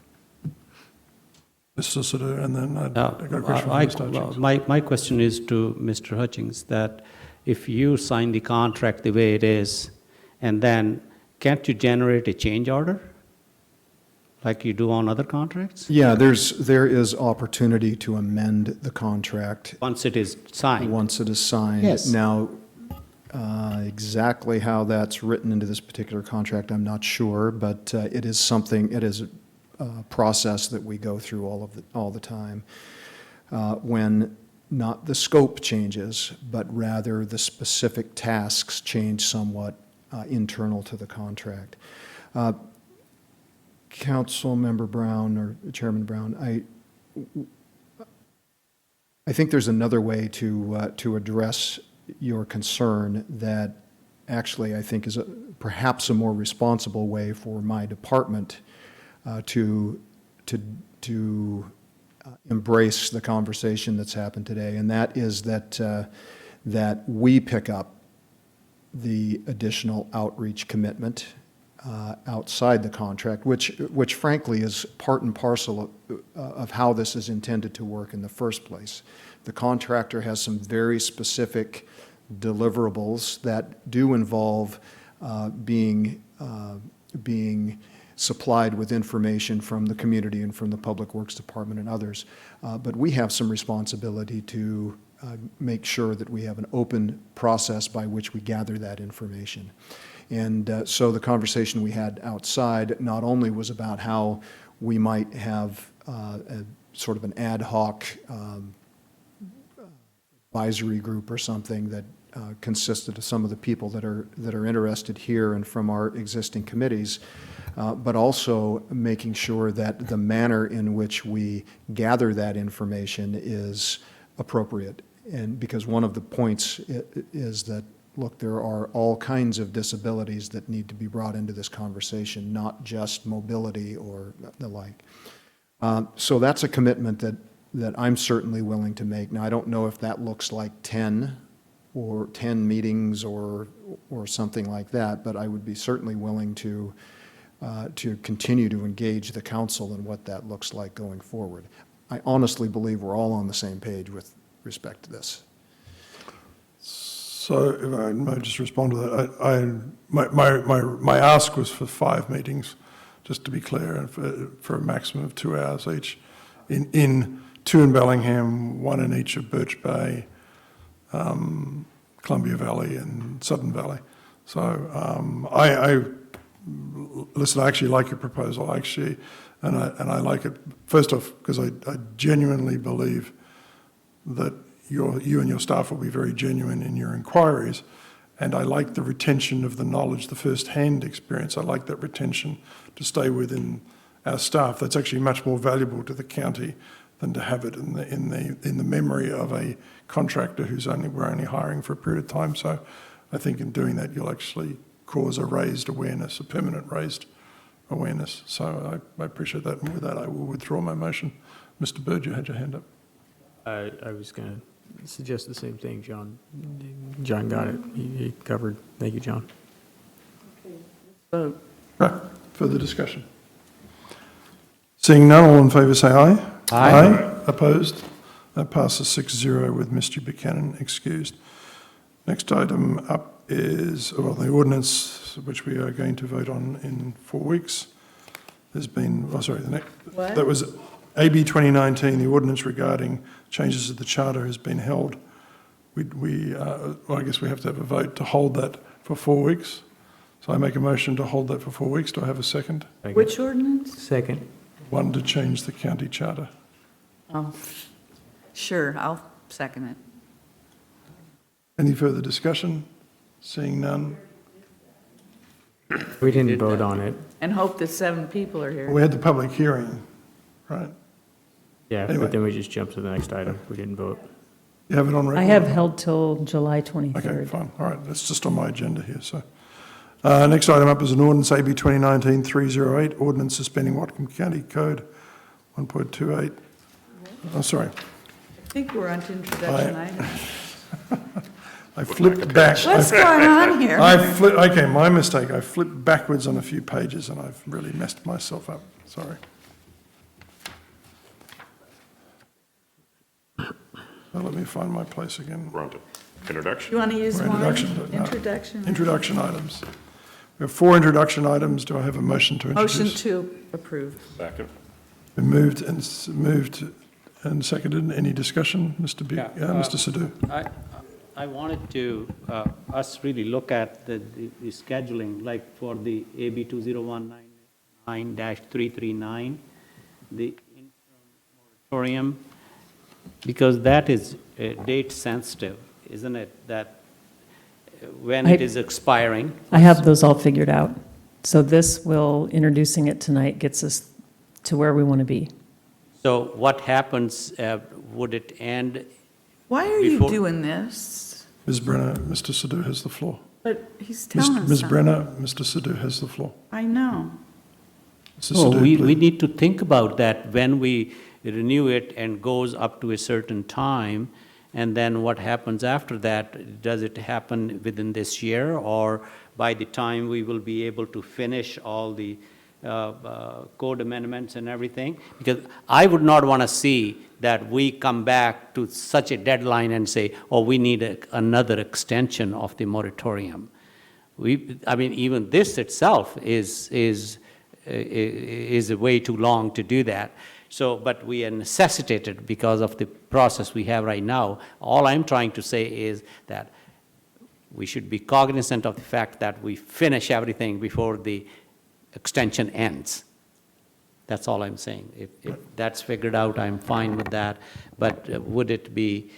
Mr. Sadhu, and then I got a question from Mr. Hutchings. My question is to Mr. Hutchings, that if you sign the contract the way it is, and then can't you generate a change order like you do on other contracts? Yeah, there is opportunity to amend the contract. Once it is signed. Once it is signed. Yes. Now, exactly how that's written into this particular contract, I'm not sure, but it is a process that we go through all the time. When not the scope changes, but rather the specific tasks change somewhat internal to the contract. Council Member Brown, or Chairman Brown, I think there's another way to address your concern that actually I think is perhaps a more responsible way for my department to embrace the conversation that's happened today, and that is that we pick up the additional outreach commitment outside the contract, which frankly is part and parcel of how this is intended to work in the first place. The contractor has some very specific deliverables that do involve being supplied with information from the community and from the Public Works Department and others. But we have some responsibility to make sure that we have an open process by which we gather that information. And so the conversation we had outside not only was about how we might have a sort of an ad hoc advisory group or something that consisted of some of the people that are interested here and from our existing committees, but also making sure that the manner in which we gather that information is appropriate. And because one of the points is that, look, there are all kinds of disabilities that need to be brought into this conversation, not just mobility or the like. So that's a commitment that I'm certainly willing to make. Now, I don't know if that looks like 10 meetings or something like that, but I would be certainly willing to continue to engage the council in what that looks like going forward. I honestly believe we're all on the same page with respect to this. So if I might just respond to that, my ask was for 5 meetings, just to be clear, and for a maximum of 2 hours each, in 2 in Bellingham, 1 in each of Birch Bay, Columbia Valley and Sudden Valley. So listen, I actually like your proposal, and I like it, first off, because I genuinely believe that you and your staff will be very genuine in your inquiries, and I like the retention of the knowledge, the first-hand experience. I like that retention to stay within our staff. That's actually much more valuable to the county than to have it in the memory of a contractor we're only hiring for a period of time. So I think in doing that, you'll actually cause a raised awareness, a permanent raised awareness. So I appreciate that, and with that, I will withdraw my motion. Mr. Bird, you had your hand up. I was going to suggest the same thing, John. John got it. He covered. Thank you, John. Vote. Right. Further discussion? Seeing none, all in favour say aye. Aye. Opposed? That passes 6-0 with Mr. Buchanan excused. Next item up is, well, the ordinance which we are going to vote on in 4 weeks. There's been, that was AB 2019, the ordinance regarding changes to the charter has been held. Well, I guess we have to have a vote to hold that for 4 weeks. So I make a motion to hold that for 4 weeks. Do I have a second? Which ordinance? Second. One to change the county charter. Oh, sure, I'll second it. Any further discussion? Seeing none. We didn't vote on it. And hope that 7 people are here. We had the public hearing, right? Yeah, Anyway. but then we just jumped to the next item. We didn't vote. You have it on record? I have held till July 23rd. Okay, fine. All right, that's just on my agenda here. So, next item up is an ordinance, AB 2019-308, ordinance suspending Whatcom County Code 1.28. Oh, sorry. I think we're on to introduction items. I flipped back. What's going on here? Okay, my mistake. I flipped backwards on a few pages and I've really messed myself up. Sorry. Well, let me find my place again. We're on to introduction. You want to use Or mine? introduction. Introduction items. We have 4 introduction items. Do I have a motion to introduce? Motion to approve. Second. Been moved and seconded. Any discussion, Mr. Mr. Sadhu? I wanted to us really look at the scheduling, like for the AB 2019-339, the interim moratorium, because that is date sensitive, isn't it? That when it is expiring. I have those all figured out. So introducing it tonight gets us to where we want to be. So what happens, would it end? Why are you doing this? Ms. Brenner, Mr. Sadhu has the floor. But he's telling us Ms. something. Brenner, Mr. Sadhu has the floor. I know. Mr. Oh, Sadhu, we please. need to think about that when we renew it and goes up to a certain time, and then what happens after that? Does it happen within this year, or by the time we will be able to finish all the code amendments and everything? Because I would not want to see that we come back to such a deadline and say, oh, we need another extension of the moratorium. I mean, even this itself is way too long to do that. So, but we are necessitated because of the process we have right now. All I'm trying to say is that we should be cognizant of the fact that we finish everything before the extension ends. That's all I'm saying. If that's figured out, I'm fine with that. But would it be,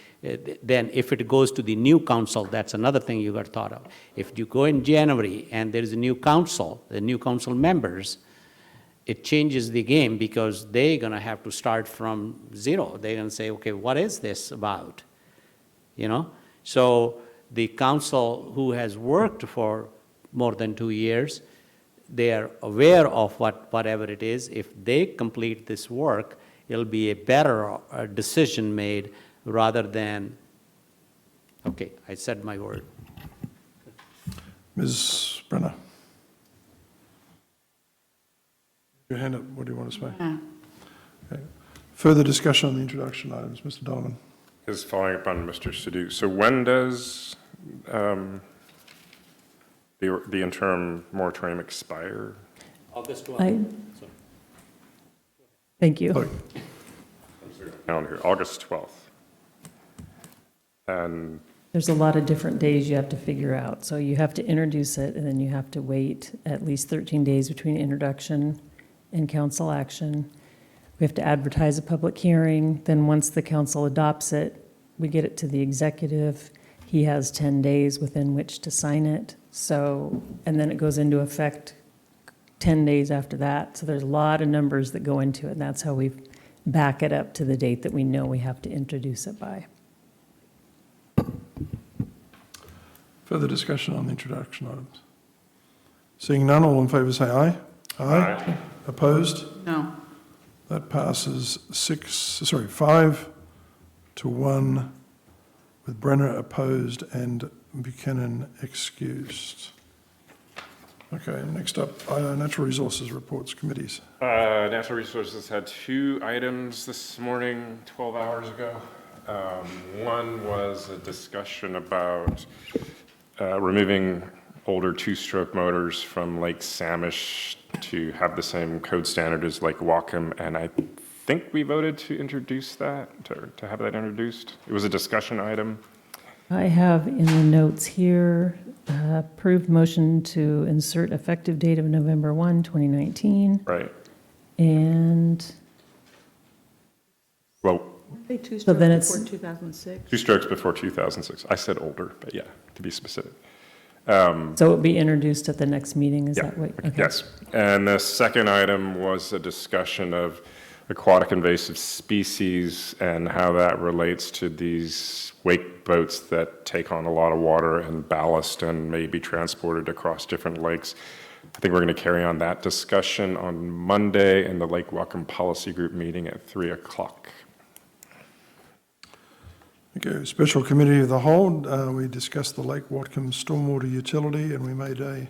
then if it goes to the new council, that's another thing you got thought of. If you go in January and there is a new council, the new council members, it changes the game because they're going to have to start from zero. They're going to say, okay, what is this about? You know? So the council who has worked for more than 2 years, they are aware of whatever it is. If they complete this work, it'll be a better decision made rather than, okay, I said my word. Ms. Brenner. Your hand up, what do you want to say? Okay. Further discussion on the introduction items, Mr. Donovan. Is following up on Mr. Sadhu. So when does the interim moratorium expire? August 12th. Thank you. Calendar, August 12th. And There's a lot of different days you have to figure out. So you have to introduce it, and then you have to wait at least 13 days between introduction and council action. We have to advertise a public hearing. Then once the council adopts it, we get it to the executive. He has 10 days within which to sign it. So, and then it goes into effect 10 days after that. So there's a lot of numbers that go into it, and that's how we back it up to the date that we know we have to introduce it by. Further discussion on the introduction items. Seeing none, all in favour say aye. Aye. Opposed? No. That passes 5 to 1, with Brenner opposed and Buchanan excused. Okay, next up, Natural Resources Reports Committees. Natural Resources had 2 items this morning, 12 hours ago. One was a discussion about removing older 2-stroke motors from Lake Samish to have the same code standard as Lake Whatcom, and I think we voted to introduce that, to have that introduced. It was a discussion item. I have in the notes here, approved motion to insert effective date of November 1, 2019. Right. And well, They 2 So then strokes it's- before 2006. 2 strokes before 2006. I said older, but yeah, to be specific. so it will be introduced at the next meeting, is that what? Okay. Yes. And the second item was a discussion of aquatic invasive species and how that relates to these wake boats that take on a lot of water and ballast and may be transported across different lakes. I think we're going to carry on that discussion on Monday in the Lake Whatcom Policy Group meeting at 3 o'clock. Okay, Special Committee of the Whole, we discussed the Lake Whatcom stormwater utility, and we made a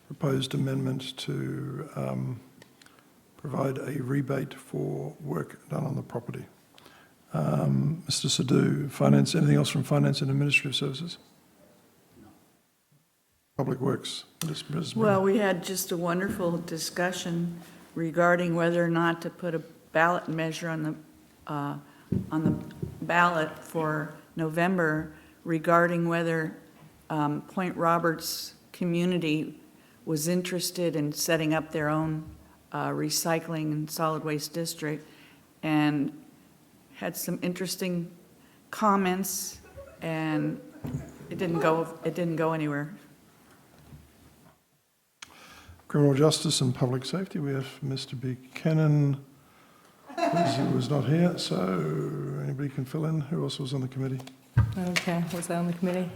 proposed amendment to provide a rebate for work done on the property. Mr. Sadhu, Finance, anything else from Finance and Administrative Services? Public Works. Well, we had just a wonderful discussion regarding whether or not to put a ballot measure on the ballot for November regarding whether Point Roberts community was interested in setting up their own recycling and solid waste district, and had some interesting comments, and it didn't go anywhere. Criminal Justice and Public Safety, we have Mr. Buchanan, who was not here, so anybody can fill in. Who else was on the committee? Okay, was that on the committee?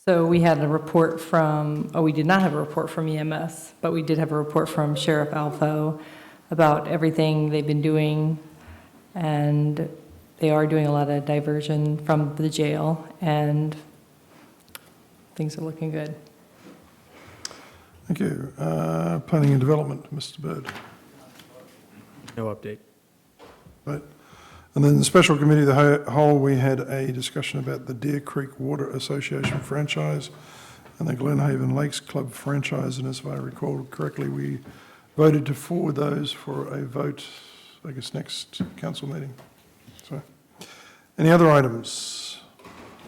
So we had a report from, we did not have a report from EMS, but we did have a report from Sheriff Alfo about everything they've been doing, and they are doing a lot of diversion from the jail, and things are looking good. Thank you. Planning and Development, Mr. Bird. No update. Right. And then the Special Committee of the Whole, we had a discussion about the Deer Creek Water Association franchise and the Glenhaven Lakes Club franchise, and as if I recall correctly, we voted to forward those for a vote, I guess, next council meeting. So, any other items?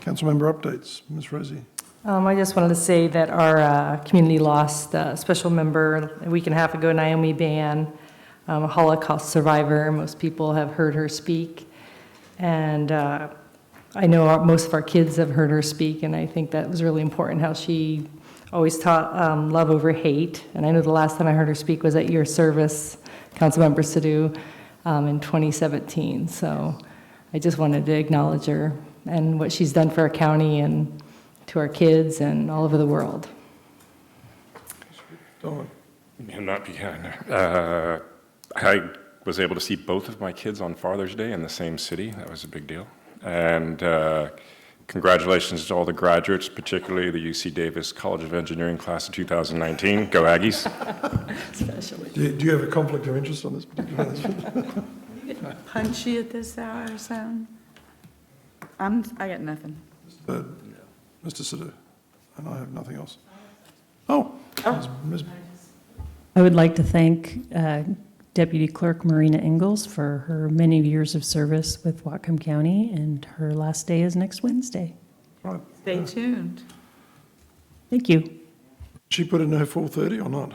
Council member updates, Ms. Rosie. I just wanted to say that our community lost a special member a week and a half ago, Naomi Ban, a Holocaust survivor. Most people have heard her speak. And I know most of our kids have heard her speak, and I think that was really important, how she always taught love over hate. And I know the last time I heard her speak was at your service, Councilmember Sidhu, in 2017. So I just wanted to acknowledge her and what she's done for our county and to our kids and all over the world. Dawn. I was able to see both of my kids on Father's Day in the same city. That was a big deal. And congratulations to all the graduates, particularly the UC Davis College of Engineering class of 2019. Go Aggies. Especially. Do you have a conflict of interest on this particular issue? Punchy at this hour, so I got nothing. Mr. Sidhu, and I have nothing else. Oh. Ms. I would like to thank Deputy Clerk Marina Ingalls for her many years of service with Whatcom County, and her last day is next Wednesday. Right. Stay tuned. Thank you. She put in her full 30 or not?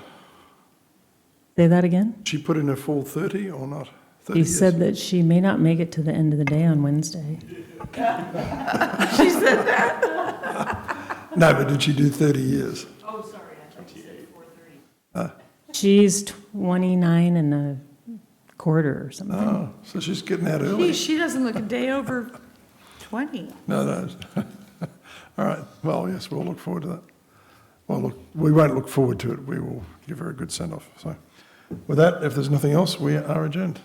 Say that again? She put in her full 30 or not? 30 He years. said that she may not make it to the end of the day on Wednesday. She said that? No, but did she do 30 years? Oh, sorry, I thought you said 4:30. She's 29 and a quarter or something. Oh, so she's getting out early. She doesn't look a day over 20. No. All right. Well, yes, we'll look forward to that. Well, look, we won't look forward to it. We will give her a good send-off. So with that, if there's nothing else, we are adjourned.